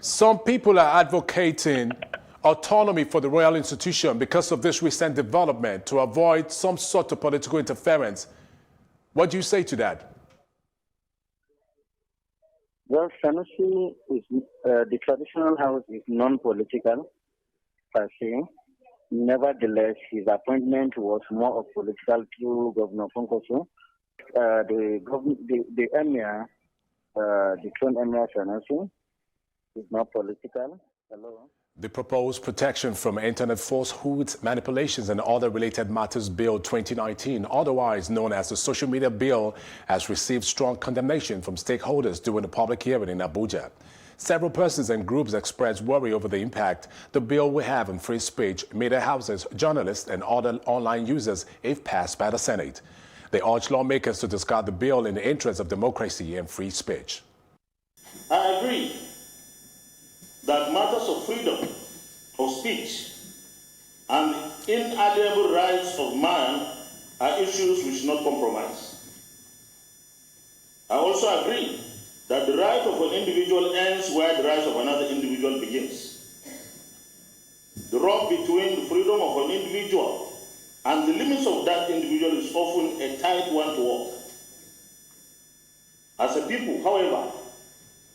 Some people are advocating autonomy for the royal institution because of this recent development to avoid some sort of political interference. What do you say to that? Well, Sanusi is the traditional house is non-political per se. Nevertheless, his appointment was more of political through Governor Fonkoso. The emir, the throne emir Sanusi, is not political. Hello. The proposed Protection from Internet Falsehoods, Manipulations and Other Related Matters Bill 2019, otherwise known as the Social Media Bill, has received strong condemnation from stakeholders during the public hearing in Abuja. Several persons and groups expressed worry over the impact the bill will have on free speech, media houses, journalists and other online users if passed by the Senate. They urge lawmakers to discard the bill in the interest of democracy and free speech. I agree that matters of freedom of speech and inalienable rights of man are issues we should not compromise. I also agree that the right of an individual ends where the right of another individual begins. The rub between the freedom of an individual and the limits of that individual is often a tight one to walk. As a people, however,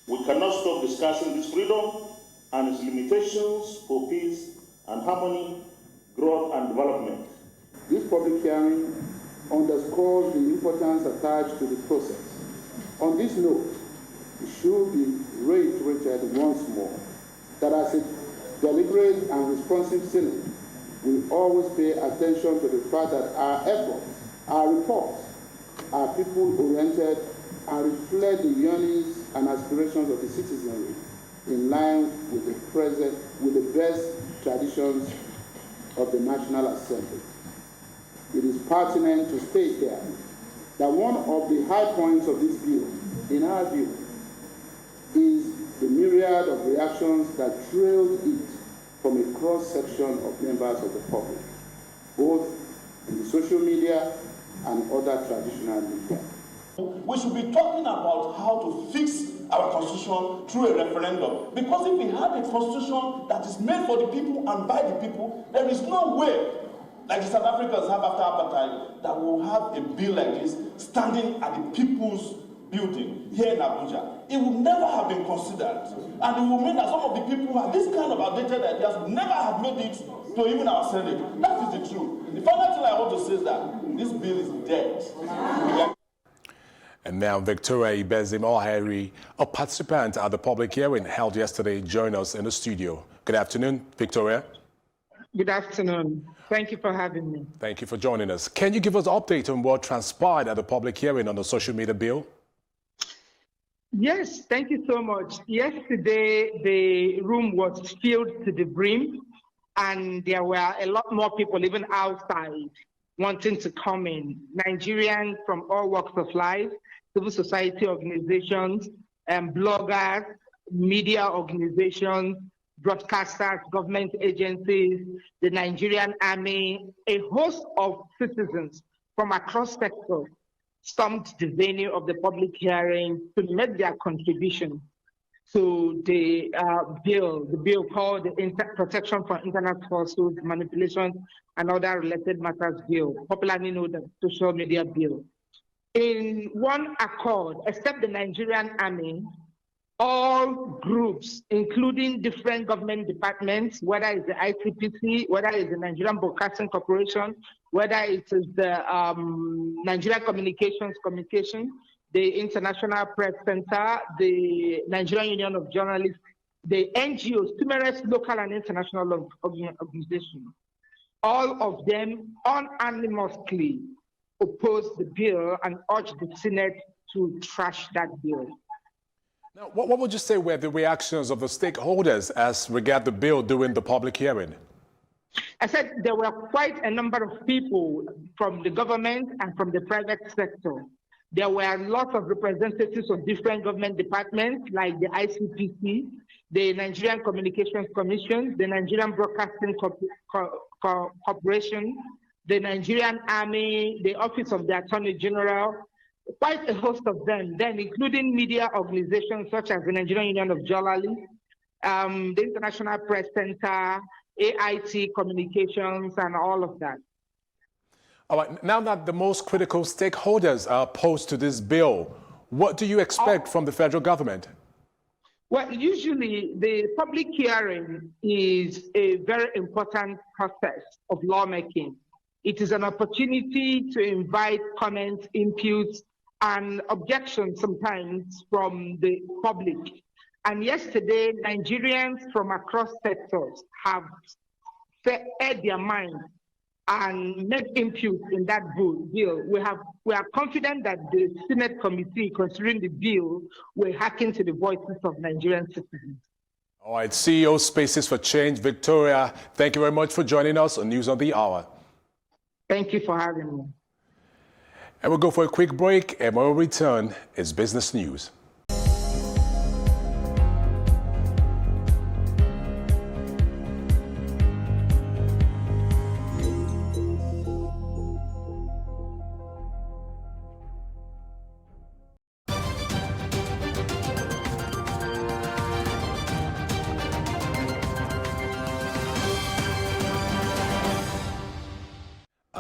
we cannot stop discussing this freedom and its limitations for peace and harmony, growth and development. This public hearing underscores the importance attached to the process. On this note, it should be reiterated once more that as a deliberate and responsive Senate, we always pay attention to the fact that our efforts, our reports, are people-oriented and reflect the yearnings and aspirations of the citizenry in line with the best traditions of the National Assembly. It is pertinent to state here that one of the high points of this bill, in our view, is the myriad of reactions that trailed it from a cross-section of members of the public, both in the social media and other traditional media. We should be talking about how to fix our constitution through a referendum. Because if we have a constitution that is made for the people and by the people, there is no way, like the South Africans have after apartheid, that we'll have a bill like this standing at the people's building here in Abuja. It would never have been considered. And it will mean that some of the people who have this kind of outdated ideas would never have made it to even our Senate. That is the truth. The final thing I want to say is that this bill is dead. And now Victoria Ibezim Oheri, a participant at the public hearing held yesterday, joined us in the studio. Good afternoon, Victoria. Good afternoon. Thank you for having me. Thank you for joining us. Can you give us an update on what transpired at the public hearing on the social media bill? Yes, thank you so much. Yesterday, the room was filled to the brim, and there were a lot more people even outside wanting to come in. Nigerians from all walks of life, civil society organizations, bloggers, media organizations, broadcasters, government agencies, the Nigerian Army, a host of citizens from across sectors stormed the venue of the public hearing to make their contribution to the bill called the Protection from Internet Falsehoods, Manipulation, and Other Related Matters Bill, popularly known as Social Media Bill. In one accord, except the Nigerian Army, all groups, including different government departments, whether it's the ICPC, whether it's the Nigerian Broadcasting Corporation, whether it is the Nigerian Communications Commission, the International Press Center, the Nigerian Union of Journalists, the NGOs, numerous local and international organizations, all of them unanimously opposed the bill and urged the Senate to trash that bill. Now, what would you say were the reactions of the stakeholders as regard the bill during the public hearing? I said there were quite a number of people from the government and from the private sector. There were lots of representatives of different government departments like the ICPC, the Nigerian Communications Commission, the Nigerian Broadcasting Corporation, the Nigerian Army, the Office of the Attorney General, quite a host of them, then including media organizations such as the Nigerian Union of Journalists, the International Press Center, AIT Communications, and all of that. All right, now that the most critical stakeholders are opposed to this bill, what do you expect from the federal government? Well, usually the public hearing is a very important process of lawmaking. It is an opportunity to invite comments, inputs, and objections sometimes from the public. And yesterday, Nigerians from across sectors have aired their minds and made input in that bill. We are confident that the Senate committee considering the bill will hearken to the voices of Nigerian citizens. All right, CEO Spaces for Change, Victoria, thank you very much for joining us on News on the Hour. Thank you for having me. And we'll go for a quick break, and when we return, it's business news.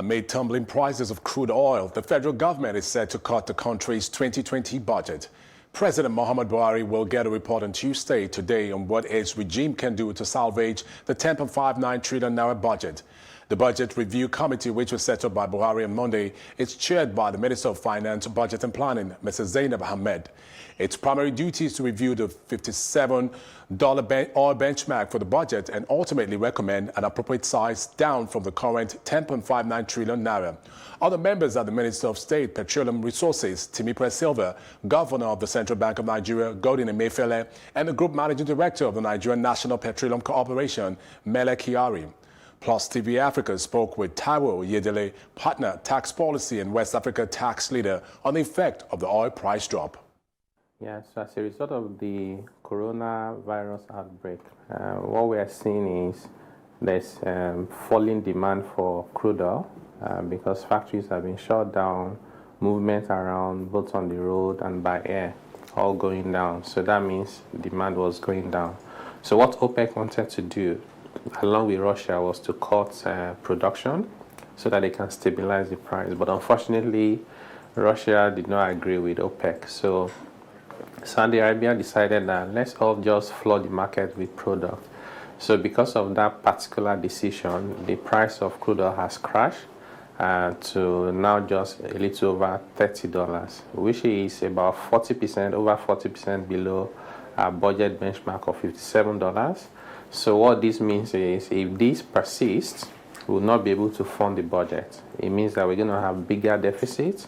Amid tumbling prices of crude oil, the federal government is set to cut the country's 2020 budget. President Muhammadu Buhari will get a report on Tuesday today on what his regime can do to salvage the 10.59 trillion naira budget. The Budget Review Committee, which was set up by Buhari on Monday, is chaired by the Minister of Finance, Budget and Planning, Mrs. Zainab Ahmed. Its primary duty is to review the $57 oil benchmark for the budget and ultimately recommend an appropriate size down from the current 10.59 trillion naira. Other members are the Minister of State, Petroleum Resources, Temitope Silva, Governor of the Central Bank of Nigeria, Godwin Emefiele, and the Group Managing Director of the Nigerian National Petroleum Corporation, Mele Kyari. Plus TV Africa spoke with Taiwo Yedele, partner tax policy and West Africa tax leader, on the effect of the oil price drop. Yes, as a result of the coronavirus outbreak, what we are seeing is there's falling demand for crude oil because factories have been shut down, movement around both on the road and by air, all going down. So that means demand was going down. So what OPEC wanted to do, along with Russia, was to cut production so that they can stabilize the price. But unfortunately, Russia did not agree with OPEC. So Saudi Arabia decided that let's all just flood the market with product. So because of that particular decision, the price of crude oil has crashed to now just a little over $30, which is about 40%, over 40% below our budget benchmark of $57. So what this means is if this persists, we will not be able to fund the budget. It means that we're going to have bigger deficits.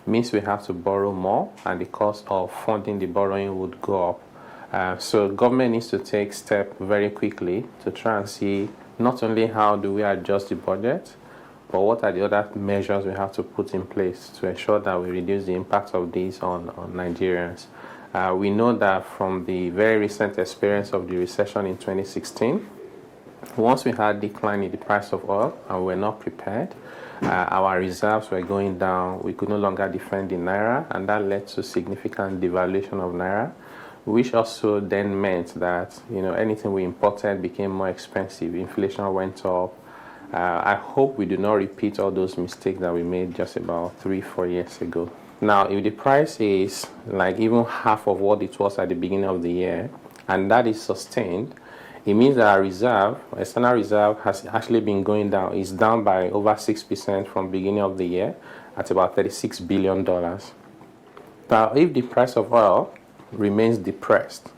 It means we have to borrow more, and the cost of funding the borrowing would go up. So government needs to take steps very quickly to try and see not only how do we adjust the budget, but what are the other measures we have to put in place to ensure that we reduce the impact of these on Nigerians. We know that from the very recent experience of the recession in 2016, once we had a decline in the price of oil and we were not prepared, our reserves were going down. We could no longer defend the naira, and that led to significant devaluation of naira, which also then meant that anything we imported became more expensive. Inflation went up. I hope we do not repeat all those mistakes that we made just about 3-4 years ago. Now, if the price is like even half of what it was at the beginning of the year, and that is sustained, it means that our reserve, external reserve, has actually been going down. It's down by over 6% from beginning of the year at about $36 billion. Now, if the price of oil remains depressed,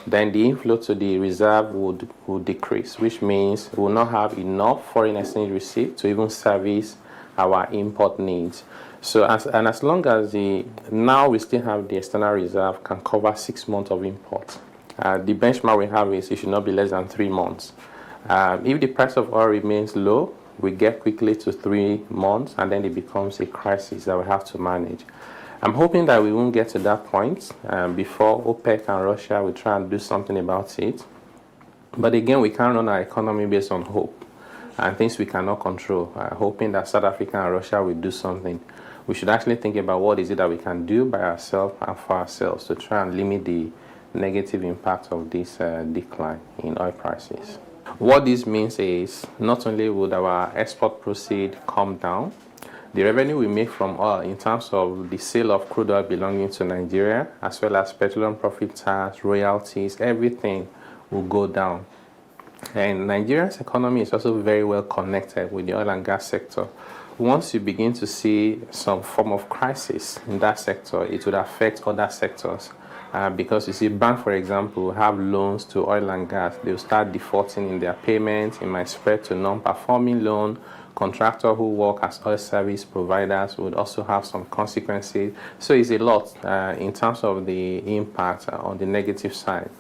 then the inflow to the reserve would decrease, which means we will not have enough foreign exchange receipt to even service our import needs. So as long as now we still have the external reserve can cover 6 months of import. The benchmark we have is it should not be less than 3 months. If the price of oil remains low, we get quickly to 3 months, and then it becomes a crisis that we have to manage. I'm hoping that we won't get to that point before OPEC and Russia will try and do something about it. But again, we can't run our economy based on hope and things we cannot control. Hoping that South Africa and Russia will do something. We should actually think about what is it that we can do by ourselves and for ourselves to try and limit the negative impact of this decline in oil prices. What this means is not only would our export proceeds come down, the revenue we make from oil in terms of the sale of crude oil belonging to Nigeria, as well as petroleum profit tax, royalties, everything will go down. And Nigeria's economy is also very well connected with the oil and gas sector. Once you begin to see some form of crisis in that sector, it would affect other sectors. Because you see, banks, for example, have loans to oil and gas. They'll start defaulting in their payments. It might spread to non-performing loan. Contractors who work as oil service providers would also have some consequences. So it's a lot in terms of the impact on the negative side.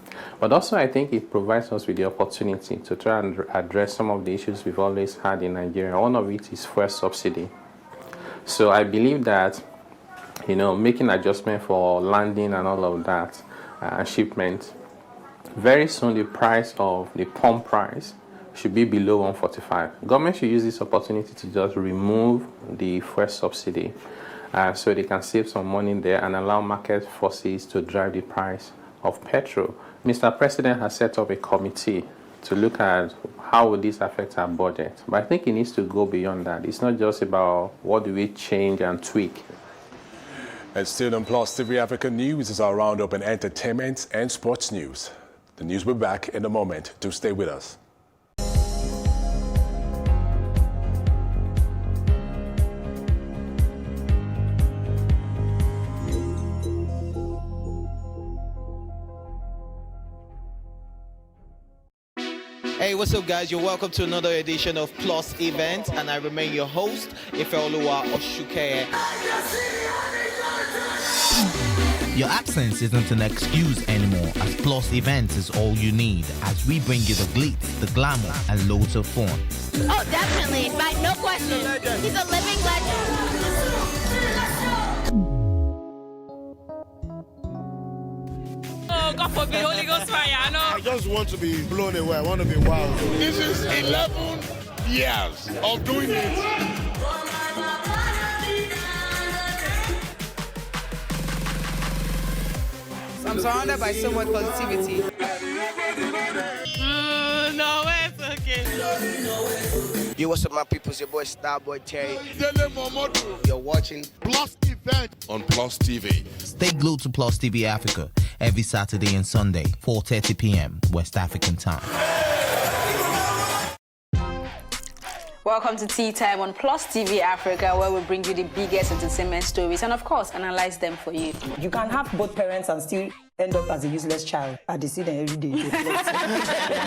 But also I think it provides us with the opportunity to try and address some of the issues we've always had in Nigeria. One of it is fuel subsidy. So I believe that making adjustment for landing and all of that, shipment, very soon the price of the pump price should be below 145. Government should use this opportunity to just remove the fuel subsidy so they can save some money there and allow market forces to drive the price of petrol. Mr. President has set up a committee to look at how will this affect our budget. But I think it needs to go beyond that. It's not just about what do we change and tweak. And still on Plus TV Africa News is our roundup in entertainment and sports news. The news will be back in a moment. Do stay with us. Hey, what's up, guys? You're welcome to another edition of Plus Event, and I remain your host, Ifeoluwa Oshukeye. Your absence isn't an excuse anymore, as Plus Events is all you need, as we bring you the glitz, the glamour, and loads of fun. Oh, definitely, by no question. He's a living legend. Oh, God forbid, Holy Ghost fire, no. I just want to be blown away. I want to be wild. This is 11 years of doing it. I'm surrounded by so much positivity. No, it's okay. Yo, what's up, my people? It's your boy Starboy Terry. You're watching Plus Event on Plus TV. Stay glued to Plus TV Africa every Saturday and Sunday, 4:30 p.m. West African time. Welcome to Tea Time on Plus TV Africa, where we bring you the biggest entertainment stories and, of course, analyze them for you. You can have both parents and still end up as a useless child. I see them every day.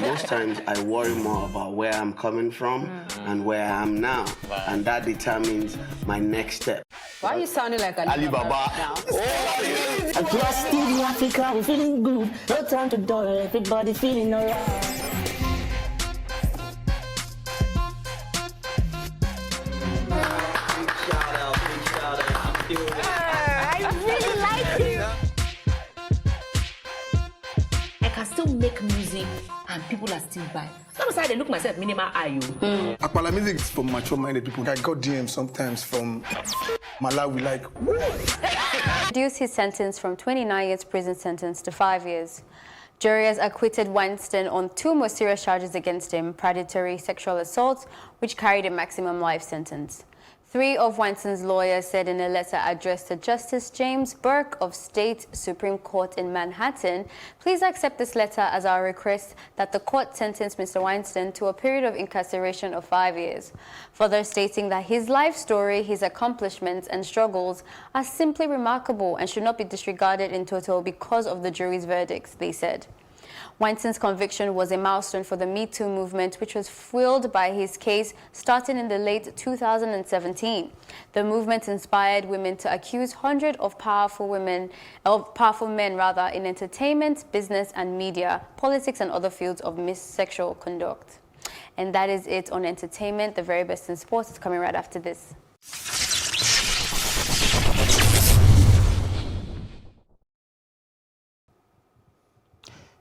Most times I worry more about where I'm coming from and where I am now, and that determines my next step. Why are you sounding like Alibaba now? Plus TV Africa, we're feeling good. No time to dollar, everybody feeling alright. I really like you. I can still make music and people are still buying. Sometimes I look myself minimal IU. Akpala music is for mature-minded people. I got DMs sometimes from Malawi, like, Reduced his sentence from 29 years prison sentence to 5 years. Jury has acquitted Weinstein on 2 more serious charges against him, predatory sexual assault, which carried a maximum life sentence. 3 of Weinstein's lawyers said in a letter addressed to Justice James Burke of State Supreme Court in Manhattan, "Please accept this letter as our request that the court sentence Mr. Weinstein to a period of incarceration of 5 years." Further stating that his life story, his accomplishments and struggles are simply remarkable and should not be disregarded in total because of the jury's verdicts, they said. Weinstein's conviction was a milestone for the Me Too movement, which was fueled by his case starting in the late 2017. The movement inspired women to accuse hundreds of powerful men in entertainment, business and media, politics and other fields of sexual conduct. And that is it on entertainment. The very best in sports is coming right after this.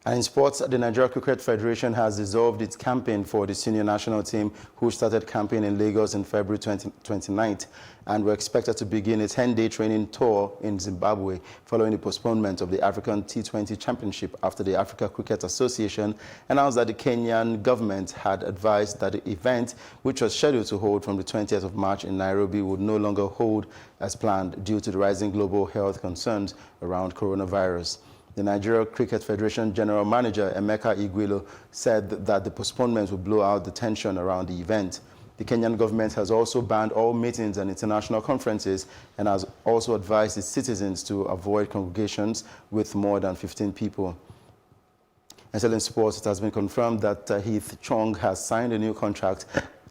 And in sports, the Nigeria Cricket Federation has dissolved its campaign for the senior national team, who started campaign in Lagos in February 29th, and were expected to begin a 10-day training tour in Zimbabwe following the postponement of the African T20 Championship after the Africa Cricket Association announced that the Kenyan government had advised that the event, which was scheduled to hold from the 20th of March in Nairobi, would no longer hold as planned due to the rising global health concerns around coronavirus. The Nigeria Cricket Federation General Manager Emeka Igwilo said that the postponement would blow out the tension around the event. The Kenyan government has also banned all meetings and international conferences and has also advised its citizens to avoid congregations with more than 15 people. And still in sports, it has been confirmed that Heath Chong has signed a new contract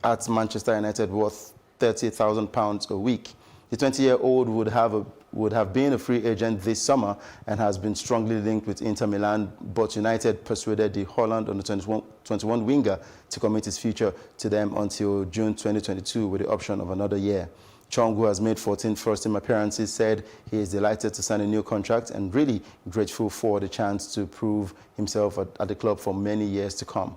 at Manchester United worth £30,000 a week. The 20-year-old would have been a free agent this summer and has been strongly linked with Inter Milan, but United persuaded the Holland under 21 winger to commit his future to them until June 2022 with the option of another year. Chong, who has made 14 first-team appearances, said he is delighted to sign a new contract and really grateful for the chance to prove himself at the club for many years to come.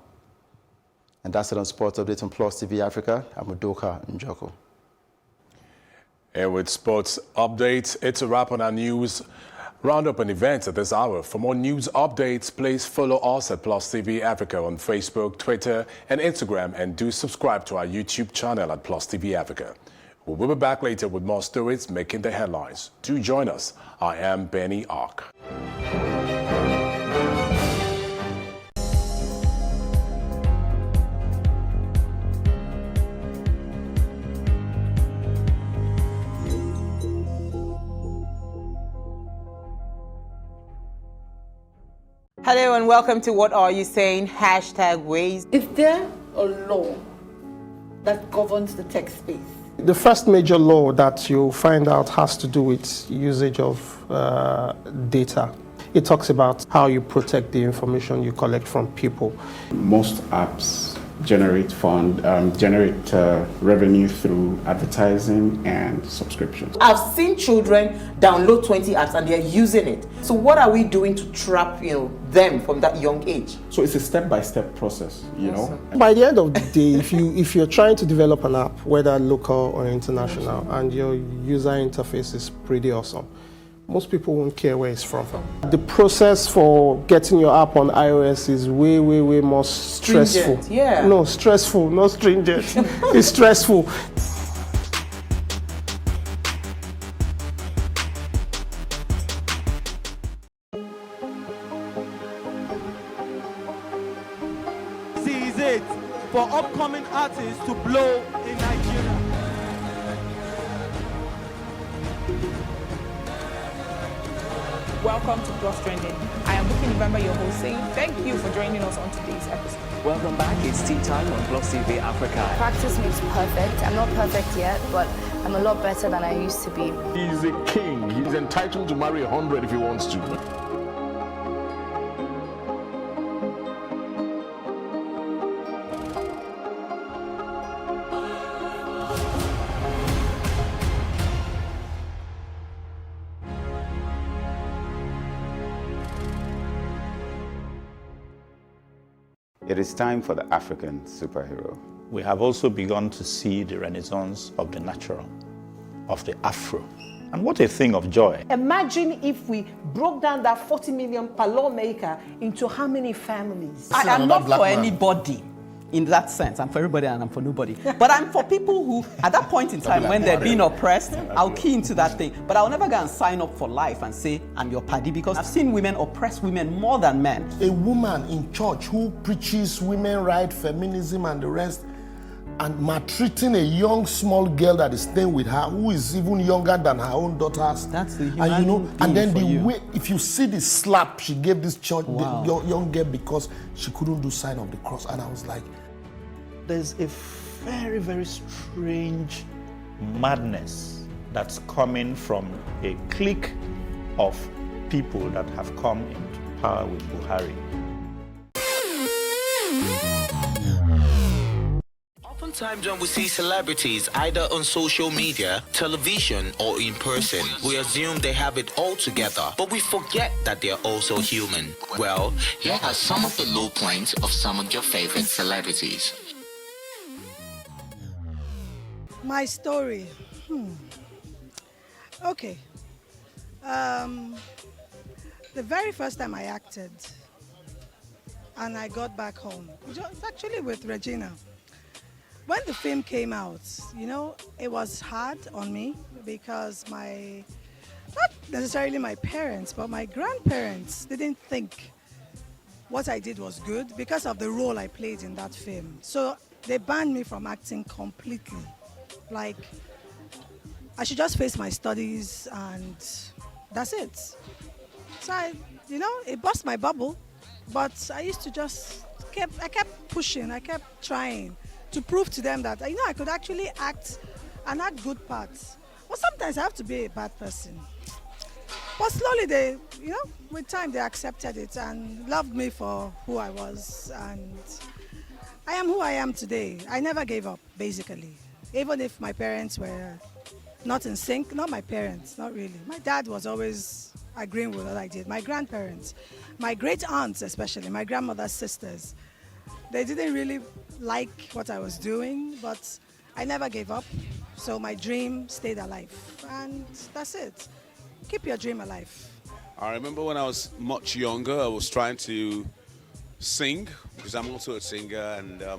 And that's it on Sports Update on Plus TV Africa. I'm Udoka Njoko. And with sports updates, it's a wrap on our news. Roundup and events at this hour. For more news updates, please follow us at Plus TV Africa on Facebook, Twitter, and Instagram, and do subscribe to our YouTube channel at Plus TV Africa. We will be back later with more stories making the headlines. Do join us. I am Benny Ark. Hello and welcome to What Are You Saying? #Ways. Is there a law that governs the tech space? The first major law that you find out has to do with usage of data. It talks about how you protect the information you collect from people. Most apps generate revenue through advertising and subscriptions. I've seen children download 20 apps and they're using it. So what are we doing to trap, them from that young age? So it's a step-by-step process, you know. By the end of the day, if you're trying to develop an app, whether local or international, and your user interface is pretty awesome, most people won't care where it's from. The process for getting your app on iOS is way, way, way more stressful. Stringent, yeah. No, stressful, not stringent. It's stressful. This is it for upcoming artists to blow in Nigeria. Welcome to Plus Trending. I am Buki November, your host, saying thank you for joining us on today's episode. Welcome back. It's tea time on Plus TV Africa. Practice makes perfect. I'm not perfect yet, but I'm a lot better than I used to be. He's a king. He's entitled to marry 100 if he wants to. It is time for the African superhero. We have also begun to see the renaissance of the natural, of the Afro. And what a thing of joy. Imagine if we broke down that 40 million per lawmaker into how many families? I am not for anybody in that sense. I'm for everybody and I'm for nobody. But I'm for people who, at that point in time when they're being oppressed, I'll key into that thing. But I'll never go and sign up for life and say, I'm your paddy, because I've seen women oppress women more than men. A woman in church who preaches women's rights, feminism and the rest, and maltreating a young small girl that is staying with her, who is even younger than her own daughters. That's the human and then the way, if you see the slap she gave this church, the young girl, because she couldn't do sign of the cross, and I was like, there's a very, very strange madness that's coming from a clique of people that have come into power with Buhari. Oftentimes when we see celebrities either on social media, television, or in person, we assume they have it all together, but we forget that they're also human. Well, here are some of the low points of some of your favorite celebrities. My story. Okay. The very first time I acted and I got back home, it was actually with Regina. When the film came out, it was hard on me because not necessarily my parents, but my grandparents didn't think what I did was good because of the role I played in that film. So they banned me from acting completely. Like, I should just face my studies and that's it. So it burst my bubble, but I used to I kept pushing, I kept trying to prove to them that, I could actually act and act good parts. But sometimes I have to be a bad person. But slowly they, with time they accepted it and loved me for who I was, and I am who I am today. I never gave up, basically. Even if my parents were not in sync, not my parents, not really. My dad was always agreeing with what I did. My grandparents, my great aunts especially, my grandmother's sisters, they didn't really like what I was doing, but I never gave up. So my dream stayed alive, and that's it. Keep your dream alive. I remember when I was much younger, I was trying to sing, because I'm also a singer, and there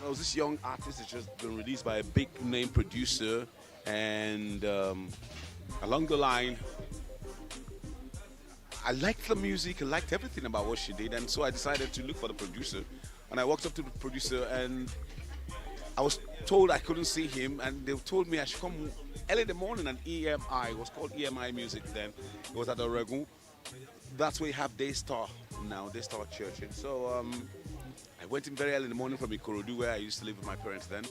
was this young artist that just been released by a big name producer, and along the line, I liked the music, I liked everything about what she did, and so I decided to look for the producer. And I walked up to the producer, and I was told I couldn't see him, and they told me I should come early in the morning at EMI. It was called EMI Music then. It was at Oregon. That's where you have Daystar now, Daystar Church. And so I went in very early in the morning from Ikorodu, where I used to live with my parents then.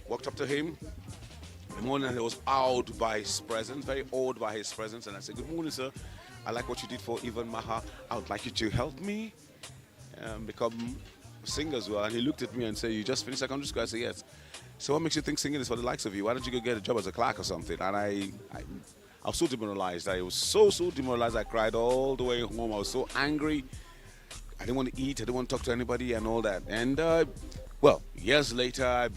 Walked up to him in the morning, and he was awed by his presence, very awed by his presence. And I said, "Good morning, sir. I like what you did for Ivan Maha. I would like you to help me become a singer as well." And he looked at me and said, "You just finished secondary school?" I said, "Yes." "So what makes you think singing is for the likes of you? Why don't you go get a job as a clerk or something?" And I was so demoralized. I was so demoralized. I cried all the way home. I was so angry. I didn't want to eat. I didn't want to talk to anybody and all that. And well, years later, I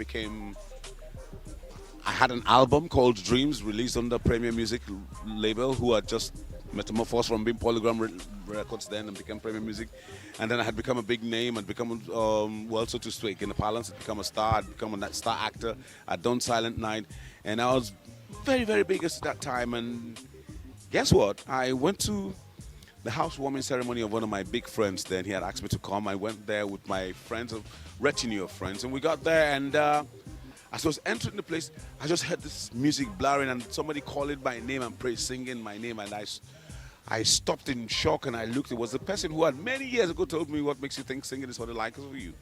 had an album called Dreams, released on the Premier Music label, who had just metamorphosed from being Polygram Records then and became Premier Music. And then I had become a big name and become, well, so to speak, in the parlance, I'd become a star. I'd become a star actor. I'd done Silent Night. And I was very, very big at that time. And guess what? I went to the housewarming ceremony of one of my big friends then. He had asked me to come. I went there with my friends, a retinue of friends. And we got there, and as I was entering the place, I just heard this music blaring and somebody calling my name and singing my name. And I stopped in shock, and I looked. It was the person who had many years ago told me, "What makes you think singing is for the likes of you?"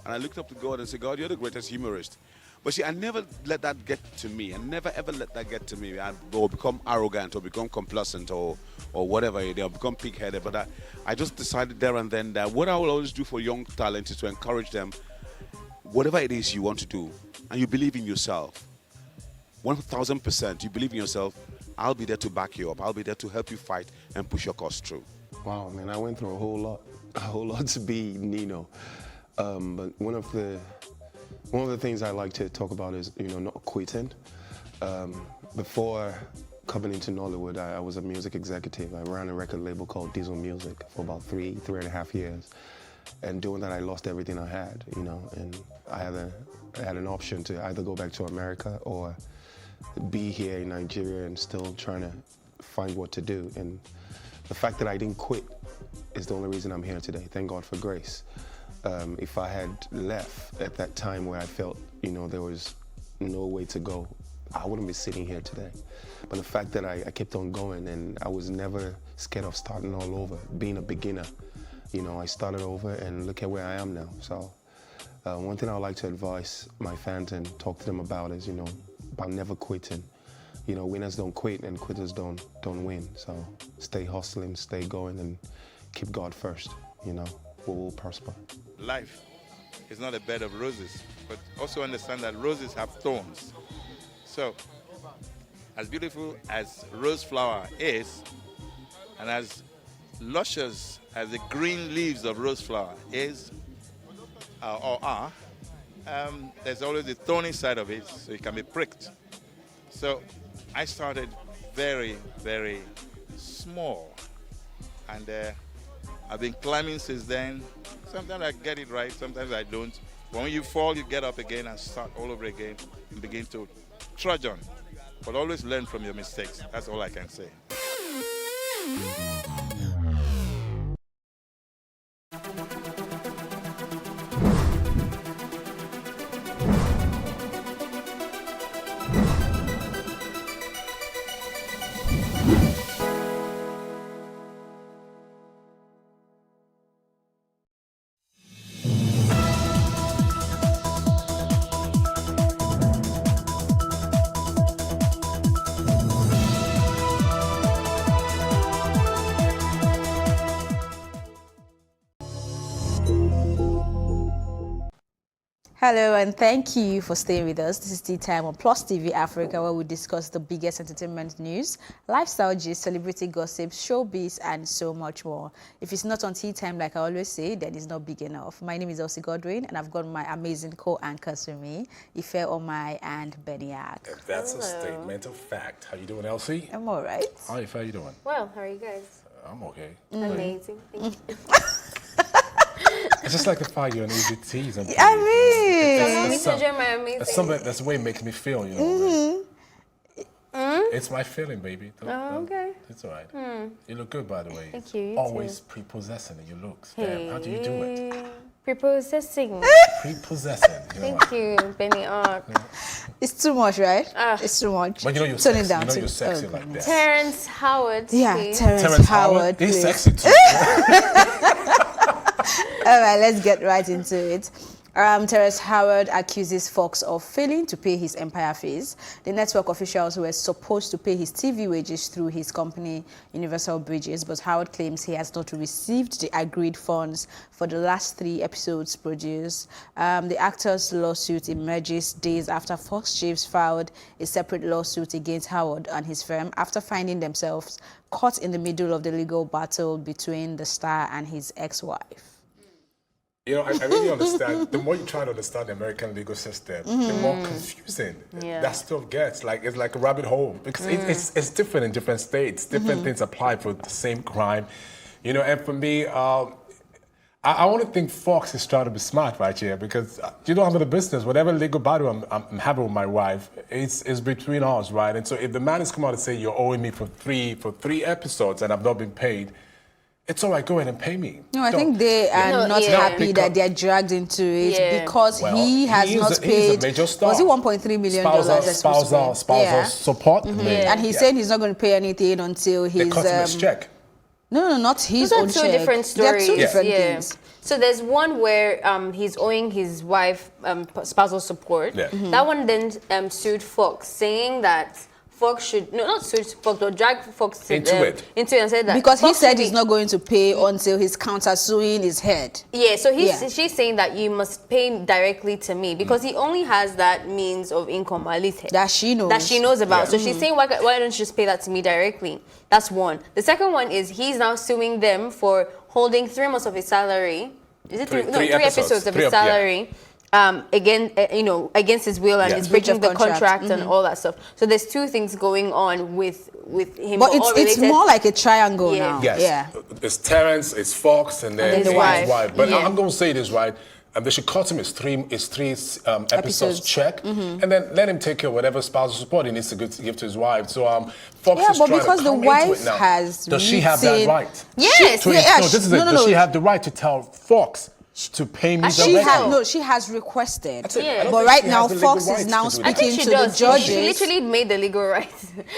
And I looked up to God and said, "God, you're the greatest humorist." But see, I never let that get to me. I never ever let that get to me. Or become arrogant or become complacent or whatever. Or become pig-headed. But I just decided there and then that what I will always do for young talent is to encourage them, whatever it is you want to do, and you believe in yourself, 1,000%, you believe in yourself, I'll be there to back you up. I'll be there to help you fight and push your cause through. Wow, man, I went through a whole lot to be Nino. But one of the things I like to talk about is, not quitting. Before coming into Nollywood, I was a music executive. I ran a record label called Diesel Music for about three and a half years. And doing that, I lost everything I had, and I had an option to either go back to America or be here in Nigeria and still trying to find what to do. And the fact that I didn't quit is the only reason I'm here today. Thank God for grace. If I had left at that time where I felt, there was no way to go, I wouldn't be sitting here today. But the fact that I kept on going, and I was never scared of starting all over, being a beginner. I started over, and look at where I am now. So one thing I would like to advise my fans and talk to them about is, about never quitting. Winners don't quit and quitters don't win. So stay hustling, stay going, and keep God first. We will prosper. Life is not a bed of roses, but also understand that roses have thorns. So as beautiful as rose flower is, and as luscious as the green leaves of rose flower is or are, there's always the thorny side of it, so it can be pricked. So I started very, very small, and I've been climbing since then. Sometimes I get it right, sometimes I don't. But when you fall, you get up again and start all over again and begin to trudge on. But always learn from your mistakes. That's all I can say. Hello, and thank you for staying with us. This is Tea Time on Plus TV Africa, where we discuss the biggest entertainment news, lifestyle gist, celebrity gossip, showbiz, and so much more. If it's not on Tea Time, like I always say, then it's not big enough. My name is Elsie Godwin, and I've got my amazing co-anchors with me, Ife Omai and Benny Ak. That's a statement of fact. How you doing, Elsie? I'm all right. Hi, Ife, how you doing? Well, how are you guys? I'm okay. Amazing. Thank you. It's just like the fact you're an easy tease. I mean, that's the way it makes me feel, you know. It's my feeling, baby. Okay. It's all right. You look good, by the way. Thank you. Always prepossessing in your looks. Damn, how do you do it? Prepossessing. Prepossessing. Thank you, Benny Ark. It's too much, right? It's too much. But you know you're Turn sexy. it down. You know you're sexy like that. Terrence Howard. Yeah, please. Terrence Howard. He's please. sexy too. All right, let's get right into it. Terrence Howard accuses Fox of failing to pay his Empire fees. The network officials were supposed to pay his TV wages through his company, Universal Bridges, but Howard claims he has not received the agreed funds for the last 3 episodes produced. The actor's lawsuit emerges days after Fox chiefs filed a separate lawsuit against Howard and his firm after finding themselves caught in the middle of the legal battle between the star and his ex-wife. You know, I really understand. The more you try to understand the American legal system, the more confusing that stuff gets. Like, it's like a rabbit hole because it's different in different states. Different things apply for the same crime. You know, and for me, I want to think Fox is trying to be smart right here because you don't have the business. Whatever legal battle I'm having with my wife, it's between us, right? And so if the man has come out and say you're owing me for three episodes and I've not been paid, it's all right, go ahead and pay me. No, I think they are not happy that they're dragged into it because he has not paid. He's a major star. Was it $1.3 million? Spousal support. And he's saying he's not going to pay anything until his... They cut him his check. No, not his own check. Those are two different stories. They're two different things. So there's one where he's owing his wife spousal support. Yeah. That one then sued Fox, saying that Fox should not sue Fox, but drag Fox into it and say that because Fox he said he's not going to pay until his countersuing is heard. Yeah, so she's saying that you must pay directly to me because he only has that means of income, at least that she knows about. So she's saying why don't you just pay that to me directly? That's one. The second one is he's now suing them for holding 3 months of his salary. Is it 3 episodes of his salary? Again, against his will, and it's breaking the contract and all that stuff. So there's 2 things going on with him. But it's more like a triangle now. Yes. Yeah. It's Terrence, it's Fox, and then his wife. But I'm going to say this, right? They should cut him his three episodes check, and then let him take care of whatever spousal support he needs to give to his wife. So Fox is trying because to the come wife into it now. has Does she have that right? Yes. Does she have the right to tell Fox to pay me directly? She has requested. Yeah. But right now, Fox is now speaking to the judges. She literally made the legal right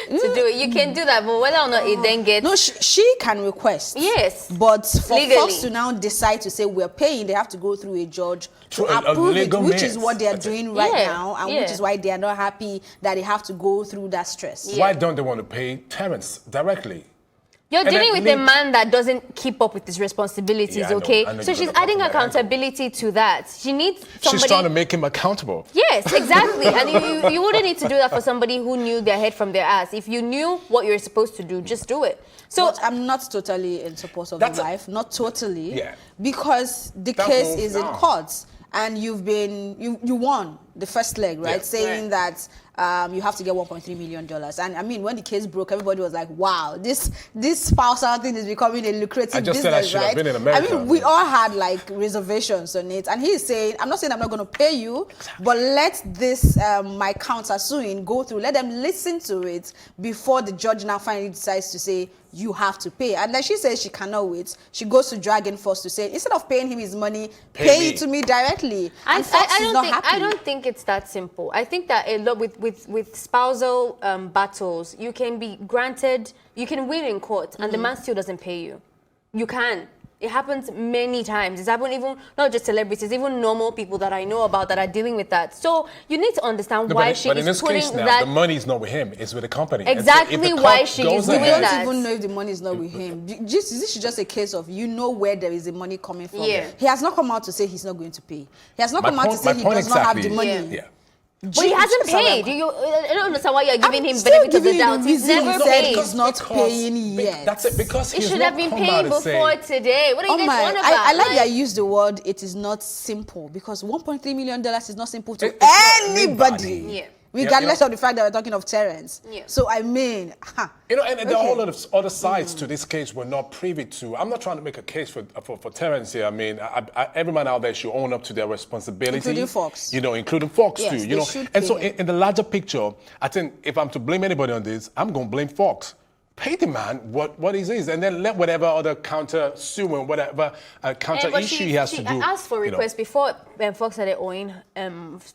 to do it. You can do that, but whether or not it then gets... No, she can request. Yes. But for legally. Fox to now decide to say we're paying, they have to go through a judge to approve it, which is what they're doing right now, and which is why they are not happy that they have to go through that stress. Why don't they want to pay Terrence directly? You're dealing with a man that doesn't keep up with his responsibilities, okay? So she's adding accountability to that. She needs somebody... She's trying to make him accountable. Yes, exactly. And you wouldn't need to do that for somebody who knew their head from their ass. If you knew what you're supposed to do, just do it. So but I'm not totally in support of the wife. Not totally. Yeah. Because the case is in court. And you won the first leg, right? Saying that you have to get $1.3 million. And I mean, when the case broke, everybody was like, wow, this spousal thing is becoming a lucrative business, said I should have been in America. I mean, we all had like reservations on it. And he's saying, I'm not saying I'm not going to pay you, but let this, my countersuing go through. Let them listen to it before the judge now finally decides to say, you have to pay. And then she says she cannot wait. She goes to Dragon Force to say, instead of paying him his money, pay it to me directly. And Fox is not happy. I don't think it's that simple. I think that a lot with spousal battles, you can be granted, you can win in court, and the man still doesn't pay you. You can. It happens many times. It's happened even, not just celebrities, even normal people that I know about that are dealing with that. So you need to understand why she but is in this putting case now, that... the money is not with him, it's with the company. Exactly so why she is doing that. I don't even know if the money is not with him. This is just a case of where there is the money coming from. Yeah. He has not come out to say he's not going to pay. He has not come out to say he does not have the money. Yeah. But he hasn't paid. I don't understand why you're giving him benefit of the doubt. He's never paid. He's not paying yet. That's it, because he should have been paying before today. What are you guys on about? I like that you use the word, it is not simple, because $1.3 million is not simple to anybody. Yeah. Regardless of the fact that we're talking of Terence. Yeah. So, I mean... You know, and there are a whole lot of other sides to this case we're not privy to. I'm not trying to make a case for Terence here. I mean, every man out there should own up to their responsibility. Including Fox. You know, including Fox yes, too. You know, and so in the larger picture, I think if I'm to blame anybody on this, I'm going to blame Fox. Pay the man what he is, and then let whatever other counter sue and whatever counter issue he has to do. I asked for requests before Fox started owing. Terence.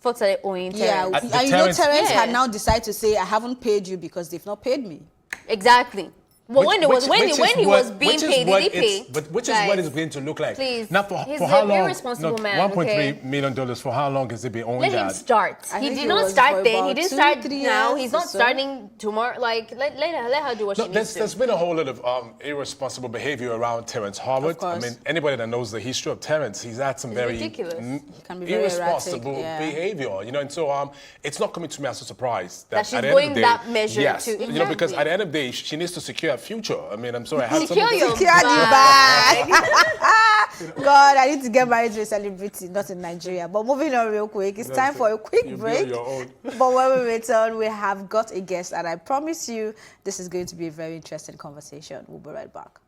Yeah, and you know Terence had now decided to say, I haven't paid you because they've not paid me. Exactly. Well, when he was being paid, did he pay? But which is what it's going to look like. Please. Now, He's for how long? irresponsible man. $1.3 million. For how long has he been owing that? Let him start. He did not start then. He didn't start now. He's not starting tomorrow. Like let her do what she needs to. There's been a whole lot of irresponsible behavior around Terence Howard. I mean, anybody that knows the history of Terence, he's had some very irresponsible behavior. You know, and so it's not coming to me as a surprise that she's going that measure. Yes, to you know, because at the end of the day, she needs to secure a future. I mean, I'm sorry, I had secure your bag. God, I need to get married to a celebrity, not in Nigeria. But moving on real quick, it's time for a quick break. But when we return, we have got a guest, and I promise you, this is going to be a very interesting conversation. We'll be right back.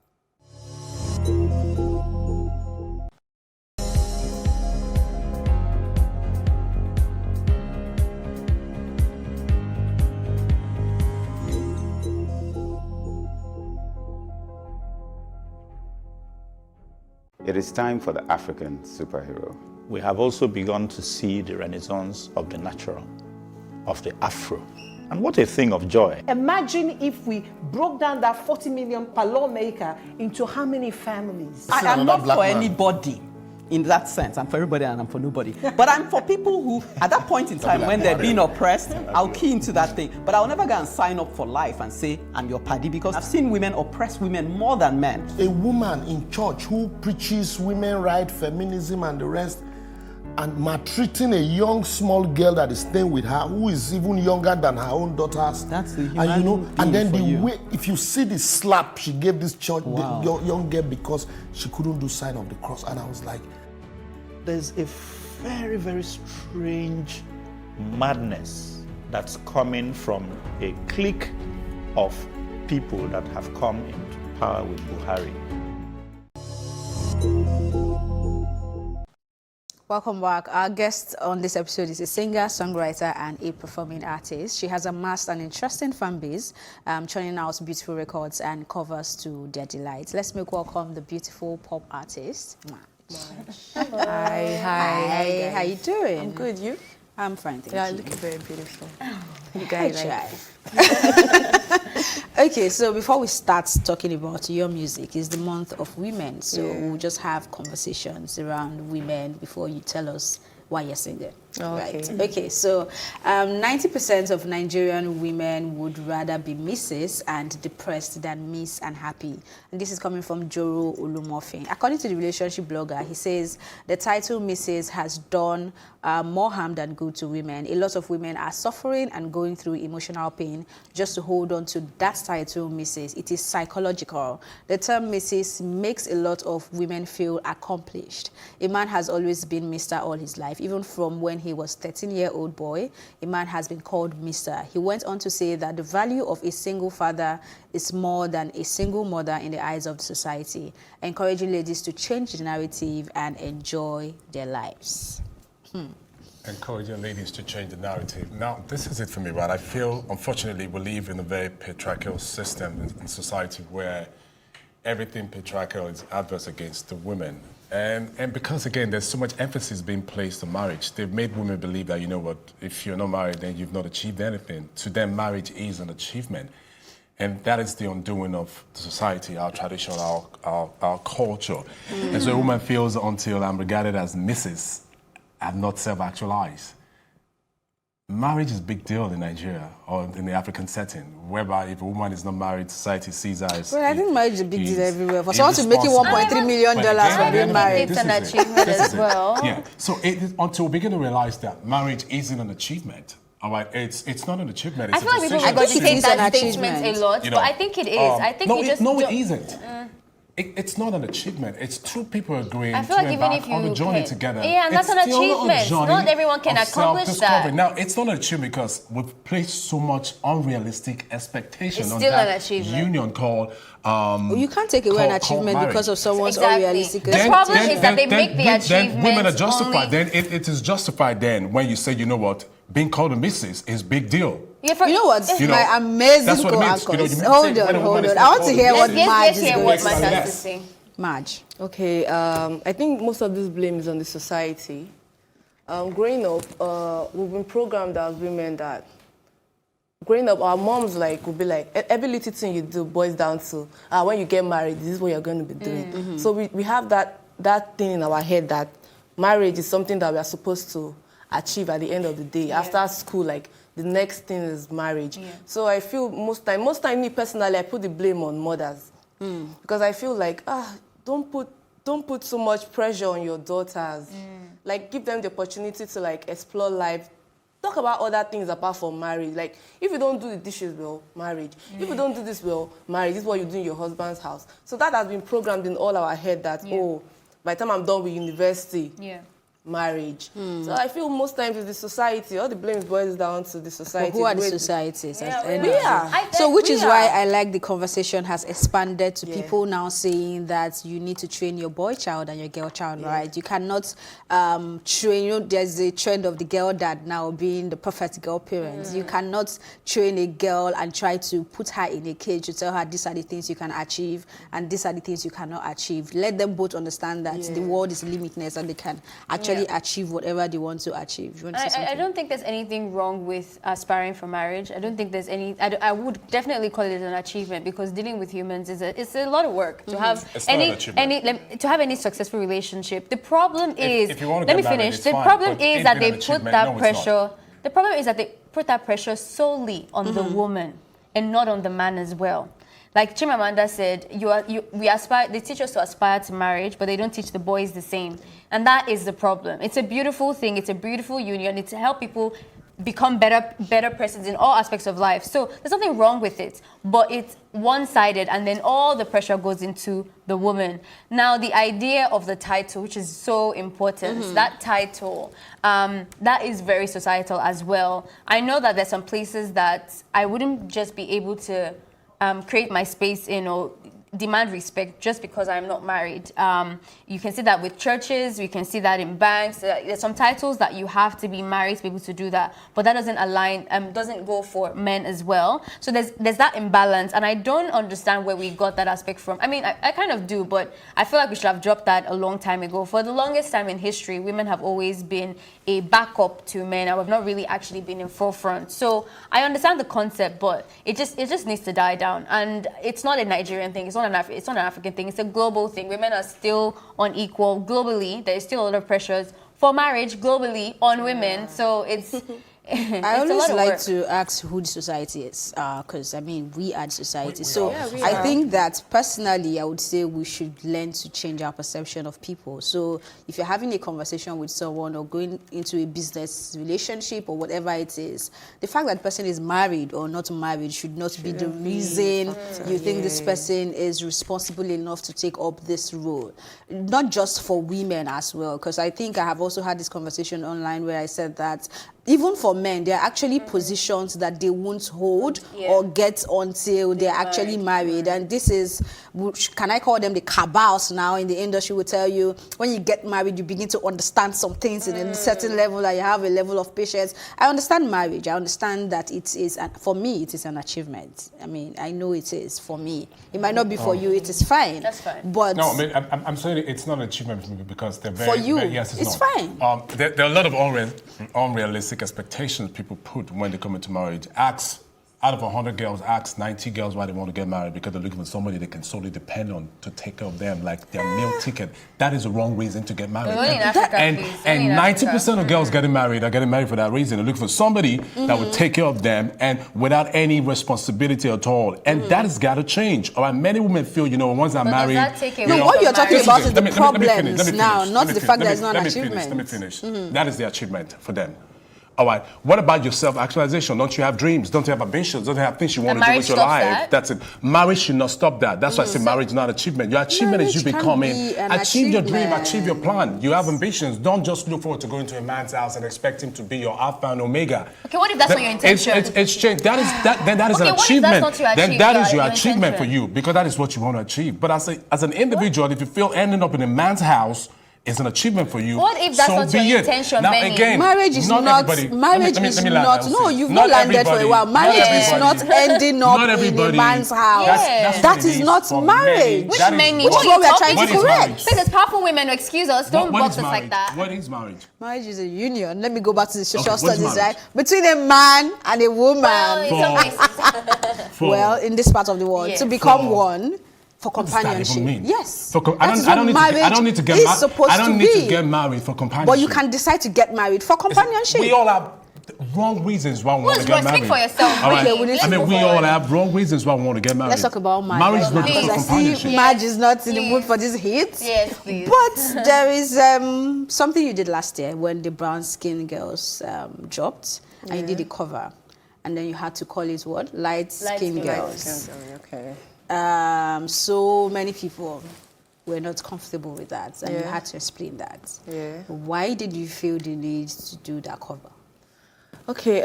It is time for the African superhero. We have also begun to see the renaissance of the natural, of the Afro. And what a thing of joy. Imagine if we broke down that 40 million per lawmaker into how many families? I am not for anybody in that sense. I'm for everybody and I'm for nobody. But I'm for people who, at that point in time when they're being oppressed, I'll key into that thing. But I'll never go and sign up for life and say, I'm your paddy, because I've seen women oppress women more than men. A woman in church who preaches women rights, feminism and the rest, and maltreating a young small girl that is staying with her, who is even younger than her own daughters. That's the human and you know, being and then for the you. way, if you see the slap she gave this church, Wow. the young girl, because she couldn't do sign of the cross, and I was like, There's a very, very strange madness that's coming from a clique of people that have come into power with Buhari. Welcome back. Our guest on this episode is a singer, songwriter, and a performing artist. She has amassed an interesting fan base, churning out beautiful records and covers to their delight. Let's make welcome the beautiful pop artist. Hello. Hi. How you doing? I'm good. You? I'm fine, thank you. Yeah, looking very beautiful. You guys Okay, so before we start talking about your music, it's the month of women, so we'll just have conversations around women before you tell us why you're singing. Right. Okay, so 90% of Nigerian women would rather be Mrs. and depressed than Miss and happy. And this is coming from Joro Olumofin. According to the relationship blogger, he says the title Mrs. has done more harm than good to women. A lot of women are suffering and going through emotional pain just to hold on to that title Mrs. It is psychological. The term Mrs. makes a lot of women feel accomplished. A man has always been Mr. all his life, even from when he was a 13-year-old boy. A man has been called Mr. He went on to say that the value of a single father is more than a single mother in the eyes of the society, encouraging ladies to change the narrative and enjoy their lives. Encouraging ladies to change the narrative. Now, this is it for me, right? I feel, unfortunately, we live in a very patriarchal system in society where everything patriarchal is adverse against the women. And because, again, there's so much emphasis being placed on marriage, they've made women believe that, you know what, if you're not married, then you've not achieved anything. To them, marriage is an achievement. And that is the undoing of the society, our tradition, our culture. And so a woman feels until I'm regarded as Mrs., I'm not self-actualized. Marriage is a big deal in Nigeria or in the African setting, whereby if a woman is not married, society sees her as... Well, I think marriage is a big deal everywhere. For someone to make it $1.3 million for being married. It's an achievement as well. Yeah, so until we begin to realize that marriage isn't an achievement, all right, it's not an achievement. It's I feel like people regurgitate that statement a lot, but I think it is. I think it isn't. It's not an achievement. It's two people agreeing I feel like even if on the journey together. Yeah, and that's an achievement. Not everyone can accomplish that. Now, it's not an achievement because we've placed so much unrealistic expectation on that union called... you can't take away an achievement because of someone's unrealistic expectation. The problem is that they make the achievement. Then women are justified. Then it is justified then when you say, you know what, being called a Mrs. is big deal. You know what? My amazing co-anchors. Hold on. I want to hear what Marge has to say. Marge. Okay, I think most of this blame is on the society. Growing up, we've been programmed as women that growing up, our moms would be like, every little thing you do boils down to, when you get married, this is what you're going to be doing. So we have that thing in our head that marriage is something that we are supposed to achieve at the end of the day. After school, the next thing is marriage. So I feel most time, me personally, I put the blame on mothers. Because I feel like, don't put so much pressure on your daughters. Give them the opportunity to explore life. Talk about other things apart from marriage. If you don't do the dishes well, marriage. If you don't do this well, marriage. This is what you do in your husband's house. So that has been programmed in all our head that, by the time I'm done with university, marriage. So I feel most times it's the society. All the blame boils down to the society. But who are the societies? So which is why I like the conversation has expanded to people now saying that you need to train your boy child and your girl child, right? You cannot train, there's a trend of the girl dad now being the perfect girl parent. You cannot train a girl and try to put her in a cage to tell her these are the things you can achieve and these are the things you cannot achieve. Let them both understand that the world is limitless and they can actually achieve whatever they want to achieve. I don't think there's anything wrong with aspiring for marriage. I don't think there's any. I would definitely call it an achievement because dealing with humans it's a lot of work to have any successful relationship. The problem is, let me finish. The problem is that they put that pressure. The problem is that they put that pressure solely on the woman and not on the man as well. Like Chimamanda said, they teach us to aspire to marriage, but they don't teach the boys the same. And that is the problem. It's a beautiful thing. It's a beautiful union. It's to help people become better persons in all aspects of life. So there's nothing wrong with it, but it's one-sided, and then all the pressure goes into the woman. Now, the idea of the title, which is so important, that title, that is very societal as well. I know that there's some places that I wouldn't just be able to create my space in or demand respect just because I'm not married. You can see that with churches, we can see that in banks. There's some titles that you have to be married to be able to do that, but that doesn't align, doesn't go for men as well. So there's that imbalance, and I don't understand where we got that aspect from. I mean, I kind of do, but I feel like we should have dropped that a long time ago. For the longest time in history, women have always been a backup to men, and we've not really actually been in forefront. So I understand the concept, but it just needs to die down. And it's not a Nigerian thing. It's not an African thing. It's a global thing. Women are still unequal globally. There is still a lot of pressures for marriage globally on women. So it's I always like to ask who the society is, because I mean we are the society. I think that personally, I would say we should learn to change our perception of people. So if you're having a conversation with someone or going into a business relationship or whatever it is, the fact that the person is married or not married should not be the reason you think this person is responsible enough to take up this role. Not just for women as well, because I think I have also had this conversation online where I said that even for men, there are actually positions that they won't hold or get until they're actually married. And this is, can I call them the cabals now in the industry, will tell you, when you get married, you begin to understand some things in a certain level, that you have a level of patience. I understand marriage. I understand that it is, for me, it is an achievement. I mean, I know it is for me. It might not be for you, it is fine. That's fine. But no, I mean, I'm saying it's not an achievement for me because they're very... For you, yes, it's not. fine. There are a lot of unrealistic expectations people put when they come into marriage. Ask out of 100 girls, ask 90 girls why they want to get married because they're looking for somebody they can solely depend on to take care of them, like their meal ticket. That is the wrong reason to get married. Only in Africa, and please. and Only in 90% of girls getting married are getting married for that reason. They're looking for somebody that would take care of them and without any responsibility at all. And that has got to change. All right, many women feel, once they're married. No, what you're talking about is the problems now, not the fact that it's not an achievement. Let me finish. That is the achievement for them. All right. What about your self-actualization? Don't you have dreams? Don't you have ambitions? Don't you have things you want to do with your life? That? That's it. Marriage should not stop that. That's why I say marriage is not achievement. Your achievement is you becoming, achieve your dream, achieve your plan. You have ambitions. Don't just look forward to going to a man's house and expect him to be your alpha and omega. Okay, what if that's not your intention? It's changed. That is an achievement. Then that is your achievement for you because that is what you want to achieve. But as an individual, if you feel ending up in a man's house, it's an achievement for you. What if that's so not your intention, now, Benny? again, marriage is not. Marriage is not. No, you've not landed for a while. Marriage is not ending up in a man's house. Yes. That is not marriage. Which many? Which is what we are trying to correct. Because powerful women, excuse us, don't box us like that. What is marriage? Marriage is a union. Let me go back to the social studies, right? Between a man and a woman. Well, in this part of the world, to become one. For companionship. Yes. I don't need to get married for companionship. But you can decide to get married for companionship. We all have wrong reasons why we want to get married. Speak for yourself. All right. We all have wrong reasons why we want to get married. Let's talk about marriage. Marriage is not because for companionship. Marriage is not in the mood for these hits. Yes, please. But there is something you did last year when the Brown Skin Girls dropped, and you did a cover, and then you had to call it what? Light Skin Girls. Okay. So many people were not comfortable with that, and you had to explain that. Yeah. Why did you feel the need to do that cover? Okay,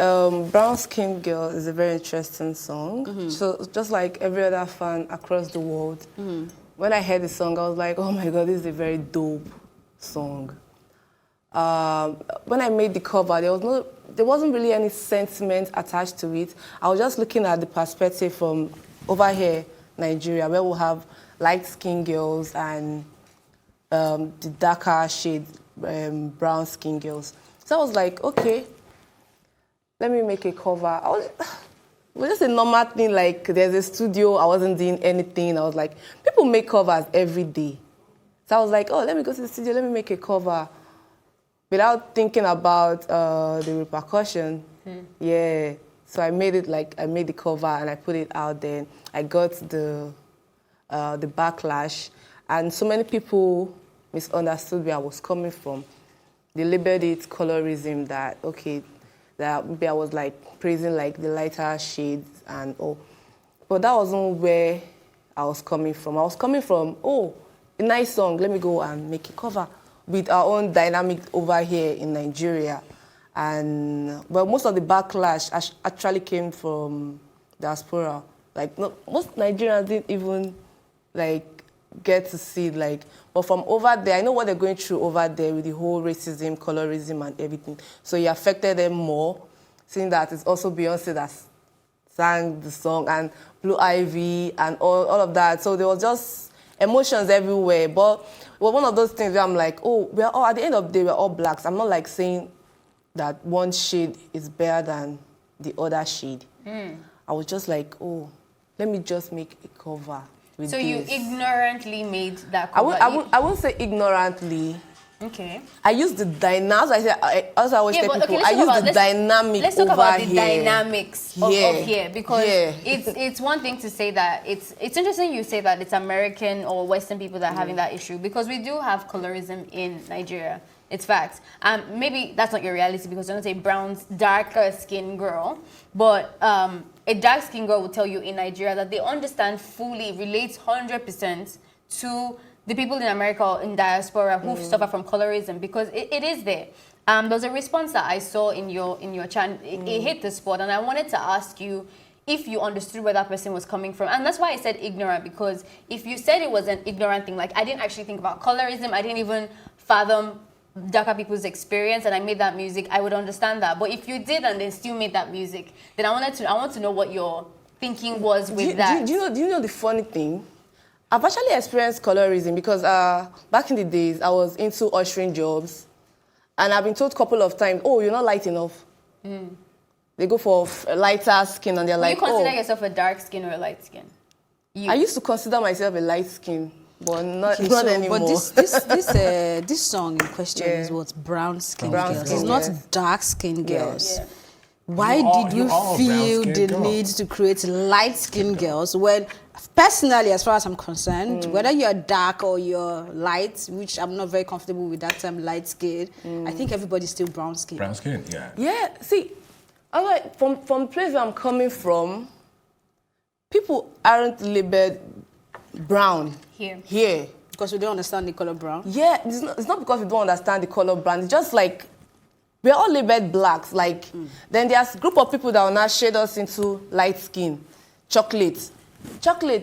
Brown Skin Girl is a very interesting song. So just like every other fan across the world, when I heard the song, I was like, oh my God, this is a very dope song. When I made the cover, there wasn't really any sentiment attached to it. I was just looking at the perspective from over here, Nigeria, where we'll have light-skinned girls and the darker shade brown skin girls. So I was like, okay, let me make a cover. It was just a normal thing, like there's a studio, I wasn't doing anything. I was like, people make covers every day. So I was like, oh, let me go to the studio, let me make a cover. Without thinking about the repercussion. Yeah. So I made the cover and I put it out there. I got the backlash, and so many people misunderstood where I was coming from. They labeled it colorism, that maybe I was like praising like the lighter shades and all. But that wasn't where I was coming from. I was coming from, oh, a nice song, let me go and make a cover with our own dynamic over here in Nigeria. And well, most of the backlash actually came from diaspora. Like, most Nigerians didn't even like get to see it. But from over there, I know what they're going through over there with the whole racism, colorism, and everything. So it affected them more, seeing that it's also Beyonce that sang the song and Blue Ivy and all of that. So there was just emotions everywhere. But it was one of those things where I'm like, oh, we're all, at the end of the day, we're all blacks. I'm not like saying that one shade is better than the other shade. I was just like, oh, let me just make a cover with so this. You ignorantly made that cover? I won't say ignorantly. Okay. I use the dynamics. As I always tell people, I use the dynamic. Let's talk about the dynamics of here, because it's it's one thing to say that it's interesting you say that it's American or Western people that are having that issue, because we do have colorism in Nigeria. It's facts. Maybe that's not your reality because you're not a brown, darker skinned girl, but a dark skinned girl will tell you in Nigeria that they understand fully, relates 100% to the people in America or in diaspora who suffer from colorism, because it is there. There's a response that I saw in your chat. It hit the spot, and I wanted to ask you if you understood where that person was coming from. And that's why I said ignorant, because if you said it was an ignorant thing, like I didn't actually think about colorism, I didn't even fathom darker people's experience, and I made that music, I would understand that. But if you did and then still made that music, then I want to know what your thinking was with that. Do you know the funny thing? I've actually experienced colorism because back in the days, I was into ushering jobs, and I've been told a couple of times, oh, you're not light enough. They go for lighter skin and they're Do like, you consider yourself a dark skin or a light skin? I used to consider myself a light skin, but not Okay, anymore. But this song in question is what brown skin girls. It's not dark skin girls. Why did you feel the need to create light skin girls when, personally, as far as I'm concerned, whether you're dark or you're light, which I'm not very comfortable with that term, light skin, I think everybody's still brown skin. Brown skin, yeah. Yeah, see, I like from the place where I'm coming from, people aren't labeled brown here. Because we don't understand the color brown? Yeah, it's not because we don't understand the color brown. It's just like, we're all labeled blacks. Like, then there's a group of people that will now shade us into light skin. Chocolate,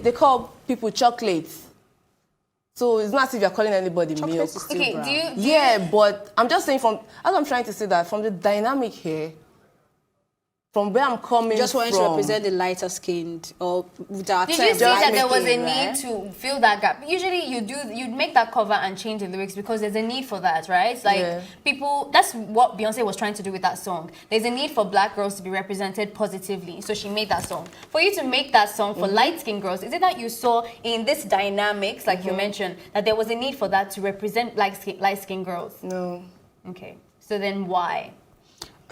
they call people chocolates. So it's not as if you're calling anybody milk. Chocolate is still brown. Yeah, but I'm just saying as I'm trying to say that from the dynamic here, from where I'm coming Just wanting to represent the lighter skinned, or with our Did term, you see that there was a skin, need right? to fill that gap? Usually you'd make that cover and change the lyrics because there's a need for that, right? Like people, that's what Beyonce was trying to do with that song. There's a need for black girls to be represented positively, so she made that song. For you to make that song for light-skinned girls, is it that you saw in this dynamics, like you mentioned, that there was a need for that to represent light-skinned girls? No. Okay, so then why?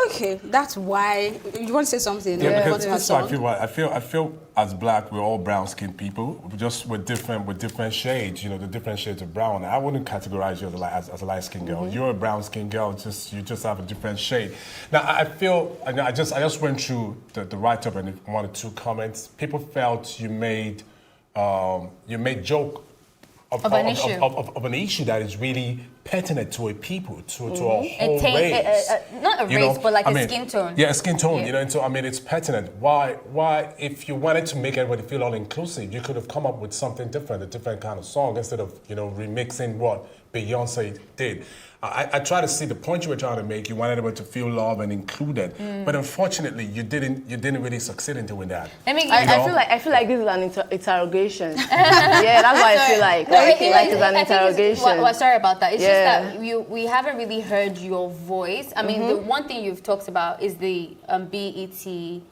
Okay, that's why. You want to say something? Yeah, because that's how I feel. I feel as black, we're all brown-skinned people, just with different shades. You know, the different shades of brown. I wouldn't categorize you as a light-skinned girl. You're a brown-skinned girl. You just have a different shade. Now, I feel. I just went through the write-up and one or two comments. People felt you made joke of an issue that is really pertinent to a people, to a whole race. Not a race, but like a skin tone. Yeah, a skin tone, you know, and so, I mean, it's pertinent. Why, if you wanted to make everybody feel all-inclusive, you could have come up with something different, a different kind of song, instead of, you know, remixing what Beyonce did. I try to see the point you were trying to make. You wanted everybody to feel loved and included, but unfortunately, you didn't really succeed in doing that. I feel like this is an interrogation. Yeah, that's why I feel like it's an interrogation. Sorry about that. It's just that we haven't really heard your voice. I mean, the one thing you've talked about is the BET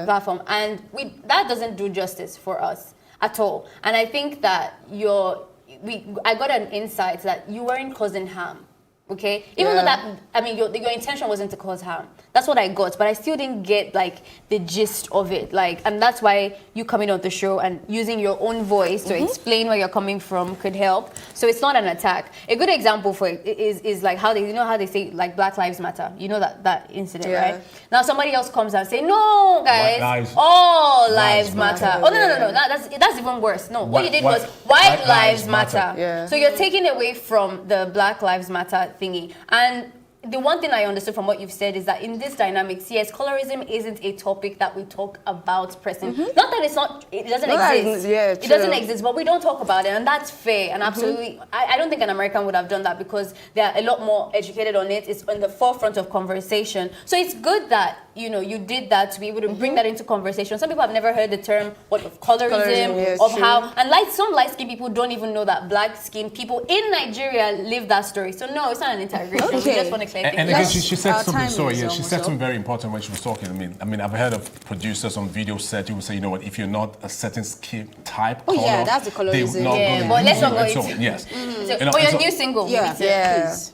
platform, and that doesn't do justice for us at all. And I think that I got an insight that you weren't causing harm. Okay, even though that, I mean, your intention wasn't to cause harm. That's what I got, but I still didn't get like the gist of it. Like, and that's why you coming on the show and using your own voice to explain where you're coming from could help. So it's not an attack. A good example for it is like how they say like Black Lives Matter. You know that incident, right? Now somebody else comes out and say, no, guys, all lives matter. Oh no, that's even worse. No, what you did was white lives matter. Yeah. So you're taking away from the Black Lives Matter thingy. And the one thing I understood from what you've said is that in this dynamics, yes, colorism isn't a topic that we talk about presently. Not that it doesn't exist. It doesn't exist, but we don't talk about it, and that's fair. And absolutely, I don't think an American would have done that because they're a lot more educated on it. It's on the forefront of conversation. So it's good that you did that to be able to bring that into conversation. Some people have never heard the term of colorism, of how, and some light-skinned people don't even know that black-skinned people in Nigeria live that story. So no, it's not an interrogation. We just want to clear things. And again, she said something. Sorry, she said something very important when she was talking. I mean, I've heard of producers on video set who will say, you know what, if you're not a certain skin type, color, that's the colorism. But let's not go into yes. For your new single, please.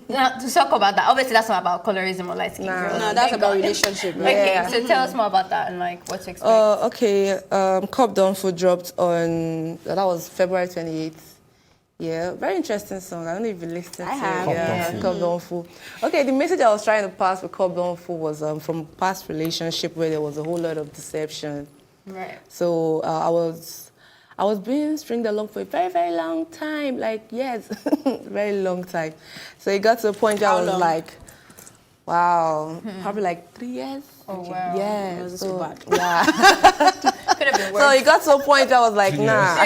Now, to talk about that, obviously that's not about colorism or light skin girls. No, that's about relationship. Right? Okay, so tell us more about that and like what to expect. Cup Down Food dropped on, that was February 28th. Yeah, very interesting song. I don't know if you listened to it. I have. Cup Down Food. Okay, the message I was trying to pass with Cup Down Food was from past relationship where there was a whole lot of deception. Right. So I was being stringed along for a very, very long time. Like, yes, very long time. So it got to a point where I was like, wow, probably like 3 years. Oh, wow. Yeah. That was so bad. Yeah. Could have been worse. So it got to a point where I was like, nah,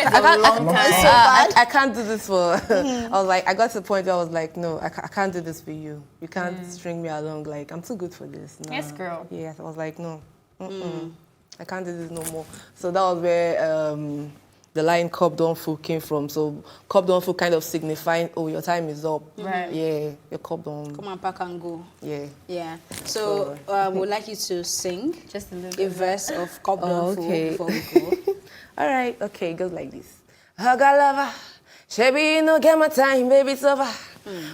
I can't do this for, I was like, I got to a point where I was like, no, I can't do this for you. You can't string me along. Like, I'm too good for this. Nah. Yes, girl. Yes, I was like, no, I can't do this no more. So that was where the line "Cup Don't Full" came from. So "Cup Don't Full" kind of signifying, oh, your time is up. Right. Yeah, your cup don't. Come on, pack and go. Yeah. Yeah. So we'd like you to sing just a verse of "Cup Don't Full" okay. before we go. All right. Okay, it goes like this. I got lover. Shabby, you know, get my time, baby, it's over.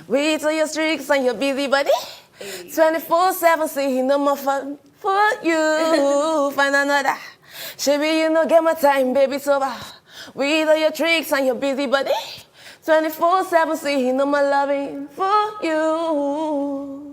Wait till your streaks and your busy body. 24/7, see no more fun for you. Find another. Shabby, you know, get my time, baby, it's over. Wait till your tricks and your busy body. 24/7, see no more loving for you.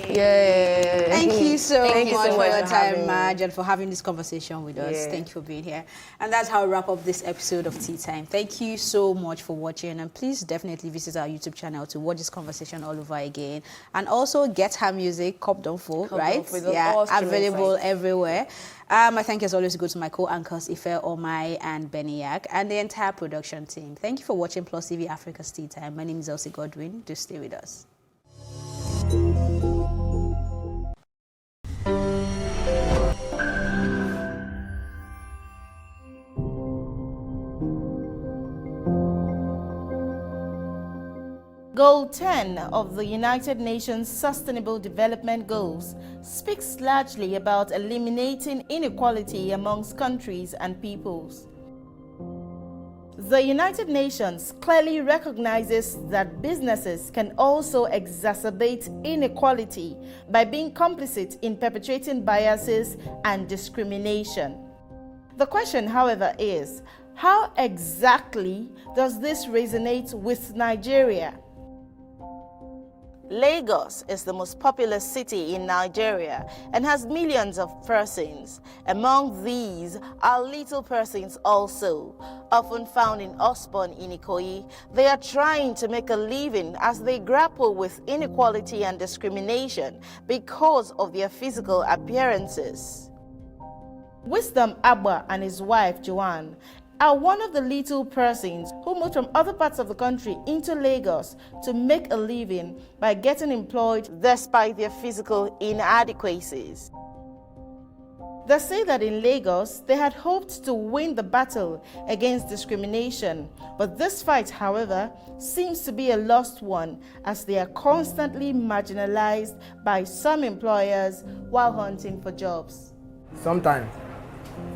Yeah. Thank you so much so for your time, having me. Madge, and for having this conversation with us. Yeah. Thank you for being here. And that's how we wrap up this episode of Tea Time. Thank you so much for watching, and please definitely visit our YouTube channel to watch this conversation all over again. And also get her music, Cup Don't Full, right? Yeah, available everywhere. I thank you as always go to my co-anchors Ife Omai and Beniak and the entire production team. Thank you for watching Plus TV Africa's Tea Time. My name is Elsie Godwin. Do stay with us. Goal 10 of the United Nations Sustainable Development Goals speaks largely about eliminating inequality amongst countries and peoples. The United Nations clearly recognizes that businesses can also exacerbate inequality by being complicit in perpetrating biases and discrimination. The question, however, is, how exactly does this resonate with Nigeria? Lagos is the most populous city in Nigeria and has millions of persons. Among these are little persons also, often found in Osborn in Ikoyi. They are trying to make a living as they grapple with inequality and discrimination because of their physical appearances. Wisdom Abba and his wife Joanne are one of the little persons who moved from other parts of the country into Lagos to make a living by getting employed despite their physical inadequacies. They say that in Lagos, they had hoped to win the battle against discrimination, but this fight, however, seems to be a lost one as they are constantly marginalized by some employers while hunting for jobs. Sometimes,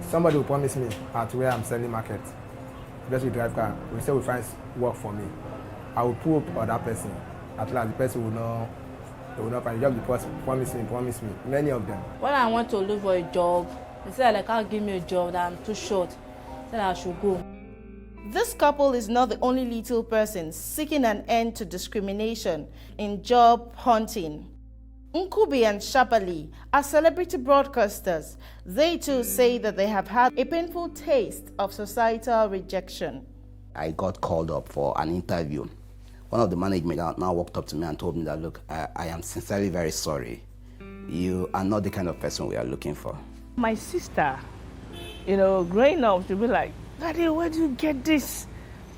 somebody will promise me at where I'm selling market, especially drive car, will say will find work for me. I will pull up on that person. At last, the person will not find a job because promise me. Many of them. When I went to look for a job, they said they can't give me a job, that I'm too short, said I should go. This couple is not the only little person seeking an end to discrimination in job hunting. Nkubi and Shapali are celebrity broadcasters. They too say that they have had a painful taste of societal rejection. I got called up for an interview. One of the management now walked up to me and told me that, look, I am sincerely very sorry. You are not the kind of person we are looking for. My sister, growing up, she'll be like, Daddy, where do you get this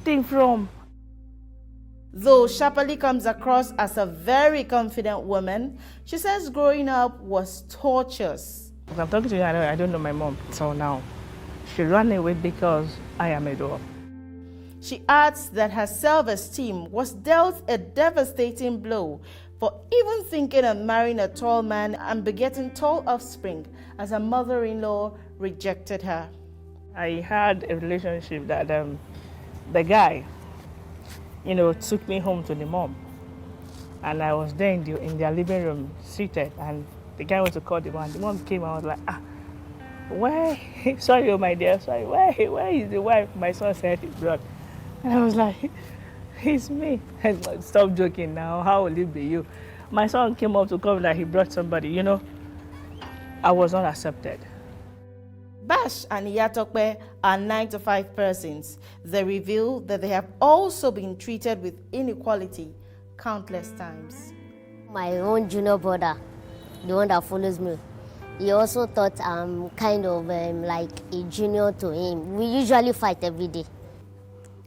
thing from? Though Shapali comes across as a very confident woman, she says growing up was torturous. As I'm talking to you, I don't know my mom until now. She ran away because I am a dwarf. She adds that her self-esteem was dealt a devastating blow for even thinking of marrying a tall man and begetting tall offspring as her mother-in-law rejected her. I had a relationship that the guy, took me home to the mom. And I was there in their living room, seated, and the guy went to call the mom. The mom came and I was like, where? Sorry, my dear, sorry. Where is the wife? My son said he brought. And I was like, it's me. And stop joking now. How will it be you? My son came up to come that he brought somebody. I was not accepted. Bash and Iyatokpe are 9-to-5 persons. They reveal that they have also been treated with inequality countless times. My own junior brother, the one that follows me, he also thought I'm kind of like a junior to him. We usually fight every day.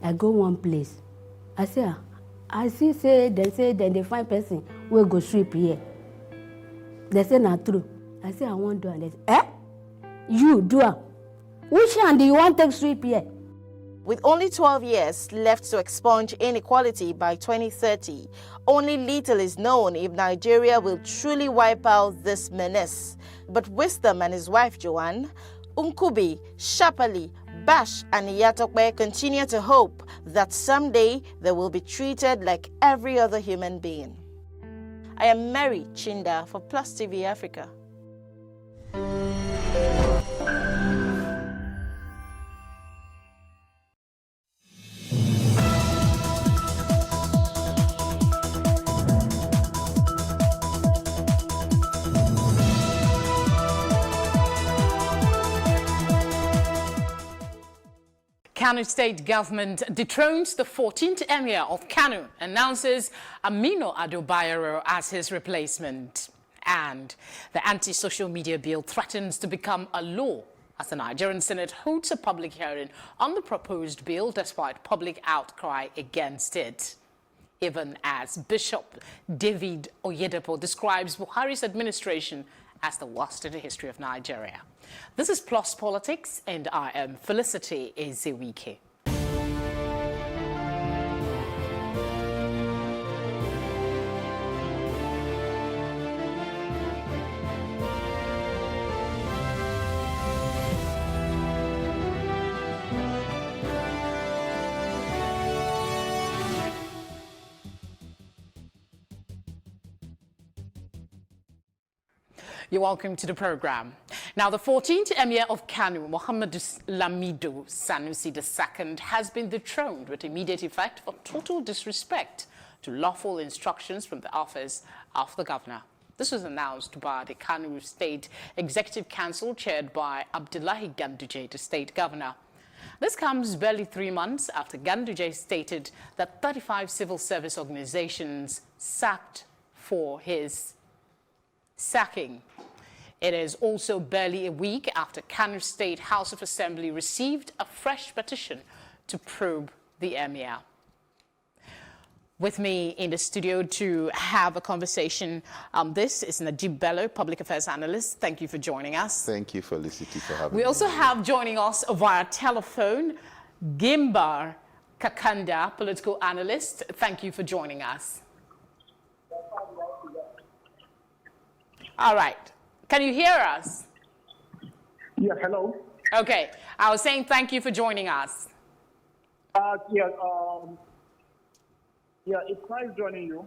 I go one place. I say they find person will go sweep here. They say not true. I say I won't do it. They say, you do it. Which hand do you want to take sweep here? With only 12 years left to expunge inequality by 2030, only little is known if Nigeria will truly wipe out this menace. But Wisdom and his wife Joanne, Nkubi, Shapali, Bash and Iyatokpe continue to hope that someday they will be treated like every other human being. I am Mary Chinda for Plus TV Africa. Kano State government dethrones the 14th Emir of Kano, announces Aminu Ado Bayero as his replacement. And the anti-social media bill threatens to become a law as the Nigerian Senate holds a public hearing on the proposed bill despite public outcry against it. Even as Bishop David Oyedepo describes Buhari's administration as the worst in the history of Nigeria. This is Plus Politics, and I am Felicity Ezewike. You're welcome to the program. Now, the 14th Emir of Kano, Muhammad Lamido Sanusi II, has been dethroned with immediate effect for total disrespect to lawful instructions from the office of the governor. This was announced by the Kano State Executive Council, chaired by Abdullahi Ganduje, the state governor. This comes barely 3 months after Ganduje stated that 35 civil service organizations sacked for his sacking. It is also barely a week after Kano State House of Assembly received a fresh petition to probe the Emir. With me in the studio to have a conversation on this is Najib Bello, Public Affairs Analyst. Thank you for joining us. Thank you, Felicity, for having me. We also have joining us via telephone Gimbar Kakanda, Political Analyst. Thank you for joining us. All right. Can you hear us? Yeah, hello. Okay. I was saying thank you for joining us. It's nice joining you.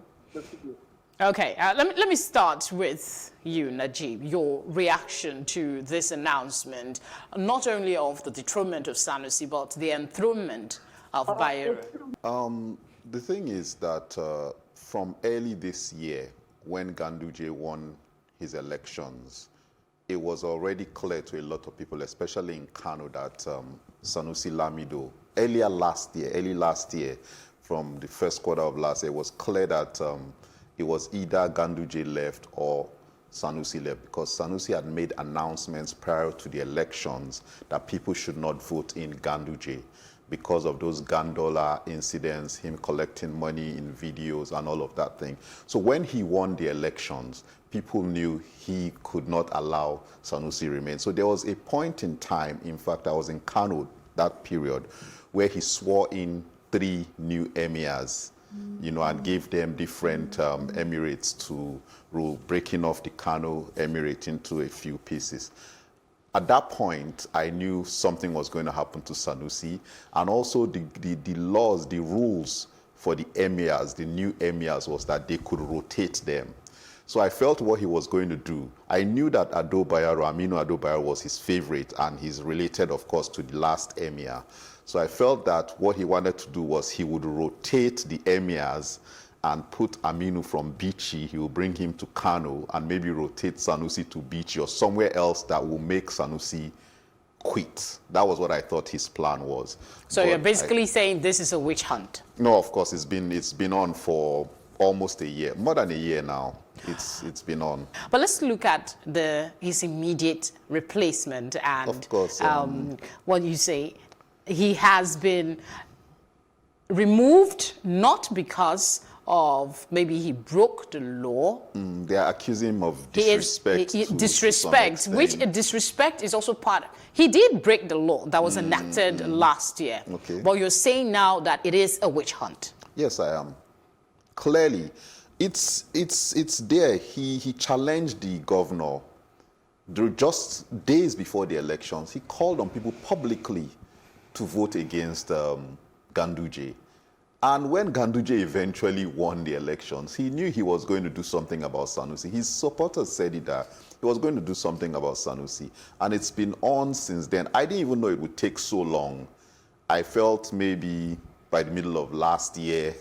Okay. Let me start with you, Najib, your reaction to this announcement, not only of the dethronement of Sanusi, but the enthronement of Bayero. The thing is that from early this year, when Ganduje won his elections, it was already clear to a lot of people, especially in Kano, that Sanusi Lamido, early last year, from the first quarter of last year, it was clear that it was either Ganduje left or Sanusi left, because Sanusi had made announcements prior to the elections that people should not vote in Ganduje because of those Gandola incidents, him collecting money in videos and all of that thing. So when he won the elections, people knew he could not allow Sanusi remain. So there was a point in time, in fact, I was in Kano that period, where he swore in 3 new emirs, and gave them different emirates to rule, breaking off the Kano emirate into a few pieces. At that point, I knew something was going to happen to Sanusi, and also the laws, the rules for the emirs, the new emirs, was that they could rotate them. So I felt what he was going to do. I knew that Ado Bayero, Aminu Ado Bayero, was his favorite, and he's related, of course, to the last emir. So I felt that what he wanted to do was he would rotate the emirs and put Aminu from Bichi, he will bring him to Kano, and maybe rotate Sanusi to Bichi or somewhere else that will make Sanusi quit. That was what I thought his plan was. So you're basically saying this is a witch hunt? No, of course, it's been on for almost a year, more than a year now. It's been on. But let's look at his immediate replacement, and of course, what you say. He has been removed not because of maybe he broke the law. They are accusing him of disrespect. Disrespect, which disrespect is also part. He did break the law that was enacted last year. Okay. But you're saying now that it is a witch hunt. Yes, I am. Clearly, it's there. He challenged the governor just days before the elections. He called on people publicly to vote against Ganduje. And when Ganduje eventually won the elections, he knew he was going to do something about Sanusi. His supporters said it that he was going to do something about Sanusi. And it's been on since then. I didn't even know it would take so long. I felt maybe by the middle of last year,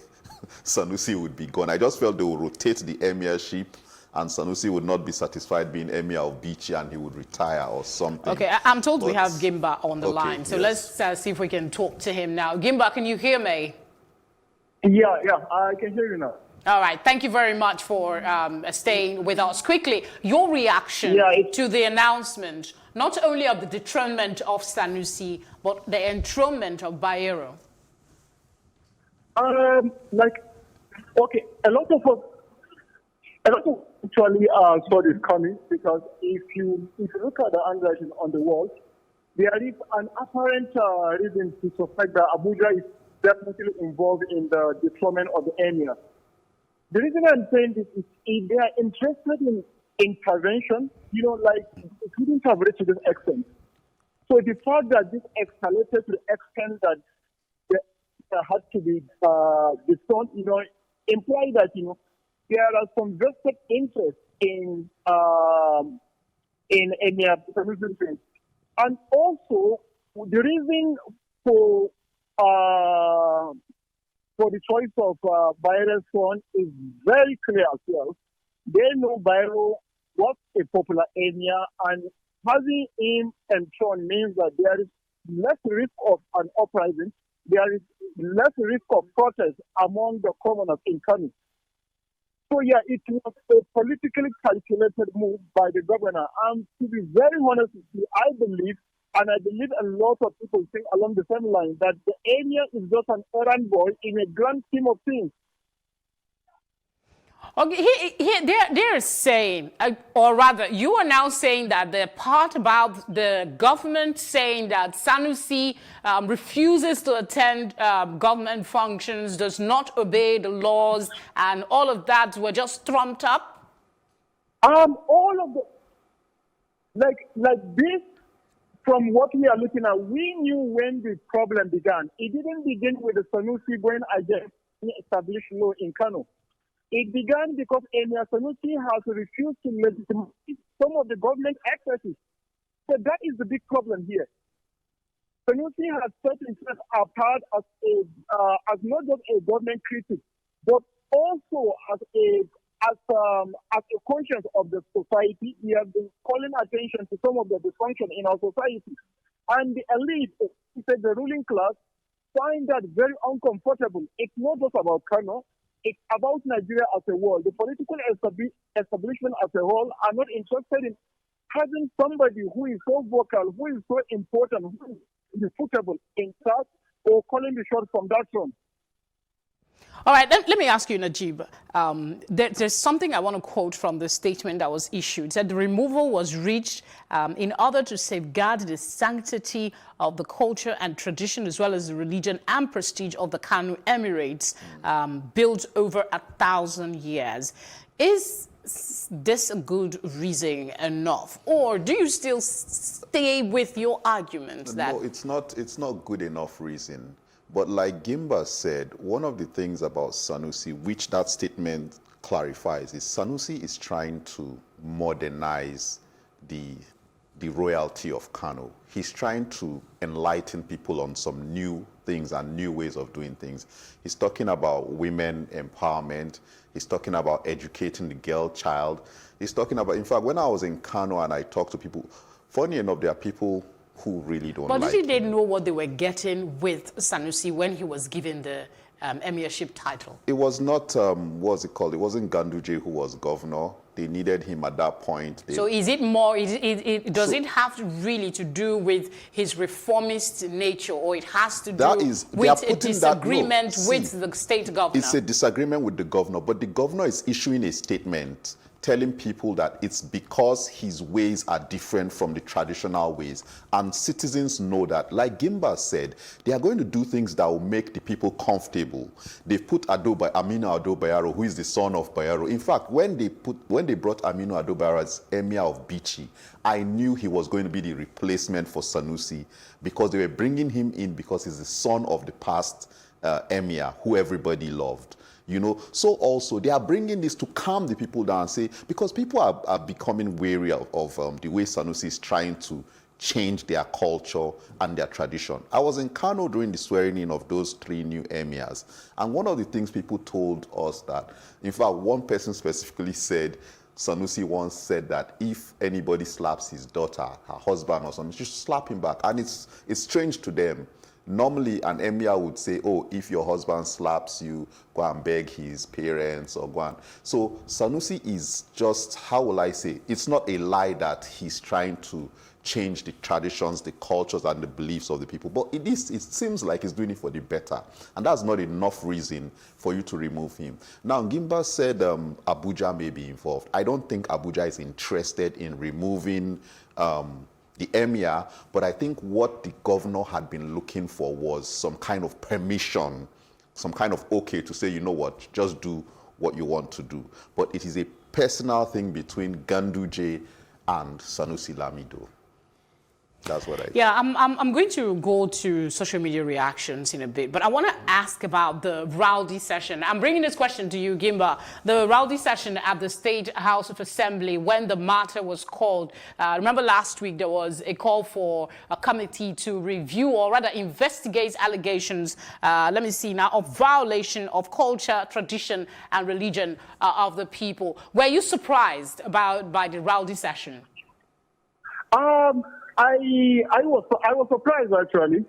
Sanusi would be gone. I just felt they would rotate the emirship and Sanusi would not be satisfied being emir of Bichi and he would retire or something. Okay, I'm told we have Gimba on the line. So let's see if we can talk to him now. Gimba, can you hear me? Yeah, I can hear you now. All right, thank you very much for staying with us. Quickly, your reaction to the announcement, not only of the dethronement of Sanusi, but the enthronement of Bayero. Okay, a lot of actually saw this coming, because if you look at the handwriting on the wall, there is an apparent reason to suspect that Abuja is definitely involved in the deployment of the emir. The reason I'm saying this is if they are interested in intervention, it wouldn't have reached to this extent. So the fact that this escalated to the extent that there had to be disowned, implies that, there are some vested interest in emir. And also, the reason for the choice of Bayero's son is very clear as well. They know Bayero was a popular emir, and having him enthroned means that there is less risk of an uprising, there is less risk of protest among the commoners in Kano. So yeah, it was a politically calculated move by the governor. And to be very honest with you, I believe a lot of people think along the same line, that the emir is just an errand boy in a grand scheme of things. Okay, they're saying, or rather, you are now saying that the part about the government saying that Sanusi refuses to attend government functions, does not obey the laws, and all of that were just trumped up? All of the, like this, from what we are looking at, we knew when the problem began. It didn't begin with the Sanusi going against the established law in Kano. It began because Emir Sanusi has refused to legitimize some of the government excesses. So that is the big problem here. Sanusi has set himself apart as not just a government critic, but also as a conscience of the society. He has been calling attention to some of the dysfunction in our society. And the elite, the ruling class, find that very uncomfortable. It's not just about Kano. It's about Nigeria as a whole. The political establishment as a whole are not interested in having somebody who is so vocal, who is so important, who is irrefutable in charge, or calling the shots from that front. All right, let me ask you, Najib. There's something I want to quote from the statement that was issued. It said the removal was reached in order to safeguard the sanctity of the culture and tradition, as well as the religion and prestige of the Kano Emirates, built over 1,000 years. Is this a good reason enough, or do you still stay with your argument that... No, it's not good enough reason. But like Gimba said, one of the things about Sanusi, which that statement clarifies, is Sanusi is trying to modernize the royalty of Kano. He's trying to enlighten people on some new things and new ways of doing things. He's talking about women empowerment. He's talking about educating the girl child. He's talking about, in fact, when I was in Kano and I talked to people, funny enough, there are people who really don't But like didn't they know what they were getting with Sanusi when he was given the emirship title? It was not, what's it called? It wasn't Ganduje who was governor. They needed him at that point. So is it more, does it have really to do with his reformist nature, or it has to do with a disagreement with the state governor? It's a disagreement with the governor, but the governor is issuing a statement telling people that it's because his ways are different from the traditional ways. And citizens know that. Like Gimba said, they are going to do things that will make the people comfortable. They've put Aminu Ado Bayero, who is the son of Bayero. In fact, when they brought Aminu Ado Bayero as Emir of Bichi, I knew he was going to be the replacement for Sanusi, because they were bringing him in because he's the son of the past Emir, who everybody loved. You know, so also they are bringing this to calm the people down and say, because people are becoming wary of the way Sanusi is trying to change their culture and their tradition. I was in Kano during the swearing in of those 3 new emirs, and one of the things people told us that, in fact, one person specifically said, Sanusi once said that if anybody slaps his daughter, her husband or something, she should slap him back. And it's strange to them. Normally, an emir would say, oh, if your husband slaps you, go and beg his parents or go and... So Sanusi is just, how will I say, it's not a lie that he's trying to change the traditions, the cultures, and the beliefs of the people. But it seems like he's doing it for the better. And that's not enough reason for you to remove him. Now, Gimba said Abuja may be involved. I don't think Abuja is interested in removing the emir, but I think what the governor had been looking for was some kind of permission, some kind of okay to say, you know what, just do what you want to do. But it is a personal thing between Ganduje and Sanusi Lamido. That's what I think. Yeah, I'm going to go to social media reactions in a bit, but I want to ask about the rowdy session. I'm bringing this question to you, Gimba. The rowdy session at the State House of Assembly when the matter was called. Remember last week there was a call for a committee to review or rather investigate allegations, let me see now, of violation of culture, tradition and religion of the people. Were you surprised by the rowdy session? I was surprised actually,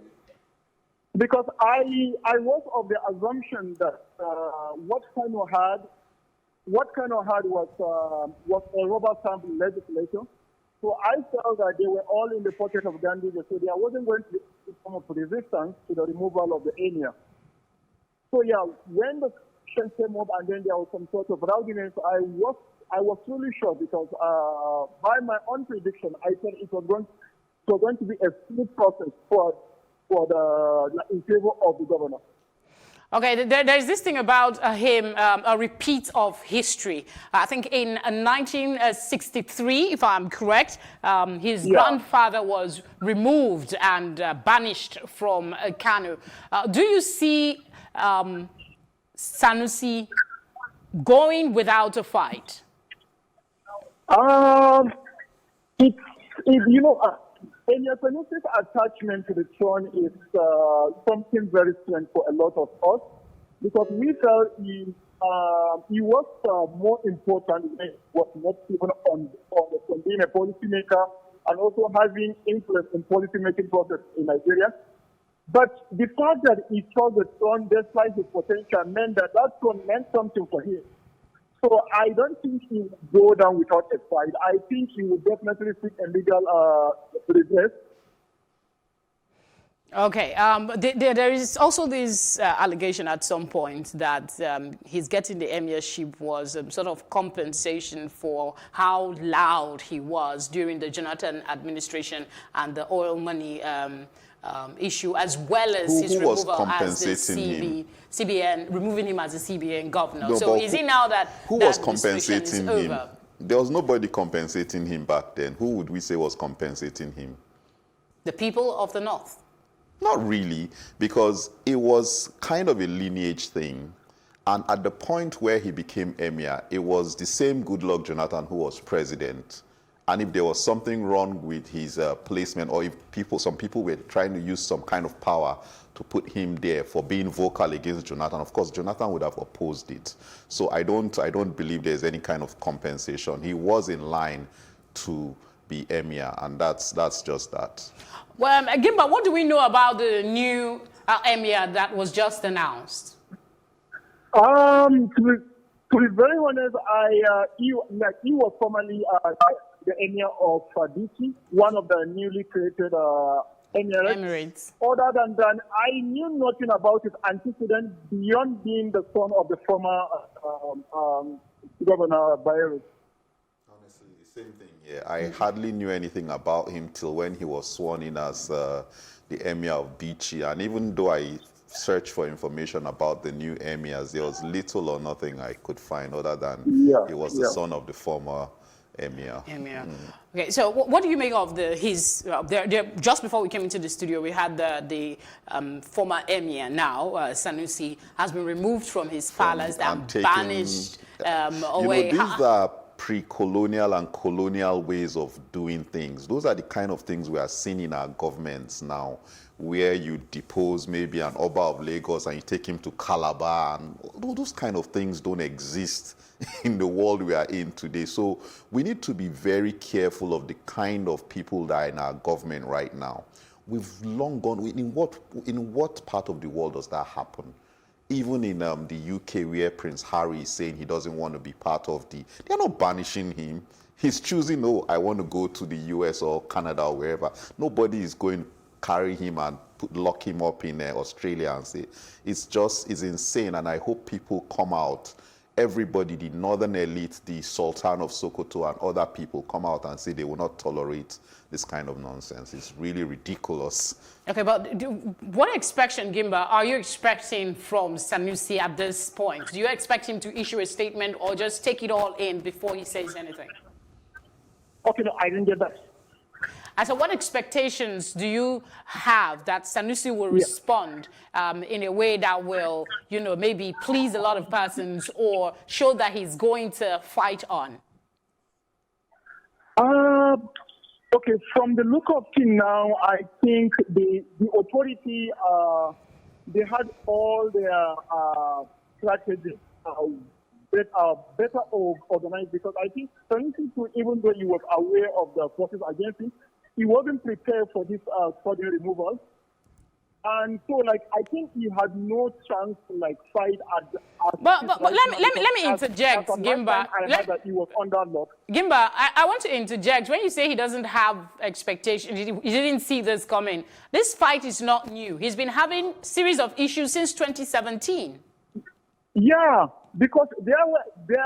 because I was of the assumption that what Kano had was a rubber stamp legislation. So I felt that they were all in the pocket of Ganduje, so there wasn't going to be some of resistance to the removal of the emir. So yeah, when the question came up and then there was some sort of rowdiness, I was truly shocked, because by my own prediction, I said it was going to be a smooth process in favor of the governor. Okay, there's this thing about him, a repeat of history. I think in 1963, if I'm correct, his grandfather was removed and banished from Kano. Do you see Sanusi going without a fight? Emir Sanusi's attachment to the throne is something very strange for a lot of us, because we felt he was more important than was not even on being a policymaker and also having influence in policymaking process in Nigeria. But the fact that he saw the throne despite his potential meant that throne meant something for him. So I don't think he would go down without a fight. I think he would definitely seek a legal redress. Okay. There is also this allegation at some point that his getting the emirship was sort of compensation for how loud he was during the Jonathan administration and the oil money issue, as well as his removal as the CBN, removing him as the CBN governor. No, so is it now that who was compensating him? There was nobody compensating him back then. Who would we say was compensating him? The people of the North. Not really, because it was kind of a lineage thing. And at the point where he became emir, it was the same Goodluck Jonathan who was president. And if there was something wrong with his placement, or if some people were trying to use some kind of power to put him there for being vocal against Jonathan, of course, Jonathan would have opposed it. So I don't believe there's any kind of compensation. He was in line to be emir, and that's just that. Well, Gimba, what do we know about the new emir that was just announced? To be very honest, he was formerly the emir of Bichi, one of the newly created Emirates. Other than that, I knew nothing about his antecedents beyond being the son of the former Governor Bayero. Honestly, the same thing here. I hardly knew anything about him till when he was sworn in as the emir of Bichi, and even though I searched for information about the new emirs, there was little or nothing I could find other than he was the son of the former emir. Okay, so what do you make of just before we came into the studio, we had the former emir now, Sanusi, has been removed from his palace and banished away. These are pre-colonial and colonial ways of doing things. Those are the kind of things we are seeing in our governments now, where you depose maybe an Oba of Lagos and you take him to Calabar, and those kind of things don't exist in the world we are in today. So we need to be very careful of the kind of people that are in our government right now. We've long gone, in what part of the world does that happen? Even in the UK, where Prince Harry is saying he doesn't want to be part of they're not banishing him. He's choosing, I want to go to the US or Canada or wherever. Nobody is going to carry him and lock him up in Australia and say, it's insane. And I hope people come out, everybody, the northern elite, the Sultan of Sokoto and other people come out and say they will not tolerate this kind of nonsense. It's really ridiculous. Okay, but what expectation, Gimba, are you expecting from Sanusi at this point? Do you expect him to issue a statement or just take it all in before he says anything? Okay, no, I didn't get that. And so what expectations do you have that Sanusi will respond in a way that will, maybe please a lot of persons or show that he's going to fight on? Okay, from the look of things now, I think the authority, they had all their strategies better organized, because I think Sanusi, even though he was aware of the forces against him, he wasn't prepared for this sudden removal. And so, I think he had no chance to, fight But let me interject, Gimba. I heard that he was under lock. Gimba, I want to interject. When you say he doesn't have expectations, he didn't see this coming, this fight is not new. He's been having a series of issues since 2017. Yeah, because there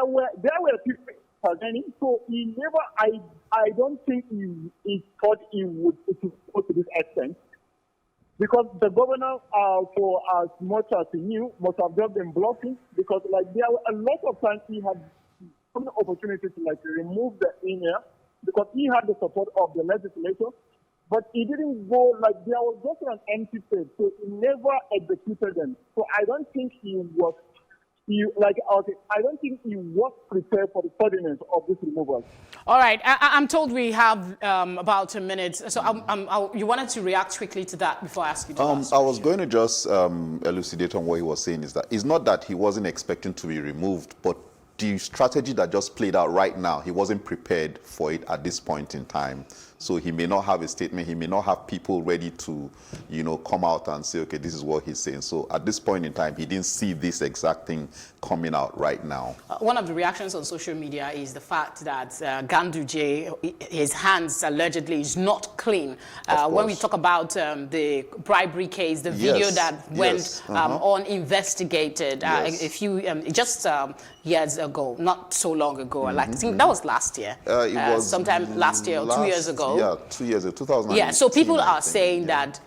were people intervening, so he never, I don't think he thought he would go to this extent. Because the governor, for as much as he knew, must have just been blocking, because there were a lot of times he had an opportunity to remove the emir, because he had the support of the legislature, but he didn't go, there was just an empty space, so he never executed them. So I don't think he was I don't think he was prepared for the suddenness of this removal. All right, I'm told we have about a minute, so you wanted to react quickly to that before I ask you to ask. I was going to just elucidate on what he was saying, is that it's not that he wasn't expecting to be removed, but the strategy that just played out right now, he wasn't prepared for it at this point in time. So he may not have a statement, he may not have people ready to, come out and say, okay, this is what he's saying. So at this point in time, he didn't see this exact thing coming out right now. One of the reactions on social media is the fact that Ganduje, his hands allegedly is not clean. When we talk about the bribery case, the video that went uninvestigated a few, years ago, not so long ago. I think that was last year. It was sometime last year or 2 years ago. Yeah, 2 years ago, 2019. Yeah, so people are saying that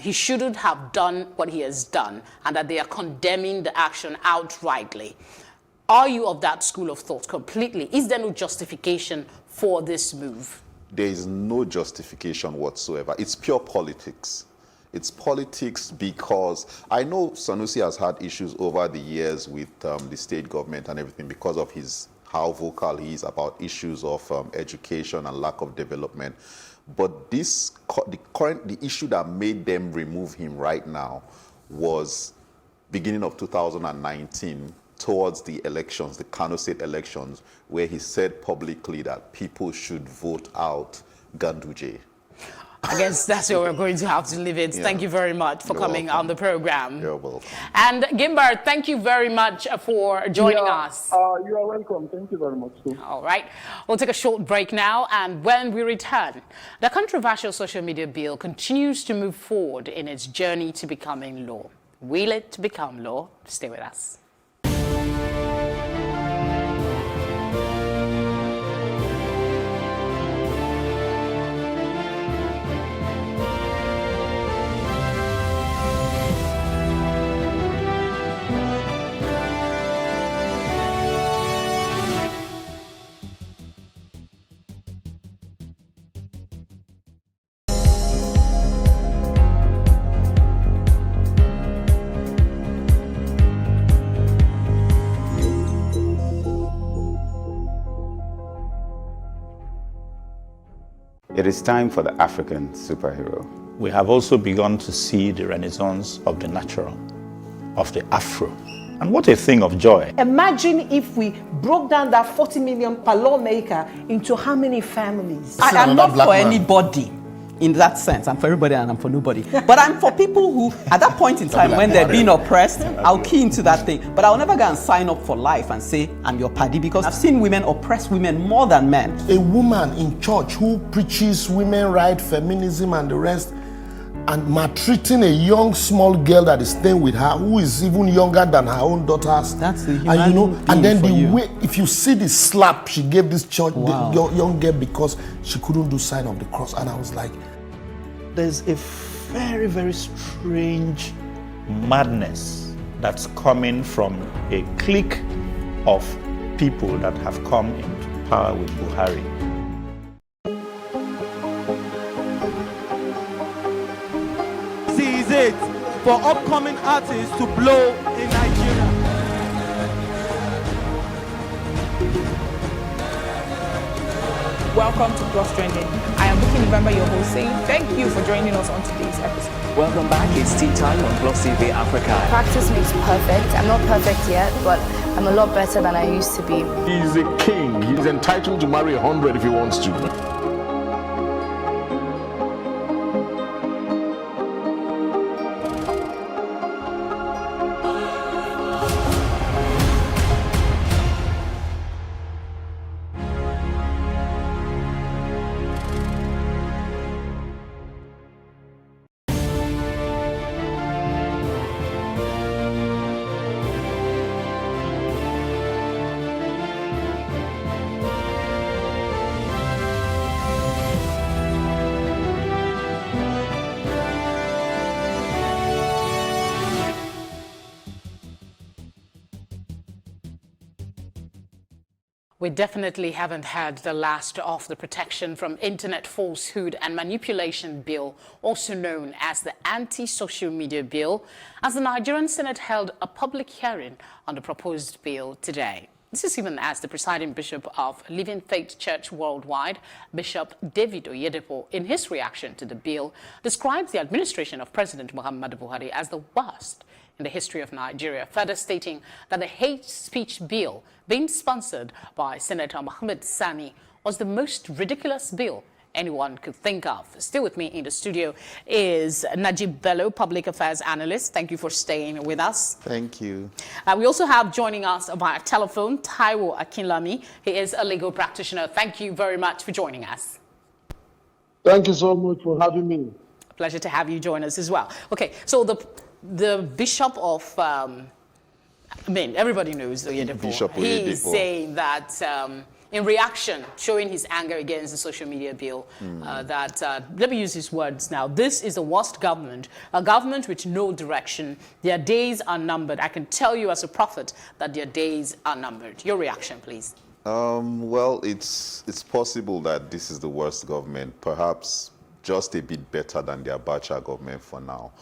he shouldn't have done what he has done and that they are condemning the action outrightly. Are you of that school of thought completely? Is there no justification for this move? There is no justification whatsoever. It's pure politics. It's politics because I know Sanusi has had issues over the years with the state government and everything because of how vocal he is about issues of education and lack of development. But the issue that made them remove him right now was beginning of 2019 towards the elections, the Kano State elections, where he said publicly that people should vote out Ganduje. I guess that's where we're going to have to leave it. Yeah. Thank you very much for coming on the program. You're welcome. And Gimbar, thank you very much for joining us. You are welcome. Thank you very much, too. All right. We'll take a short break now, and when we return, the controversial social media bill continues to move forward in its journey to becoming law. Will it become law? Stay with us. It is time for the African superhero. We have also begun to see the renaissance of the natural, of the Afro. And what a thing of joy. Imagine if we broke down that 40 million per lawmaker into how many families? I am not for anybody in that sense. I'm for everybody and I'm for nobody. But I'm for people who, at that point in time when they're being oppressed, I'll key into that thing. But I'll never go and sign up for life and say I'm your paddy, because I've seen women oppress women more than men. A woman in church who preaches women rights, feminism and the rest, and maltreating a young small girl that is staying with her, who is even younger than her own daughters. That's the human and and then for the you. way, if you see the slap she gave this church, the young girl, because she couldn't do sign of the cross, and I was like, there's a very, very strange madness that's coming from a clique of people that have come into power with Buhari. This is it for upcoming artists to blow in Nigeria. Welcome to Plus Trending. I am Buki November, your host, saying thank you for joining us on today's episode. Welcome back. It's tea time on Plus TV Africa. Practice makes perfect. I'm not perfect yet, but I'm a lot better than I used to be. He's a king. He's entitled to marry 100 if he wants to. We definitely haven't had the last of the Protection from Internet Falsehood and Manipulation Bill, also known as the Anti-Social Media Bill, as the Nigerian Senate held a public hearing on the proposed bill today. This is even as the presiding bishop of Living Faith Church Worldwide, Bishop David Oyedepo, in his reaction to the bill, describes the administration of President Muhammadu Buhari as the worst in the history of Nigeria, further stating that the hate speech bill being sponsored by Senator Mohammed Sani was the most ridiculous bill anyone could think of. Still with me in the studio is Najib Bello, public affairs analyst. Thank you for staying with us. Thank you. We also have joining us via telephone, Taiwo Akinlami. He is a legal practitioner. Thank you very much for joining us. Thank you so much for having me. A pleasure to have you join us as well. Okay, so the bishop of, everybody knows Oyedepo. Bishop Oyedepo. He's saying that in reaction, showing his anger against the social media bill, let me use his words now, this is the worst government, a government with no direction. Their days are numbered. I can tell you as a prophet that their days are numbered. Your reaction, please. Well, it's possible that this is the worst government, perhaps just a bit better than the Abacha government for now.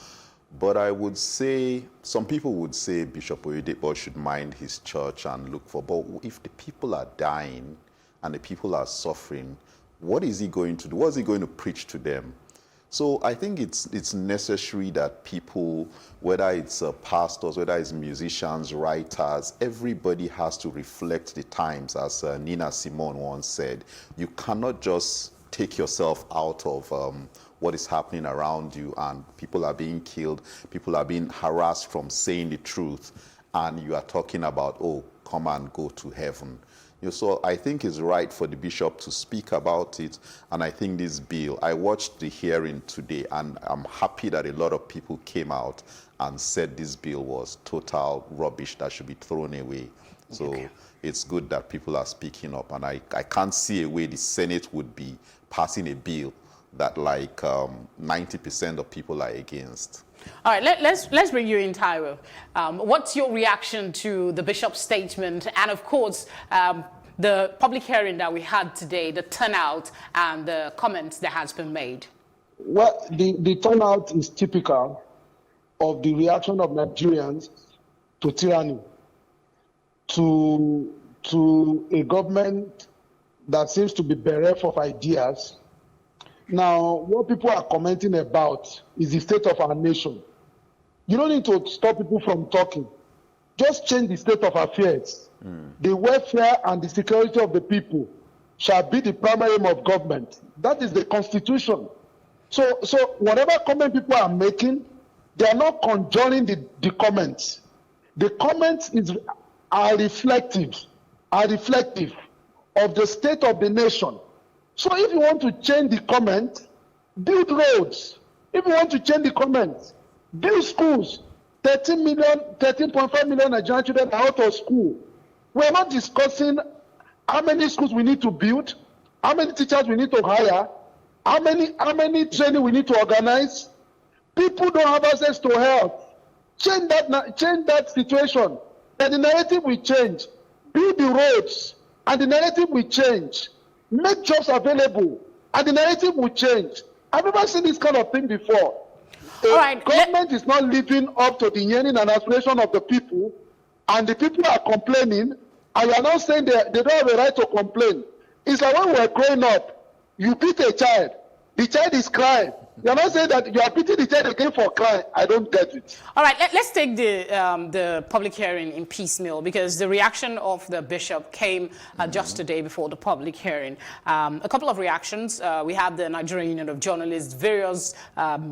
But I would say, some people would say Bishop Oyedepo should mind his church and look for, but if the people are dying and the people are suffering, what is he going to do? What is he going to preach to them? So I think it's necessary that people, whether it's pastors, whether it's musicians, writers, everybody has to reflect the times, as Nina Simone once said. You cannot just take yourself out of what is happening around you, and people are being killed, people are being harassed from saying the truth, and you are talking about, oh, come and go to heaven. So I think it's right for the bishop to speak about it, and I think this bill, I watched the hearing today, and I'm happy that a lot of people came out and said this bill was total rubbish that should be thrown away. So it's good that people are speaking up, and I can't see a way the Senate would be passing a bill that like 90% of people are against. All right, let's bring you in, Taiwo. What's your reaction to the bishop's statement, and of course, the public hearing that we had today, the turnout and the comments that has been made? Well, the turnout is typical of the reaction of Nigerians to tyranny, to a government that seems to be bereft of ideas. Now, what people are commenting about is the state of our nation. You don't need to stop people from talking. Just change the state of affairs. The welfare and the security of the people shall be the primary aim of government. That is the Constitution. So whatever comment people are making, they are not conjuring the comments. The comments are reflective of the state of the nation. So if you want to change the comment, build roads. If you want to change the comment, build schools. 13.5 million Nigerian children are out of school. We're not discussing how many schools we need to build, how many teachers we need to hire, how many training we need to organize. People don't have access to health. Change that situation, and the narrative will change. Build the roads, and the narrative will change. Make jobs available, and the narrative will change. I've never seen this kind of thing before. All right, government is not living up to the yearning and aspiration of the people, and the people are complaining, and you are not saying they don't have a right to complain. It's like when we were growing up, you beat a child, the child is crying. You're not saying that you are beating the child again for crying. I don't get it. All right, let's take the public hearing in piecemeal, because the reaction of the bishop came just a day before the public hearing. A couple of reactions. We have the Nigerian Union of Journalists, various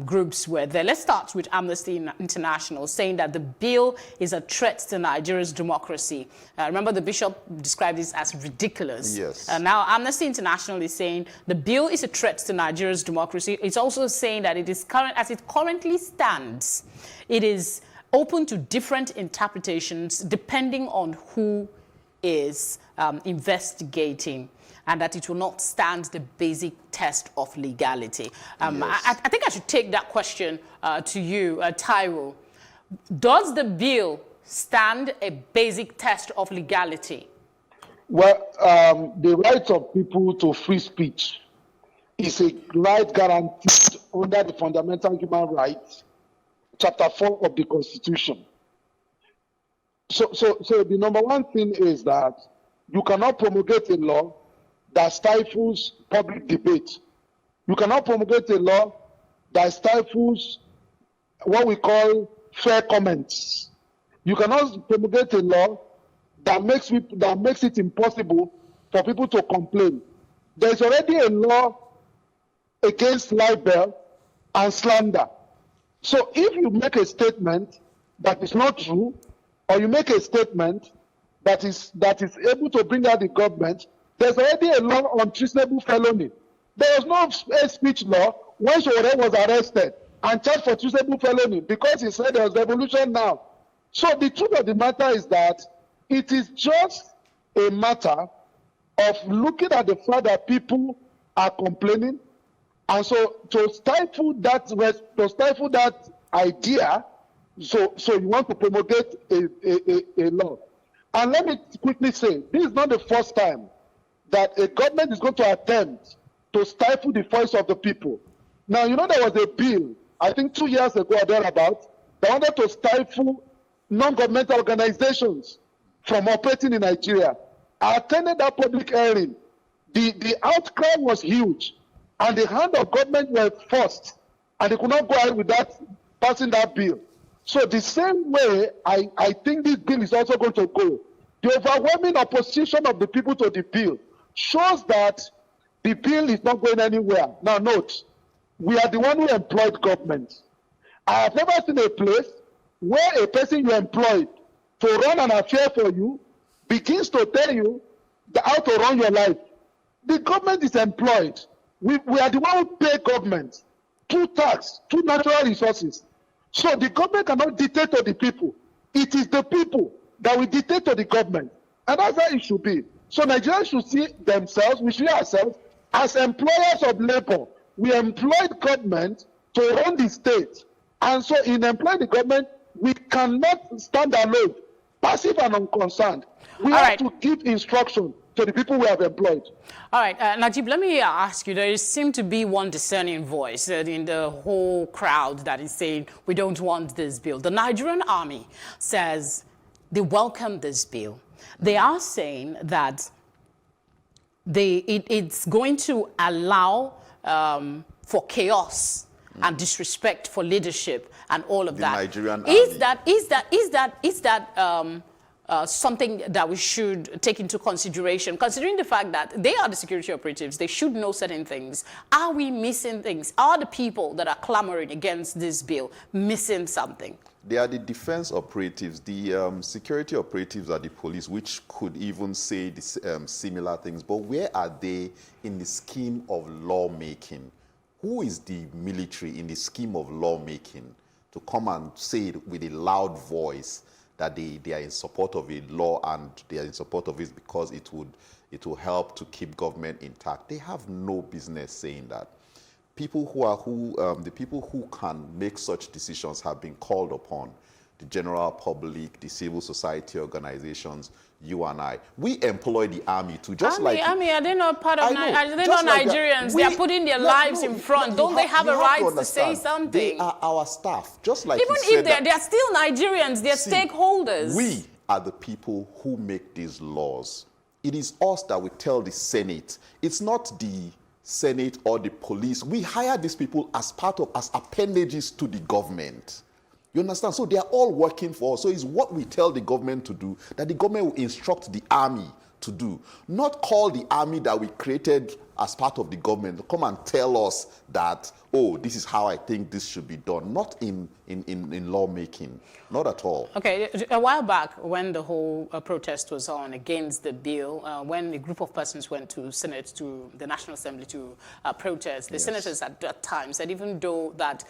groups were there. Let's start with Amnesty International, saying that the bill is a threat to Nigeria's democracy. Remember, the bishop described this as ridiculous. Yes. Now, Amnesty International is saying the bill is a threat to Nigeria's democracy. It's also saying that it is as it currently stands, it is open to different interpretations depending on who is investigating, and that it will not stand the basic test of legality. I think I should take that question to you, Taiwo. Does the bill stand a basic test of legality? Well, the right of people to free speech is a right guaranteed under the Fundamental Human Rights, Chapter 4 of the Constitution. So the number one thing is that you cannot promulgate a law that stifles public debate. You cannot promulgate a law that stifles what we call fair comments. You cannot promulgate a law that makes it impossible for people to complain. There's already a law against libel and slander. So if you make a statement that is not true, or you make a statement that is able to bring out the government, there's already a law on treasonable felony. There was no speech law when Sowore was arrested and charged for treasonable felony because he said there was revolution now. So the truth of the matter is that it is just a matter of looking at the fact that people are complaining. And so to stifle that idea, so you want to promulgate a law. And let me quickly say, this is not the first time that a government is going to attempt to stifle the voice of the people. Now, you know, there was a bill, I think 2 years ago or thereabout, that wanted to stifle non-governmental organizations from operating in Nigeria. I attended that public hearing. The outcry was huge. And the hand of government were forced, and they could not go ahead with that, passing that bill. So the same way, I think this bill is also going to go. The overwhelming opposition of the people to the bill shows that The bill is not going anywhere. Now note, we are the one who employed government. I have never seen a place where a person you employed to run an affair for you begins to tell you how to run your life. The government is employed. We are the one who pay government through tax, through natural resources. So the government cannot dictate to the people. It is the people that will dictate to the government. And that's how it should be. So Nigerians should see themselves, we should see ourselves as employers of labor. We employed government to run the state. And so in employing the government, we cannot stand alone, passive and unconcerned. We have to give instruction to the people we have employed. All right, Najib, let me ask you, there seems to be one discerning voice in the whole crowd that is saying, we don't want this bill. The Nigerian army says they welcome this bill. They are saying that it's going to allow for chaos and disrespect for leadership and all of that. Nigerian is that something that we should take into consideration, considering the fact that they are the security operatives, they should know certain things. Are we missing things? Are the people that are clamoring against this bill missing something? They are the defense operatives. The security operatives are the police, which could even say this, similar things. But where are they in the scheme of lawmaking? Who is the military in the scheme of lawmaking to come and say it with a loud voice that they are in support of a law and they are in support of it because it will help to keep government intact? They have no business saying that. People the people who can make such decisions have been called upon: the general public, the civil society organizations, you and I. We employ the army to are they not part of are they not Nigerians? They are putting their lives in front. Don't they have a right to say something? They are our staff, just like even if they are still Nigerians, they're stakeholders. We are the people who make these laws. It is us that we tell the Senate. It's not the Senate or the police. We hire these people as appendages to the government. You understand? So they are all working for us. So it's what we tell the government to do that the government will instruct the army to do. Not call the army that we created as part of the government to come and tell us that, oh, this is how I think this should be done. Not in lawmaking. Not at all. Okay, a while back when the whole protest was on against the bill, when a group of persons went to the National Assembly to protest, the senators at that time said even though that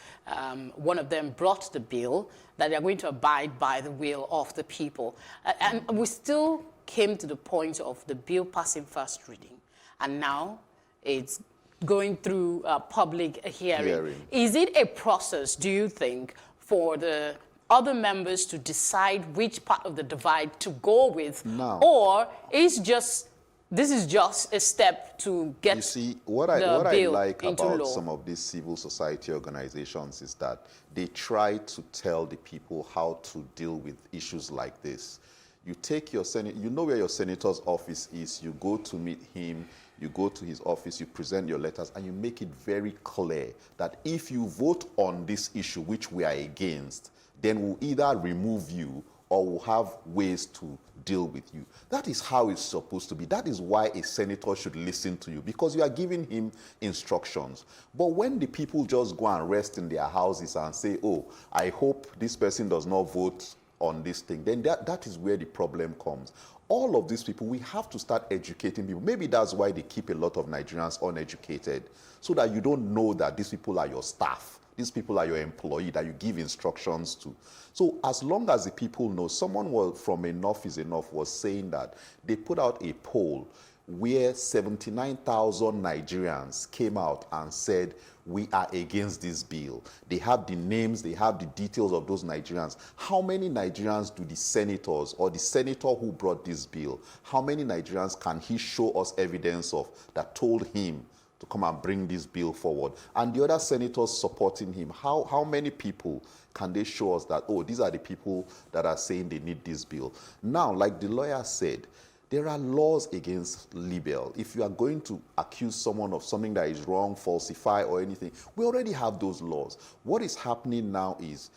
one of them brought the bill, that they are going to abide by the will of the people. And we still came to the point of the bill passing first reading. And now it's going through public hearing. Is it a process, do you think, for the other members to decide which part of the divide to go with? No. Or is this is just a step to get You see, what I like about some of these civil society organizations is that they try to tell the people how to deal with issues like this. You take your senator, you know where your senator's office is, you go to meet him, you go to his office, you present your letters, and you make it very clear that if you vote on this issue, which we are against, then we'll either remove you or we'll have ways to deal with you. That is how it's supposed to be. That is why a senator should listen to you, because you are giving him instructions. But when the people just go and rest in their houses and say, oh, I hope this person does not vote on this thing, then that is where the problem comes. All of these people, we have to start educating people. Maybe that's why they keep a lot of Nigerians uneducated, so that you don't know that these people are your staff. These people are your employee that you give instructions to. So as long as the people know, someone from Enough is Enough was saying that they put out a poll where 79,000 Nigerians came out and said, we are against this bill. They have the names, they have the details of those Nigerians. How many Nigerians do the senators or the senator who brought this bill, how many Nigerians can he show us evidence of that told him to come and bring this bill forward? And the other senators supporting him, how many people can they show us that, oh, these are the people that are saying they need this bill? Now, like the lawyer said, there are laws against libel. If you are going to accuse someone of something that is wrong, falsify or anything, we already have those laws. What is happening now is,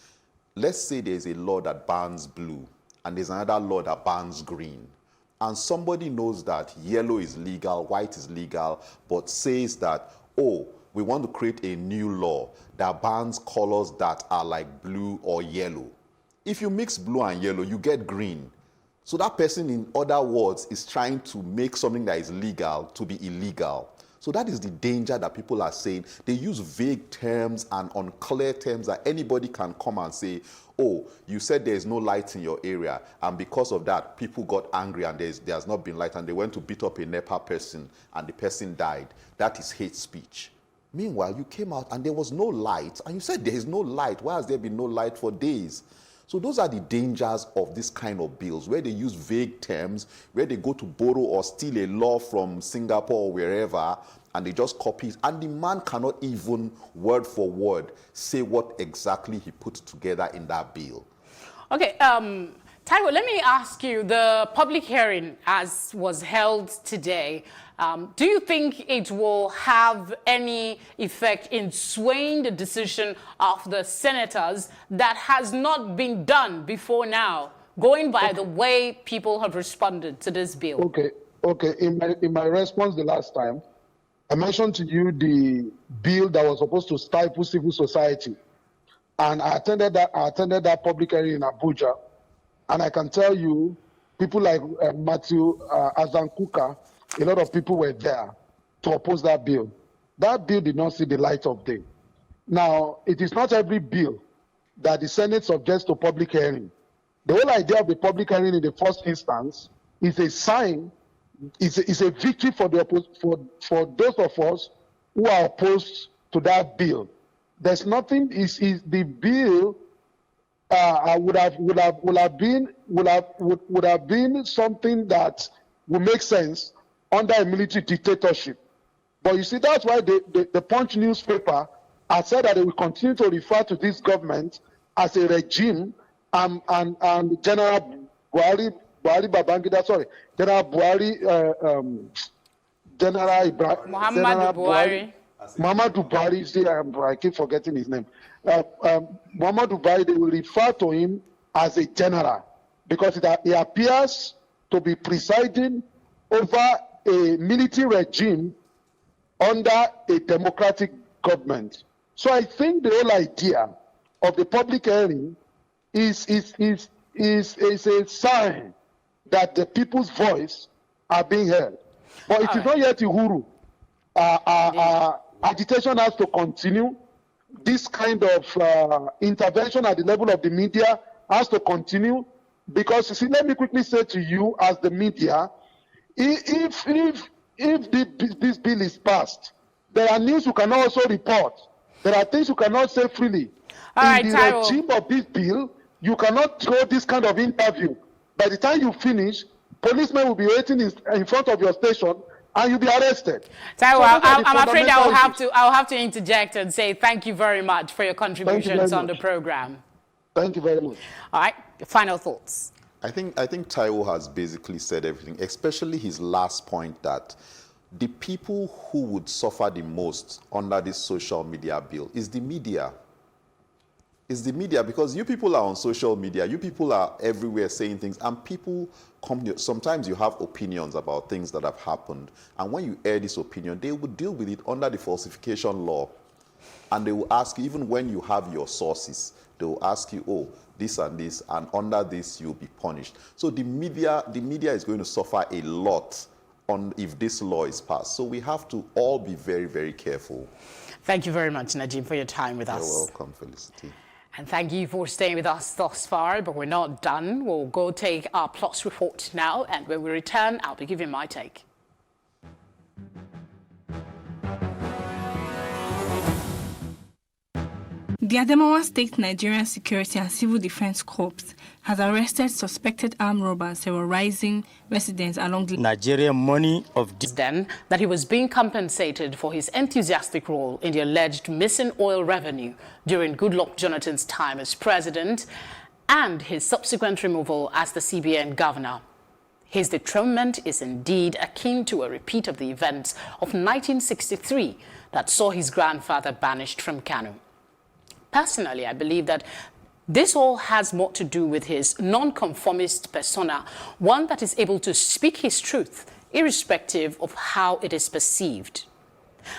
let's say there's a law that bans blue and there's another law that bans green. and somebody knows that yellow is legal, white is legal, but says that, oh, we want to create a new law that bans colors that are like blue or yellow. If you mix blue and yellow, you get green. So that person, in other words, is trying to make something that is legal to be illegal. So that is the danger that people are saying. They use vague terms and unclear terms that anybody can come and say, oh, you said there's no light in your area, and because of that, people got angry and there's not been light, and they went to beat up a NEPA person, and the person died. That is hate speech. Meanwhile, you came out and there was no light, and you said there is no light. Why has there been no light for days? So those are the dangers of this kind of bills, where they use vague terms, where they go to borrow or steal a law from Singapore or wherever, and they just copy it. And the man cannot even, word for word, say what exactly he put together in that bill. Okay, Taiwo, let me ask you, the public hearing as was held today, do you think it will have any effect in swaying the decision of the senators that has not been done before now, going by the way people have responded to this bill? Okay. In my response the last time, I mentioned to you the bill that was supposed to stifle civil society, and I attended that public hearing in Abuja, and I can tell you, people like Matthew Azankuka, a lot of people were there to oppose that bill. That bill did not see the light of day. Now, it is not every bill that the Senate subjects to public hearing. The whole idea of the public hearing in the first instance is a sign, is a victory for those of us who are opposed to that bill. There's nothing. Is the bill would have been something that would make sense under a military dictatorship. But you see, that's why the Punch newspaper has said that they will continue to refer to this government as a regime, and General Buhari Babangida, sorry, General Buhari, Muhammadu Buhari, see, I keep forgetting his name. Muhammadu Buhari, they will refer to him as a general because he appears to be presiding over a military regime under a democratic government. So I think the whole idea of the public hearing is a sign that the people's voice are being heard. But it is not yet Uhuru. Agitation has to continue. This kind of intervention at the level of the media has to continue, because you see, let me quickly say to you as the media, if this bill is passed, there are news you cannot also report. There are things you cannot say freely. In the regime of this bill, you cannot throw this kind of interview. By the time you finish, policemen will be waiting in front of your station and you'll be arrested. Taiwo, so I'm afraid I'll have to interject and say thank you very much for your contributions on the program. Thank you very much. All right, final thoughts. I think Taiwo has basically said everything, especially his last point that the people who would suffer the most under this social media bill is the media. It's the media, because you people are on social media, you people are everywhere saying things, and people sometimes you have opinions about things that have happened, and when you air this opinion, they will deal with it under the falsification law, and they will ask you, even when you have your sources, they will ask you, oh, this and this, and under this you'll be punished. So the media is going to suffer a lot if this law is passed. So we have to all be very, very careful. Thank you very much, Najim, for your time with us. You're welcome, Felicity. And thank you for staying with us thus far, but we're not done. We'll go take our Plus report now, and when we return, I'll be giving my take. The Adamawa State Nigerian Security and Civil Defense Corps has arrested suspected armed robbers terrorizing residents along the Nigerian money of then that he was being compensated for his enthusiastic role in the alleged missing oil revenue during Goodluck Jonathan's time as president and his subsequent removal as the CBN governor. His dethronement is indeed akin to a repeat of the events of 1963 that saw his grandfather banished from Kano. Personally, I believe that This all has more to do with his non-conformist persona, one that is able to speak his truth, irrespective of how it is perceived.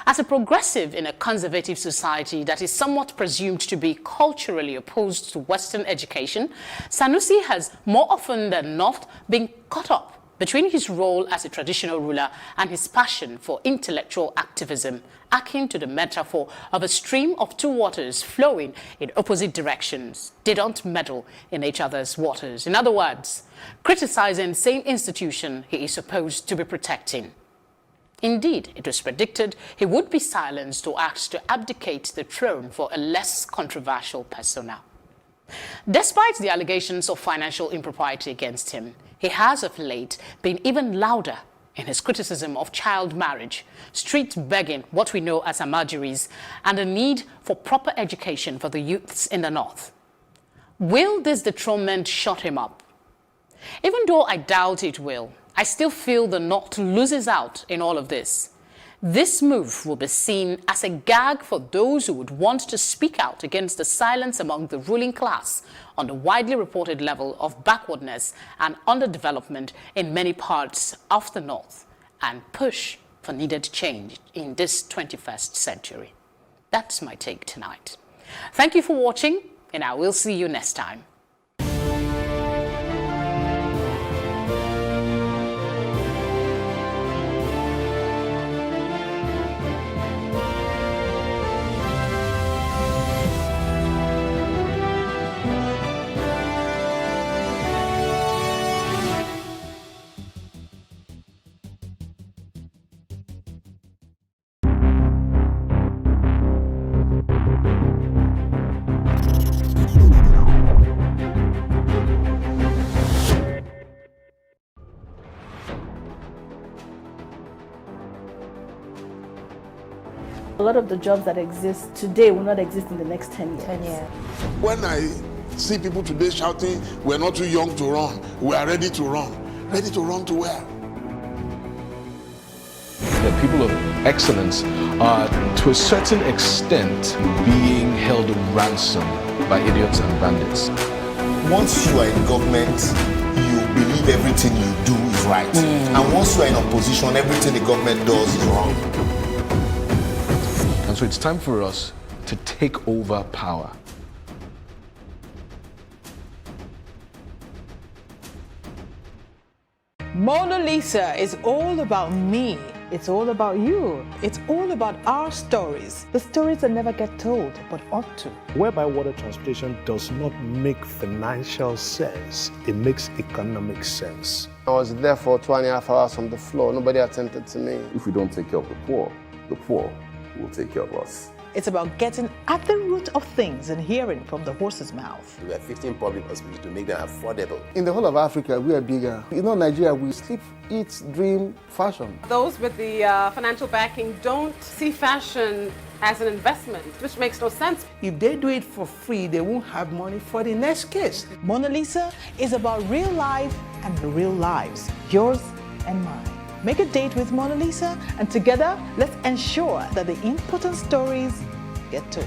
As a progressive in a conservative society that is somewhat presumed to be culturally opposed to Western education, Sanusi has more often than not been caught up between his role as a traditional ruler and his passion for intellectual activism, akin to the metaphor of a stream of two waters flowing in opposite directions. They don't meddle in each other's waters. In other words, criticizing the same institution he is supposed to be protecting. Indeed, it was predicted he would be silenced or asked to abdicate the throne for a less controversial persona. Despite the allegations of financial impropriety against him, he has of late been even louder in his criticism of child marriage, street begging, what we know as amajuris, and the need for proper education for the youths in the north. Will this dethronement shut him up? Even though I doubt it will, I still feel the North loses out in all of this. This move will be seen as a gag for those who would want to speak out against the silence among the ruling class on the widely reported level of backwardness and underdevelopment in many parts of the North, and push for needed change in this 21st century. That's my take tonight. Thank you for watching, and I will see you next time. A lot of the jobs that exist today will not exist in the next 10 years. When I see people today shouting, we're not too young to run, we are ready to run. Ready to run to where? The people of excellence are, to a certain extent, being held ransom by idiots and bandits. Once you are in government, you believe everything you do is right. And once you are in opposition, everything the government does is wrong. And so it's time for us to take over power. Mona Lisa is all about me. It's all about you. It's all about our stories. The stories that never get told, but ought to. Whereby water transportation does not make financial sense, it makes economic sense. I was there for 2.5 hours on the floor. Nobody attended to me. If we don't take care of the poor will take care of us. It's about getting at the root of things and hearing from the horse's mouth. We have 15 public hospitals to make them affordable. In the whole of Africa, we are bigger. You know, Nigeria, we sleep, eat, dream, fashion. Those with the financial backing don't see fashion as an investment, which makes no sense. If they do it for free, they won't have money for the next case. Mona Lisa is about real life and real lives, yours and mine. Make a date with Mona Lisa, and together, let's ensure that the important stories get told.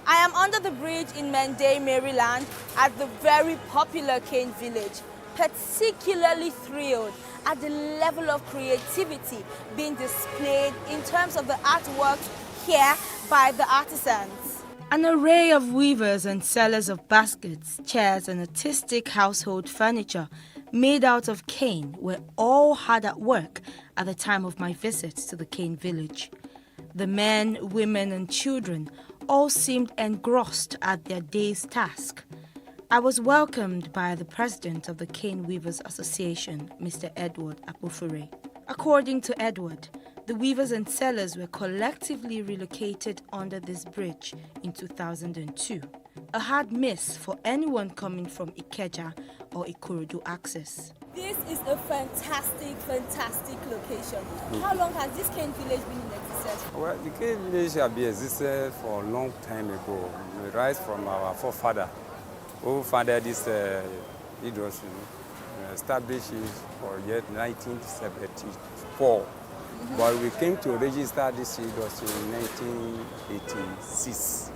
I am under the bridge in Mendai, Maryland, at the very popular Cane Village, particularly thrilled at the level of creativity being displayed in terms of the artworks here by the artisans. An array of weavers and sellers of baskets, chairs, and artistic household furniture made out of cane were all hard at work at the time of my visit to the Cane Village. The men, women, and children all seemed engrossed at their day's task. I was welcomed by the president of the Cane Weavers Association, Mr. Edward Apofure. According to Edward, the weavers and sellers were collectively relocated under this bridge in 2002. A hard miss for anyone coming from Ikeja or Ikorodu access. This is a fantastic location. How long has this Cane Village been in existence? Well, the Cane Village has been existed for a long time ago. We rise from our forefather who founded this industry, established it for year 1974. But we came to register this year, it was in 1986.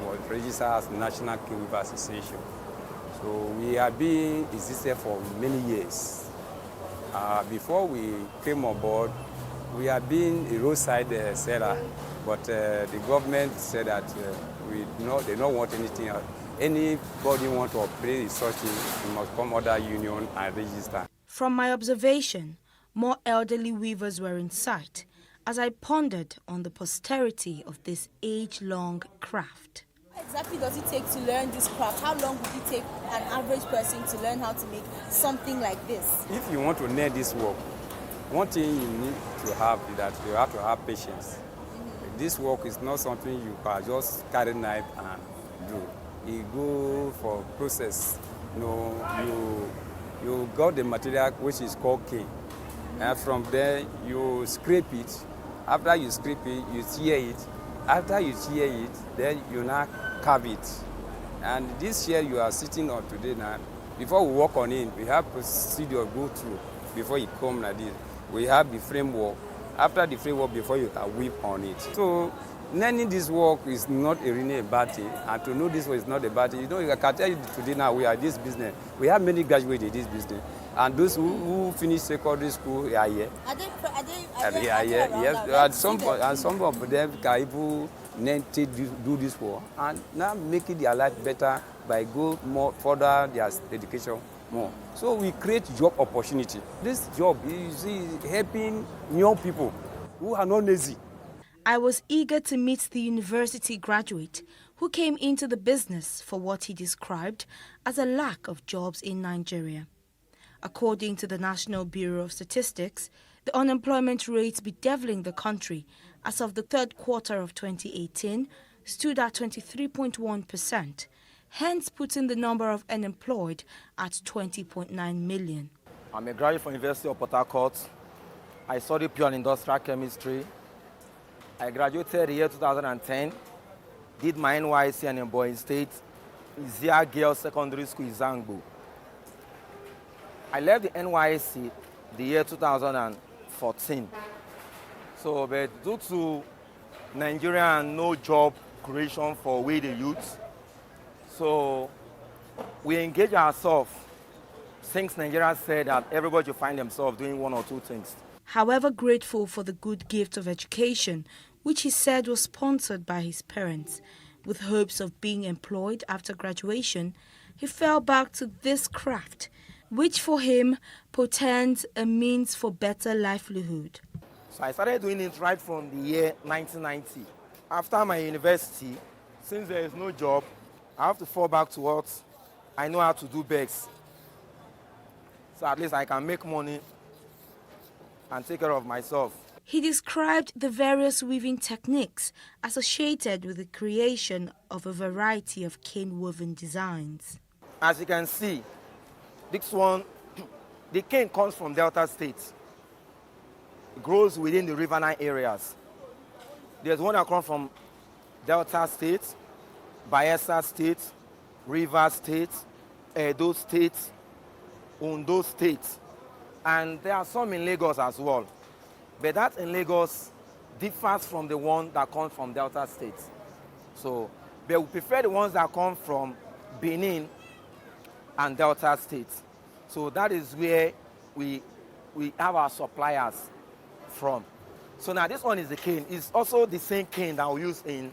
It was registered as National Cane Weaver Association. So we have been existed for many years. Before we came on board, we have been a roadside seller, but the government said that they don't want anything else. Anybody want to operate such thing, you must come under union and register. From my observation, more elderly weavers were in sight as I pondered on the posterity of this age-long craft. What exactly does it take to learn this craft? How long would it take an average person to learn how to make something like this? If you want to learn this work, one thing you need to have is that you have to have patience. This work is not something you can just carry knife and do. You go for process. You got the material which is called cane. And from there, you scrape it. After you scrape it, you tear it. After you tear it, then you now carve it. And this chair you are sitting on today now, before we work on it, we have procedure go through before you come like this. We have the framework. After the framework, before you can weave on it. So learning this work is not really a bad thing, and to know this work is not a bad thing. I can tell you today now we are this business. We have many graduates in this business, and those who finish secondary school are here. Are they Yes, and some of them can even learn to do this work, and now making their life better by go more further their education more. So we create job opportunity. This job is helping young people who are not lazy. I was eager to meet the university graduate who came into the business for what he described as a lack of jobs in Nigeria. According to the National Bureau of Statistics, the unemployment rate bedeviling the country as of the third quarter of 2018 stood at 23.1%, hence putting the number of unemployed at 20.9 million. I'm a graduate from University of Port Harcourt. I studied pure and industrial chemistry. I graduated the year 2010, did my NYSC in Ebonyi State, Zia Girls Secondary School in Zangbo. I left the NYSC the year 2014. So, but due to Nigeria and no job creation for we the youth, so we engage ourselves since Nigeria said that everybody should find themselves doing one or two things. However grateful for the good gift of education, which he said was sponsored by his parents, with hopes of being employed after graduation, he fell back to this craft, which for him portends a means for better livelihood. So I started doing it right from the year 1990. After my university, since there is no job, I have to fall back to what I know how to do best. So at least I can make money and take care of myself. He described the various weaving techniques associated with the creation of a variety of cane-woven designs. As you can see, this one, the cane comes from Delta State. It grows within the riverine areas. There's one that comes from Delta State, Bayelsa State, Rivers State, Edo State, Ondo State, and there are some in Lagos as well. But that in Lagos differs from the one that comes from Delta State. So, but we prefer the ones that come from Benin and Delta State. So that is where we have our suppliers from. So now this one is the cane. It's also the same cane that we use in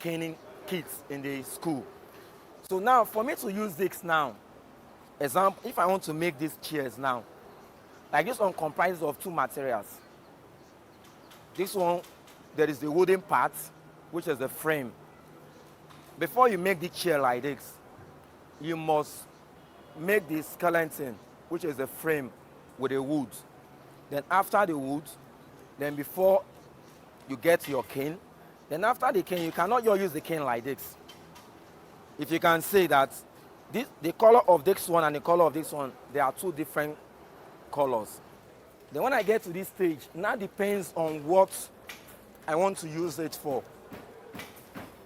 caning kids in the school. So now for me to use this now, example, if I want to make these chairs now, like this one comprises of two materials. This one, there is the wooden part, which is the frame. Before you make the chair like this, you must make the skeleton, which is the frame with the wood. Then after the wood, then before you get your cane, then after the cane, you cannot just use the cane like this. If you can say that the color of this one and the color of this one, they are two different colors. Then when I get to this stage, now depends on what I want to use it for.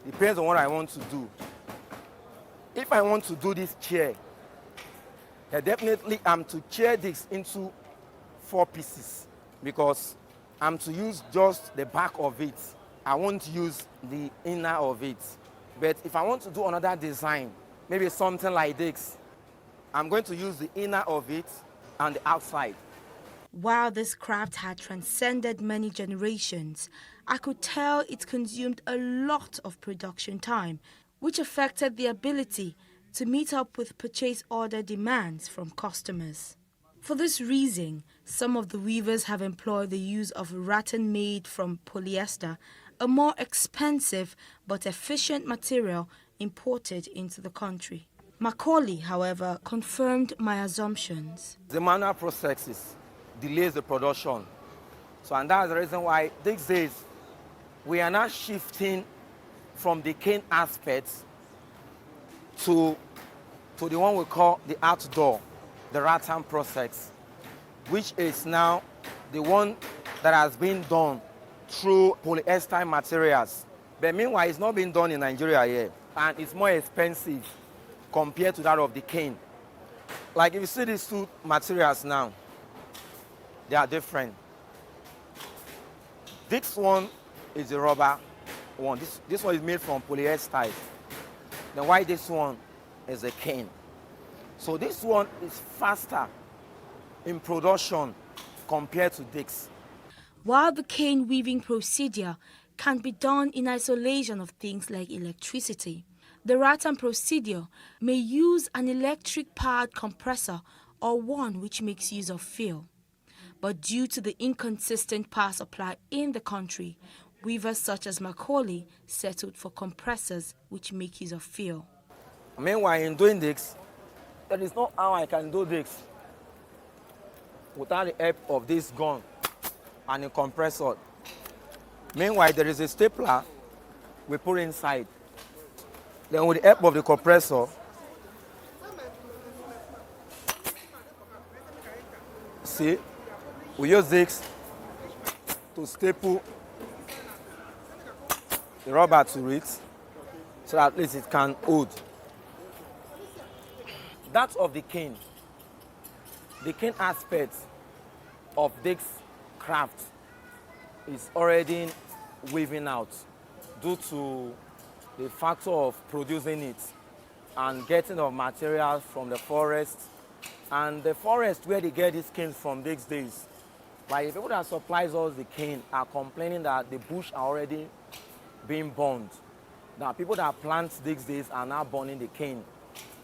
Depends on what I want to do. If I want to do this chair, then definitely I'm to chair this into 4 pieces, because I'm to use just the back of it. I won't use the inner of it. But if I want to do another design, maybe something like this, I'm going to use the inner of it and the outside. While this craft had transcended many generations, I could tell it consumed a lot of production time, which affected the ability to meet up with purchase order demands from customers. For this reason, some of the weavers have employed the use of rattan made from polyester, a more expensive but efficient material imported into the country. Macaulay, however, confirmed my assumptions. The manual processes delays the production. And that's the reason why these days we are now shifting from the cane aspects to the one we call the outdoor, the rattan process, which is now the one that has been done through polyester materials. But meanwhile, it's not being done in Nigeria yet, and it's more expensive compared to that of the cane. Like if you see these two materials now, they are different. This one is the rubber one. This one is made from polyester. Then why this one is a cane. So this one is faster in production compared to this. While the cane weaving procedure can be done in isolation of things like electricity, the rattan procedure may use an electric-powered compressor or one which makes use of fuel. But due to the inconsistent power supply in the country, weavers such as Macaulay settled for compressors which make use of fuel. Meanwhile, in doing this, there is no how I can do this without the help of this gun and a compressor. Meanwhile, there is a stapler we put inside. Then with the help of the compressor, see, we use this to staple the rubber to it so that at least it can hold. That of the cane aspect of this craft is already weaving out due to the factor of producing it and getting of materials from the forest. And the forest where they get these canes from these days, like the people that supplies us the cane are complaining that the bush are already being burned. Now people that plant these days are now burning the cane.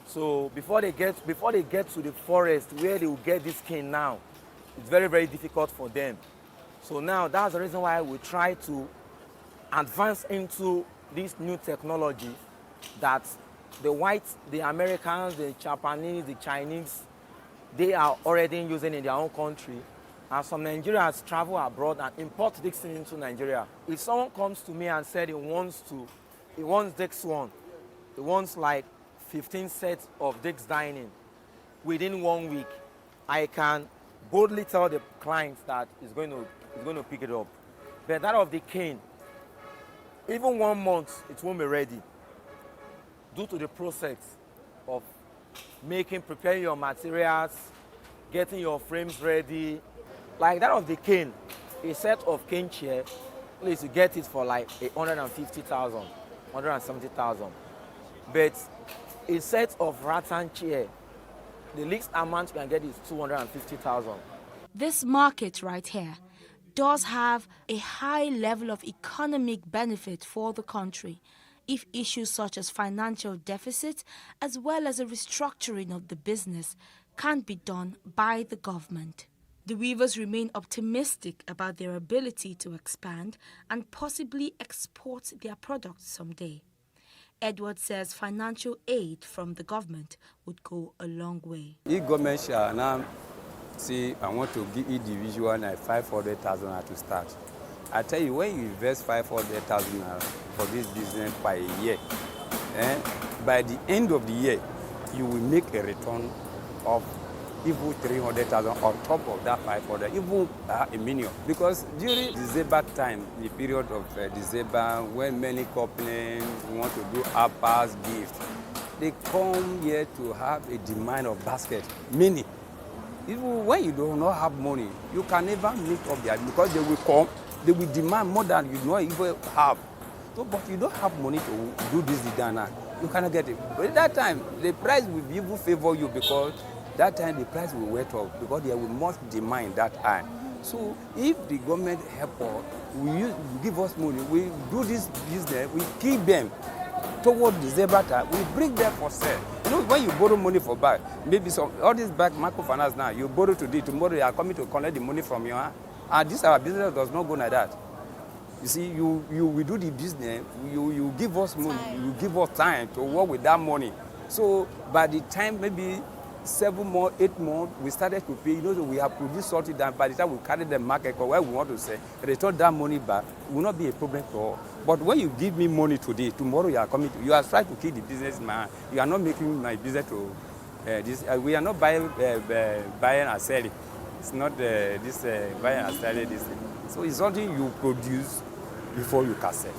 So before they get to the forest where they will get this cane now, it's very, very difficult for them. So now that's the reason why we try to advance into this new technology that the whites, the Americans, the Japanese, the Chinese, they are already using in their own country. And some Nigerians travel abroad and import this thing into Nigeria. If someone comes to me and said he wants this one, he wants like 15 sets of Dick's dining within 1 week, I can boldly tell the client that he's going to pick it up. But that of the cane, even 1 month, it won't be ready due to the process of preparing your materials, getting your frames ready. Like that of the cane, a set of cane chair, at least you get it for like 150,000, 170,000. But a set of rattan chair, the least amount you can get is 250,000. This market right here does have a high level of economic benefit for the country if issues such as financial deficit as well as a restructuring of the business can be done by the government. The weavers remain optimistic about their ability to expand and possibly export their products someday. Edward says financial aid from the government would go a long way. If government shall now say, I want to give individual like 500,000 to start. I tell you, when you invest 500,000 for this business by a year, by the end of the year, you will make a return of even 300,000 on top of that 500, even a million. Because during December time, the period of December, when many companies want to do outpass gifts, they come here to have a demand of basket, many. Even when you do not have money, you can never meet up there because they will come, they will demand more than you don't even have. So, but you don't have money to do this in Ghana, you cannot get it. But at that time, the price will even favor you because that time the price will wait up because there will much demand that time. So if the government help us, will give us money, we do this business, we keep them toward December time, we bring them for sale. You know, when you borrow money for bank, maybe all these bank microfinance now, you borrow today, tomorrow you are coming to collect the money from you. And this our business does not go like that. You see, we do the business, you give us money, you give us time to work with that money. So by the time maybe 7 months, 8 months, we started to pay. You know, we have produced something that by the time we carry the market where we want to sell, return that money back will not be a problem for us. But when you give me money today, tomorrow you are coming to, you are trying to keep the business in my hand. You are not making my business to this. We are not buying and selling. It's not this buying and selling this thing. So it's something you produce before you can sell.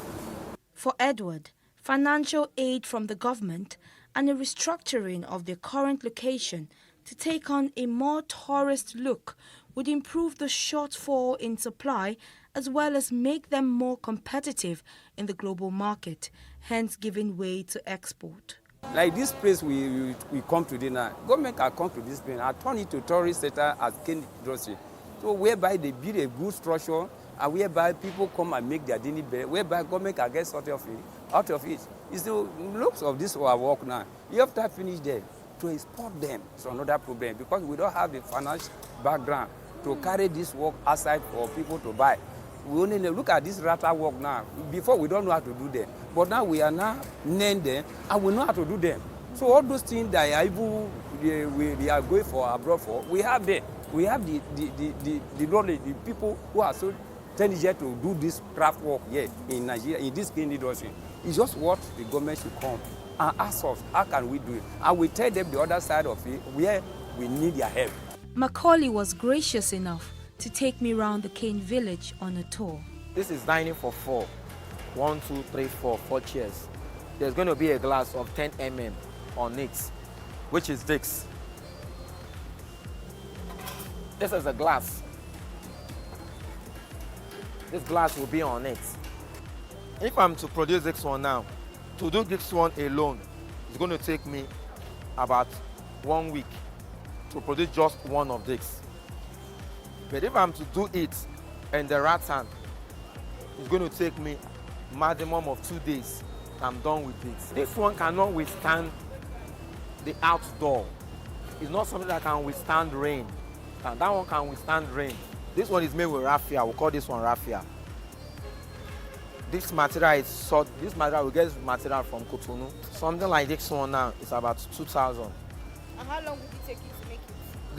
For Edward, financial aid from the government and a restructuring of their current location to take on a more tourist look would improve the shortfall in supply as well as make them more competitive in the global market, hence giving way to export. Like this place we come to now, government can come to this place and turn it to tourist center as cane industry. So whereby they build a good structure and whereby people come and make their daily bread, whereby government can get sort of out of it. It's the looks of this our work now. You have to finish them to export them. It's another problem because we don't have the financial background to carry this work outside for people to buy. We only look at this rata work now. Before we don't know how to do them, but now we are now named them and we know how to do them. So all those things that are even we are going for abroad for, we have them. We have the knowledge, the people who are so intelligent to do this craft work here in Nigeria, in this cane industry. It's just what the government should come and ask us, how can we do it? And we tell them the other side of it, where we need their help. Macaulay was gracious enough to take me round the cane village on a tour. This is dining for 4. 1, 2, 3, 4, 4 chairs. There's going to be a glass of 10 mm on it, which is this. This is a glass. This glass will be on it. If I'm to produce this one now, to do this one alone, it's going to take me about 1 week to produce just one of this. But if I'm to do it in the rattan, it's going to take me maximum of 2 days. I'm done with this. This one cannot withstand the outdoor. It's not something that can withstand rain. And that one can withstand rain. This one is made with raffia. We'll call this one raffia. This material is sort. This material, we get this material from Cotonou. Something like this one now is about 2,000. And how long would it take you to make it?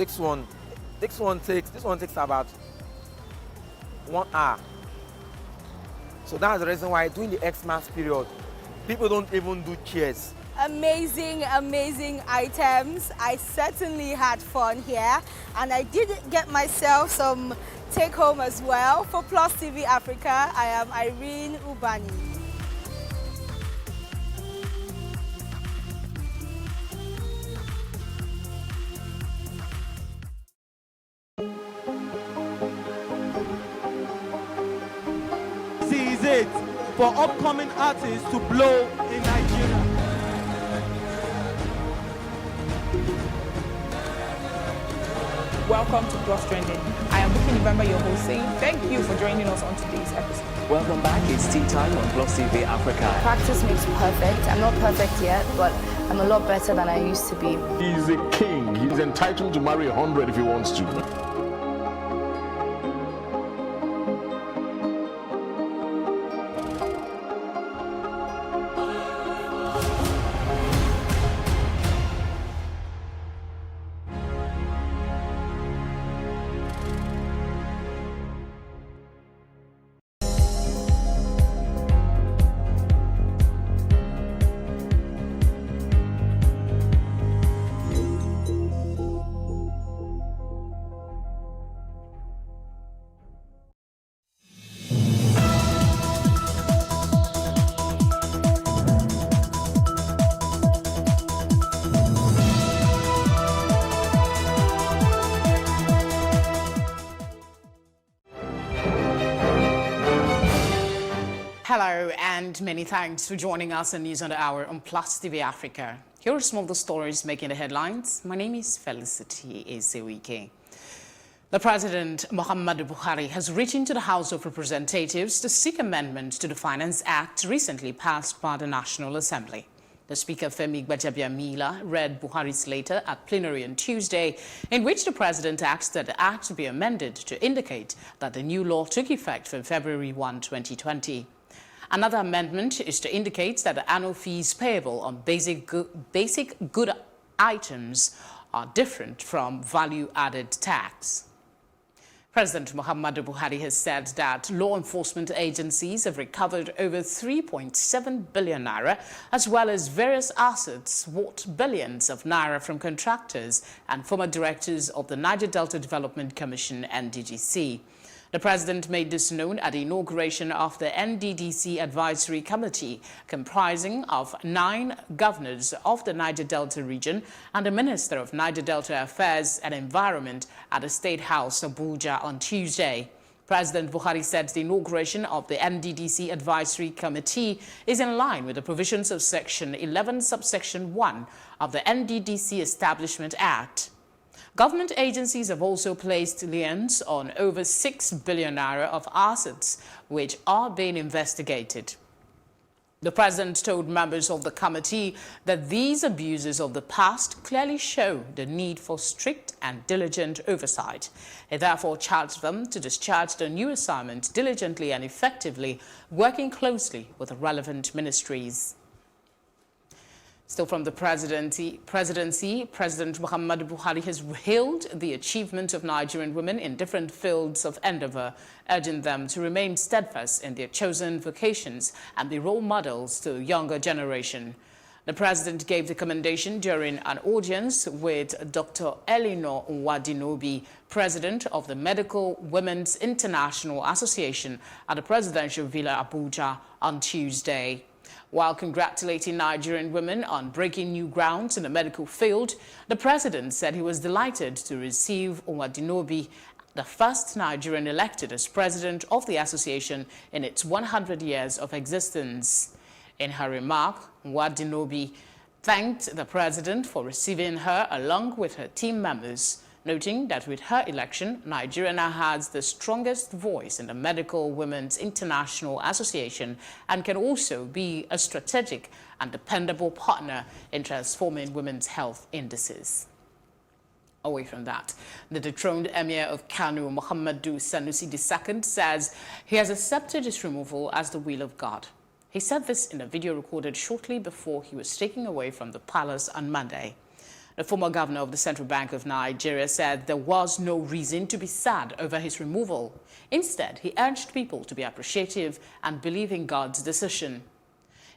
This one takes about 1 hour. So that's the reason why during the Xmas period, people don't even do chairs. Amazing, amazing items. I certainly had fun here, and I did get myself some take home as well. For Plus TV Africa, I am Irene Ubani. This is it for upcoming artists to blow in Nigeria. Welcome to Plus Trending. I am Buki November, your host, saying thank you for joining us on today's episode. Welcome back. It's Tea Time on Plus TV Africa. Practice makes perfect. I'm not perfect yet, but I'm a lot better than I used to be. He's a king. He's entitled to marry 100 if he wants to. and many thanks for joining us on News on the Hour on Plus TV Africa. Here are some of the stories making the headlines. My name is Felicity Ezewike. The President, Muhammadu Buhari, has written to the House of Representatives to seek amendments to the Finance Act recently passed by the National Assembly. The Speaker, Femi Gbajabiamila, read Buhari's letter at plenary on Tuesday, in which the President asked that the Act be amended to indicate that the new law took effect from February 1, 2020. Another amendment is to indicate that the annual fees payable on basic good items are different from value-added tax. President Muhammadu Buhari has said that law enforcement agencies have recovered over 3.7 billion naira, as well as various assets worth billions of naira from contractors and former directors of the Niger Delta Development Commission, NDDC. The president made this known at the inauguration of the NDDC Advisory Committee, comprising of 9 governors of the Niger Delta region and the Minister of Niger Delta Affairs and Environment at the State House, Abuja, on Tuesday. President Buhari said the inauguration of the NDDC Advisory Committee is in line with the provisions of Section 11, subsection 1 of the NDDC Establishment Act. Government agencies have also placed liens on over 6 billion naira of assets, which are being investigated. The president told members of the committee that these abuses of the past clearly show the need for strict and diligent oversight. He therefore charged them to discharge their new assignment diligently and effectively, working closely with the relevant ministries. Still from the presidency, President Muhammadu Buhari has hailed the achievement of Nigerian women in different fields of endeavor, urging them to remain steadfast in their chosen vocations and be role models to the younger generation. The president gave the commendation during an audience with Dr. Elinor Nwadinobi, president of the Medical Women's International Association at the Presidential Villa, Abuja, on Tuesday. While congratulating Nigerian women on breaking new grounds in the medical field, the president said he was delighted to receive Nwadinobi, the first Nigerian elected as president of the association in its 100 years of existence. In her remark, Nwadinobi thanked the president for receiving her along with her team members, noting that with her election, Nigeria now has the strongest voice in the Medical Women's International Association and can also be a strategic and dependable partner in transforming women's health indices. Away from that, the dethroned Emir of Kano, Muhammadu Sanusi II, says he has accepted his removal as the will of God. He said this in a video recorded shortly before he was taken away from the palace on Monday. The former governor of the Central Bank of Nigeria said there was no reason to be sad over his removal. Instead, he urged people to be appreciative and believe in God's decision.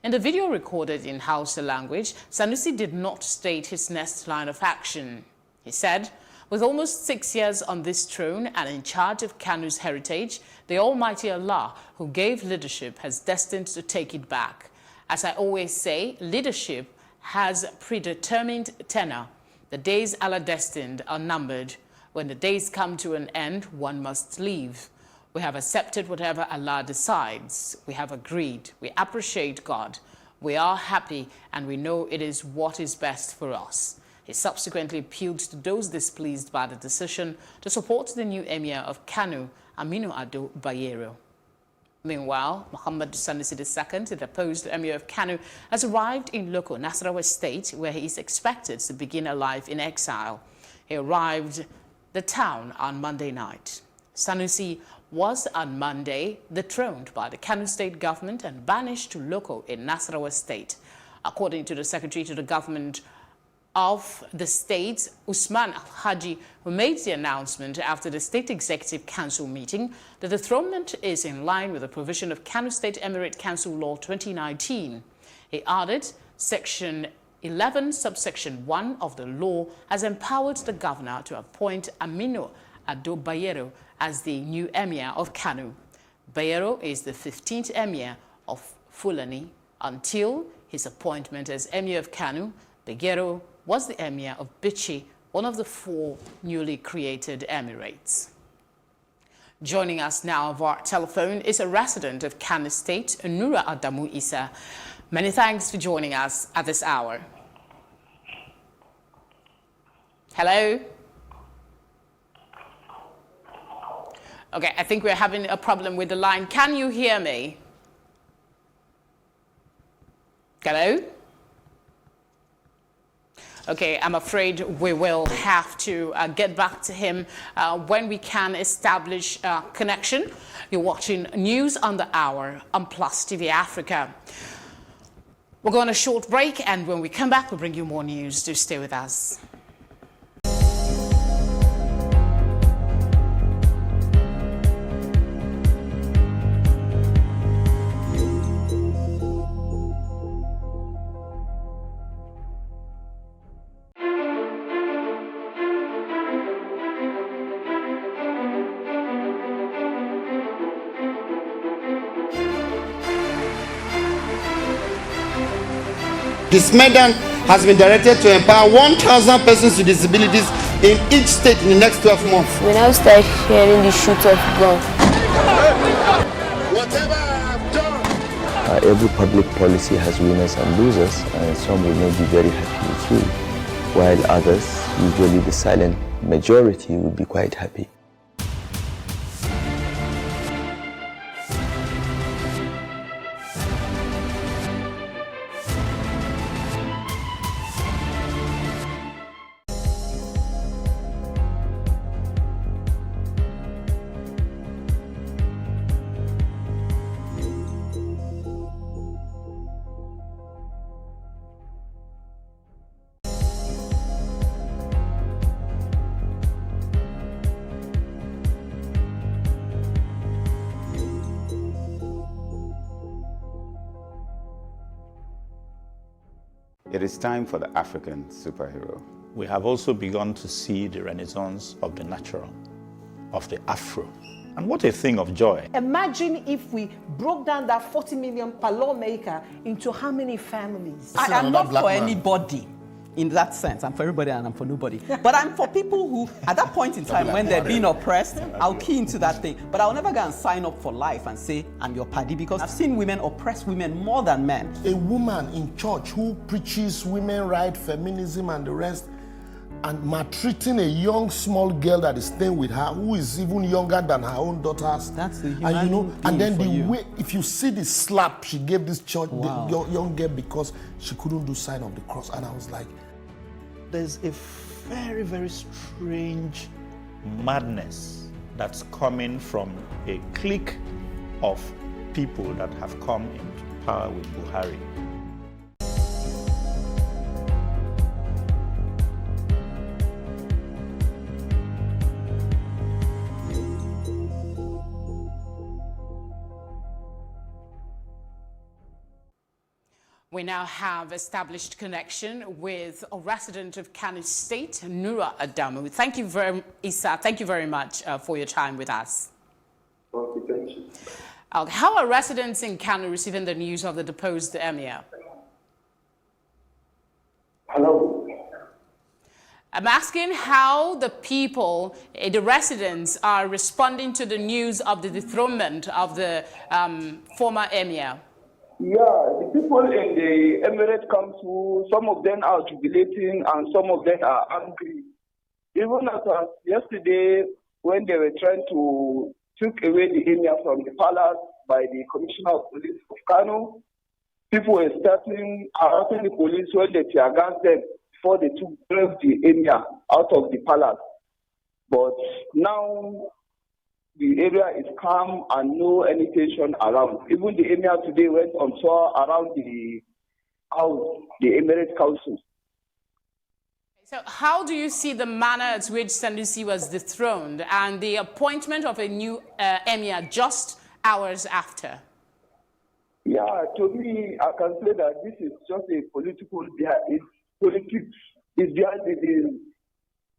In the video recorded in Hausa language, Sanusi did not state his next line of action. He said, "With almost 6 years on this throne and in charge of Kano's heritage, the Almighty Allah, who gave leadership, has destined to take it back. As I always say, leadership has predetermined tenure. The days Allah destined are numbered. When the days come to an end, one must leave. We have accepted whatever Allah decides. We have agreed. We appreciate God. We are happy and we know it is what is best for us." He subsequently appealed to those displeased by the decision to support the new Emir of Kano, Aminu Ado Bayero. Meanwhile, Muhammadu Sanusi II, the deposed Emir of Kano, has arrived in local Nasarawa State, where he is expected to begin a life in exile. He arrived the town on Monday night. Sanusi was on Monday dethroned by the Kano state government and banished to local in Nasarawa State. According to the Secretary to the Government of the state, Usman Haji, who made the announcement after the State Executive Council meeting, the dethronement is in line with the provision of Kano State Emirate Council Law 2019. He added, Section 11, subsection 1 of the law has empowered the governor to appoint Aminu Ado Bayero as the new Emir of Kano. Bayero is the 15th Emir of Fulani. Until his appointment as Emir of Kano, Bayero was the Emir of Bichi, one of the 4 newly created emirates. Joining us now via telephone is a resident of Kano State, Nura Adamu Isa. Many thanks for joining us at this hour. Hello? Okay, I think we're having a problem with the line. Can you hear me? Hello? Okay, I'm afraid we will have to get back to him when we can establish a connection. You're watching News on the Hour on Plus TV Africa. We'll go on a short break, and when we come back, we'll bring you more news. Do stay with us. This medal has been directed to empower 1,000 persons with disabilities in each state in the next 12 months. We now start hearing the shoot of gun. Every public policy has winners and losers, and some will not be very happy with you, while others, usually the silent majority, will be quite happy. It is time for the African superhero. We have also begun to see the renaissance of the natural, of the Afro. And what a thing of joy. Imagine if we broke down that 40 million per lawmaker into how many families? I am not for anybody in that sense. I'm for everybody and I'm for nobody. But I'm for people who, at that point in time when they're being oppressed, I'll key into that thing. But I'll never go and sign up for life and say, I'm your paddy, because I've seen women oppress women more than men. A woman in church who preaches women rights, feminism and the rest, and maltreating a young small girl that is staying with her, who is even younger than her own daughters. That's the and you know, and then the way, if you see the slap she gave this church, the young girl, because she couldn't do sign of the cross, and I was like, there's a very, very strange madness that's coming from a clique of people that have come into power with Buhari. We now have established connection with a resident of Kano State, Nura Adamu. Thank you very much for your time with us. Okay, thank you. How are residents in Kano receiving the news of the deposed emir? Hello? I'm asking how the people, the residents, are responding to the news of the dethronement of the former emir. Yeah, the people in the Emirate Council, some of them are jubilating and some of them are angry. Even as yesterday, when they were trying to take away the emir from the palace by the Commissioner of Police of Kano, people were starting harassing the police when they tear gassed them before they took the emir out of the palace. But now the area is calm and no any tension around. Even the emir today went on tour around the house, the Emirate Council. So how do you see the manner at which Sanusi was dethroned and the appointment of a new emir just hours after? Yeah, to me, I can say that this is just a political, it's politics. It's behind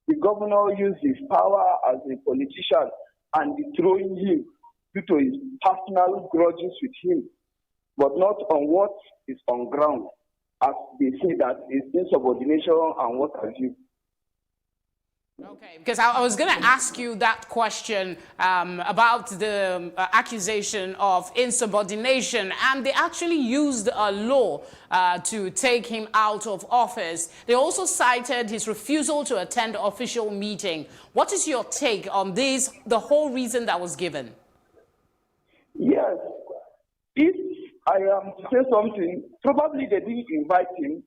the governor used his power as a politician and dethrowing him due to his personal grudges with him, but not on what is on ground, as they say that is insubordination and what have you. Okay, because I was going to ask you that question about the accusation of insubordination, and they actually used a law to take him out of office. They also cited his refusal to attend the official meeting. What is your take on this, the whole reason that was given? Yes. If I am to say something, probably they didn't invite him.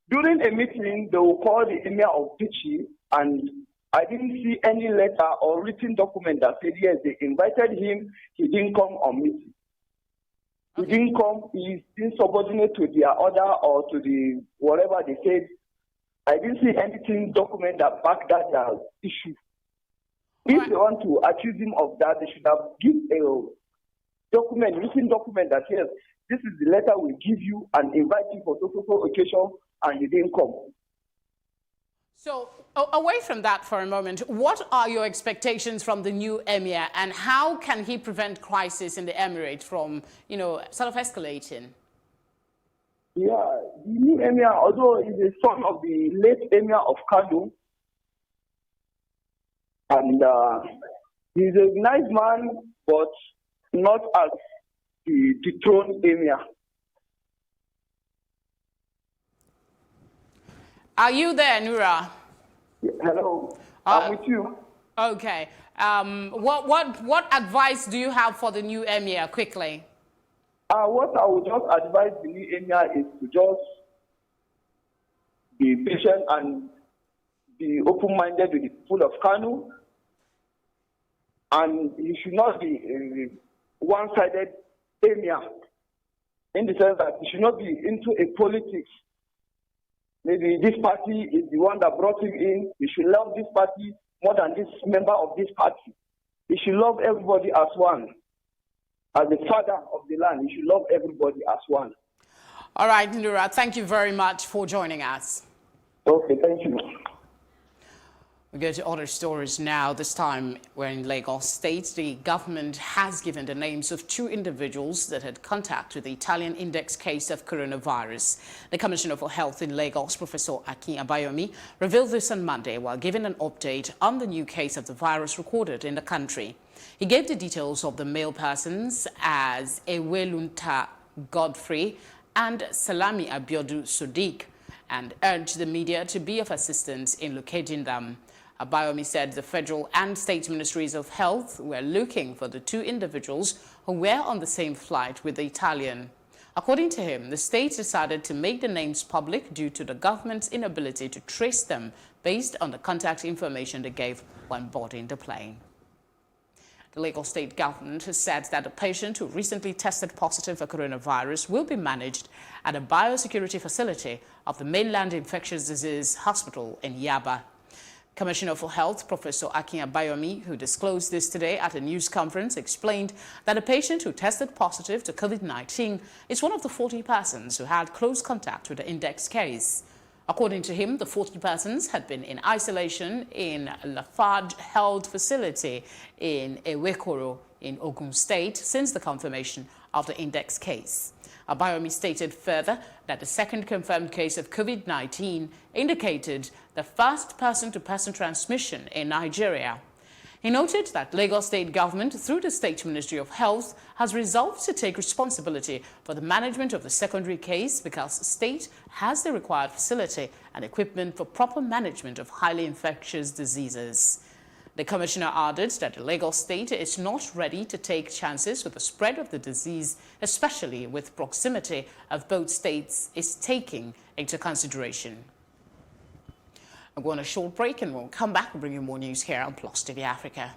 During a meeting, they will call the Emir of Bichi, and I didn't see any letter or written document that said, yes, they invited him, he didn't come on meeting. He didn't come, he's insubordinate to their order or to the whatever they said. I didn't see anything document that backed that issue. If they want to accuse him of that, they should have given a document, written document that says, this is the letter we give you and invite you for so occasion, and you didn't come. So, away from that for a moment, what are your expectations from the new emir, and how can he prevent crisis in the emirate from, sort of escalating? Yeah, the new emir, although he's the son of the late emir of Kano, and he's a nice man, but not as the dethroned emir. Are you there, Nura? Hello, I'm with you. Okay. What advice do you have for the new emir, quickly? What I would just advise the new emir is to just be patient and be open-minded with the people of Kano. And he should not be a one-sided emir, in the sense that he should not be into a politics. Maybe this party is the one that brought him in. He should love this party more than this member of this party. He should love everybody as one. As the father of the land, he should love everybody as one. All right, Nura, thank you very much for joining us. Okay, thank you. We go to other stories now. This time we're in Lagos State. The government has given the names of 2 individuals that had contact with the Italian index case of coronavirus. The Commissioner for Health in Lagos, Professor Akin Abayomi, revealed this on Monday while giving an update on the new case of the virus recorded in the country. He gave the details of the male persons as Ewelunta Godfrey and Salami Abiodu Sodiq, and urged the media to be of assistance in locating them. Abayomi said the federal and state ministries of health were looking for the 2 individuals who were on the same flight with the Italian. According to him, the state decided to make the names public due to the government's inability to trace them based on the contact information they gave when boarding the plane. The Lagos State government has said that a patient who recently tested positive for coronavirus will be managed at a biosecurity facility of the Mainland Infectious Disease Hospital in Yaba. Commissioner for Health, Professor Akin Abayomi, who disclosed this today at a news conference, explained that a patient who tested positive to COVID-19 is one of the 40 persons who had close contact with the index case. According to him, the 40 persons had been in isolation in Lafarge Health Facility in Ewekoro in Ogun State since the confirmation of the index case. Abayomi stated further that the second confirmed case of COVID-19 indicated the first person-to-person transmission in Nigeria. He noted that Lagos State government, through the State Ministry of Health, has resolved to take responsibility for the management of the secondary case because the state has the required facility and equipment for proper management of highly infectious diseases. The commissioner added that the Lagos State is not ready to take chances with the spread of the disease, especially with proximity of both states is taking into consideration. I'm going on a short break and we'll come back and bring you more news here on Plus TV Africa.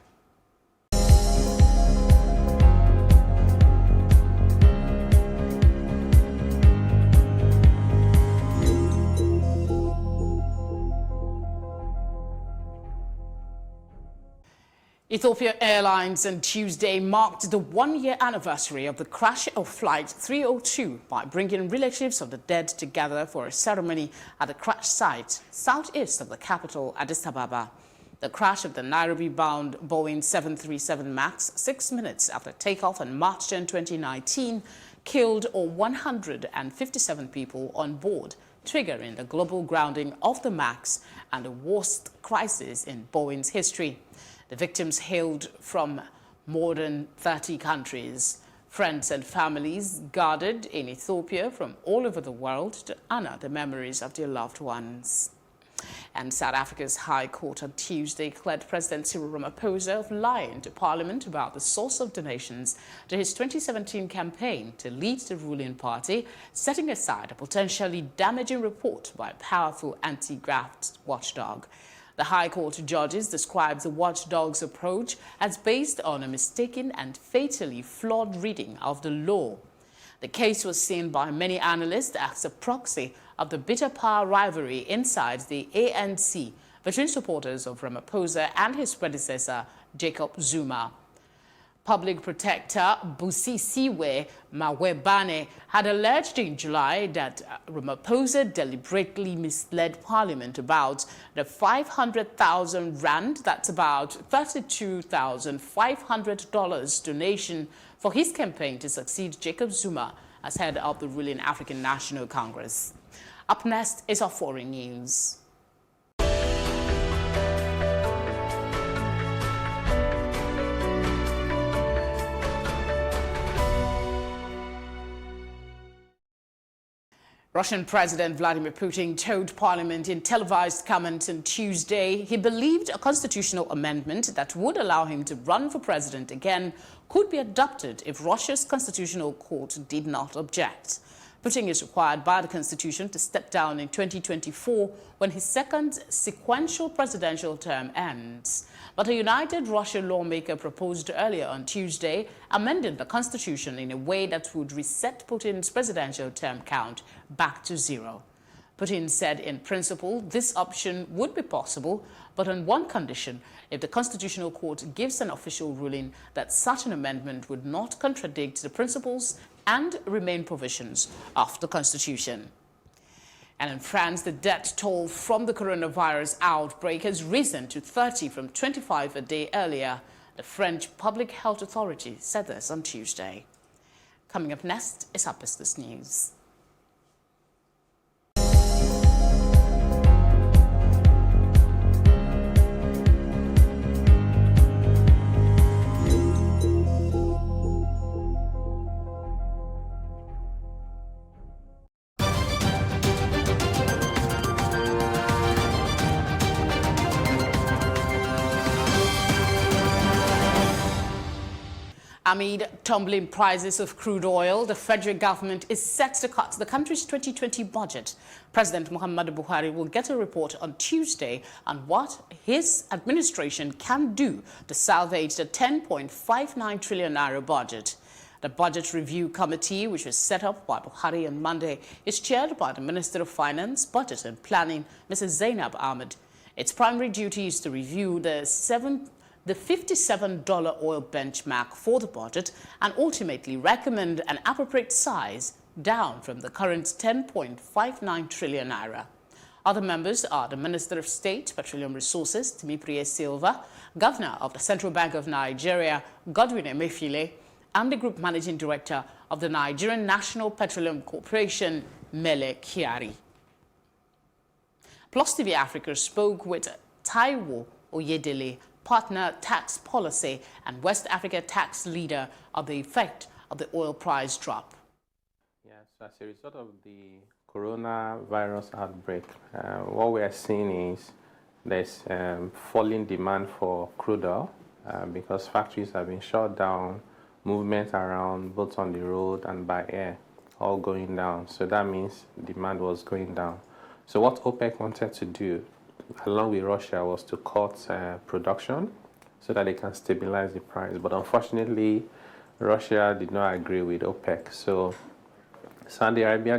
Ethiopia Airlines on Tuesday marked the one-year anniversary of the crash of Flight 302 by bringing relatives of the dead together for a ceremony at the crash site southeast of the capital, Addis Ababa. The crash of the Nairobi-bound Boeing 737 MAX 6 minutes after takeoff on March 10, 2019, killed 157 people on board, triggering the global grounding of the MAX and the worst crisis in Boeing's history. The victims hailed from more than 30 countries. Friends and families gathered in Ethiopia from all over the world to honor the memories of their loved ones. And South Africa's High Court on Tuesday declared President Cyril Ramaphosa of lying to Parliament about the source of donations to his 2017 campaign to lead the ruling party, setting aside a potentially damaging report by a powerful anti-graft watchdog. The High Court judges describes the watchdog's approach as based on a mistaken and fatally flawed reading of the law. The case was seen by many analysts as a proxy of the bitter power rivalry inside the ANC between supporters of Ramaphosa and his predecessor, Jacob Zuma. Public Protector Busisiwe Mawebane had alleged in July that Ramaphosa deliberately misled Parliament about the 500,000 rand, that's about $32,500 donation for his campaign to succeed Jacob Zuma as head of the ruling African National Congress. Up next is our foreign news. Russian President Vladimir Putin told Parliament in televised comments on Tuesday he believed a constitutional amendment that would allow him to run for president again could be adopted if Russia's constitutional court did not object. Putin is required by the constitution to step down in 2024 when his second sequential presidential term ends. But a united Russian lawmaker proposed earlier on Tuesday amending the constitution in a way that would reset Putin's presidential term count back to 0. Putin said in principle this option would be possible, but on one condition: if the Constitutional Court gives an official ruling that such an amendment would not contradict the principles and remain provisions of the Constitution. And in France, the death toll from the coronavirus outbreak has risen to 30 from 25 a day earlier. The French Public Health Authority said this on Tuesday. Coming up next is our business news. Amid tumbling prices of crude oil, the federal government is set to cut the country's 2020 budget. President Muhammadu Buhari will get a report on Tuesday on what his administration can do to salvage the 10.59 trillion naira budget. The Budget Review Committee, which was set up by Buhari on Monday, is chaired by the Minister of Finance, Budget and Planning, Mrs. Zainab Ahmed. Its primary duty is to review the $57 oil benchmark for the budget and ultimately recommend an appropriate size down from the current 10.59 trillion naira. Other members are the Minister of State, Petroleum Resources, Timipriye Silva, Governor of the Central Bank of Nigeria, Godwin Emefiele, and the Group Managing Director of the Nigerian National Petroleum Corporation, Mele Kyari. Plus TV Africa spoke with Taiwo Oyedele, partner tax policy and West Africa tax leader, of the effect of the oil price drop. Yes, as a result of the coronavirus outbreak, what we are seeing is there's falling demand for crude oil because factories have been shut down, movement around both on the road and by air, all going down. So that means demand was going down. So what OPEC wanted to do, along with Russia, was to cut production so that they can stabilize the price. But unfortunately, Russia did not agree with OPEC. So Saudi Arabia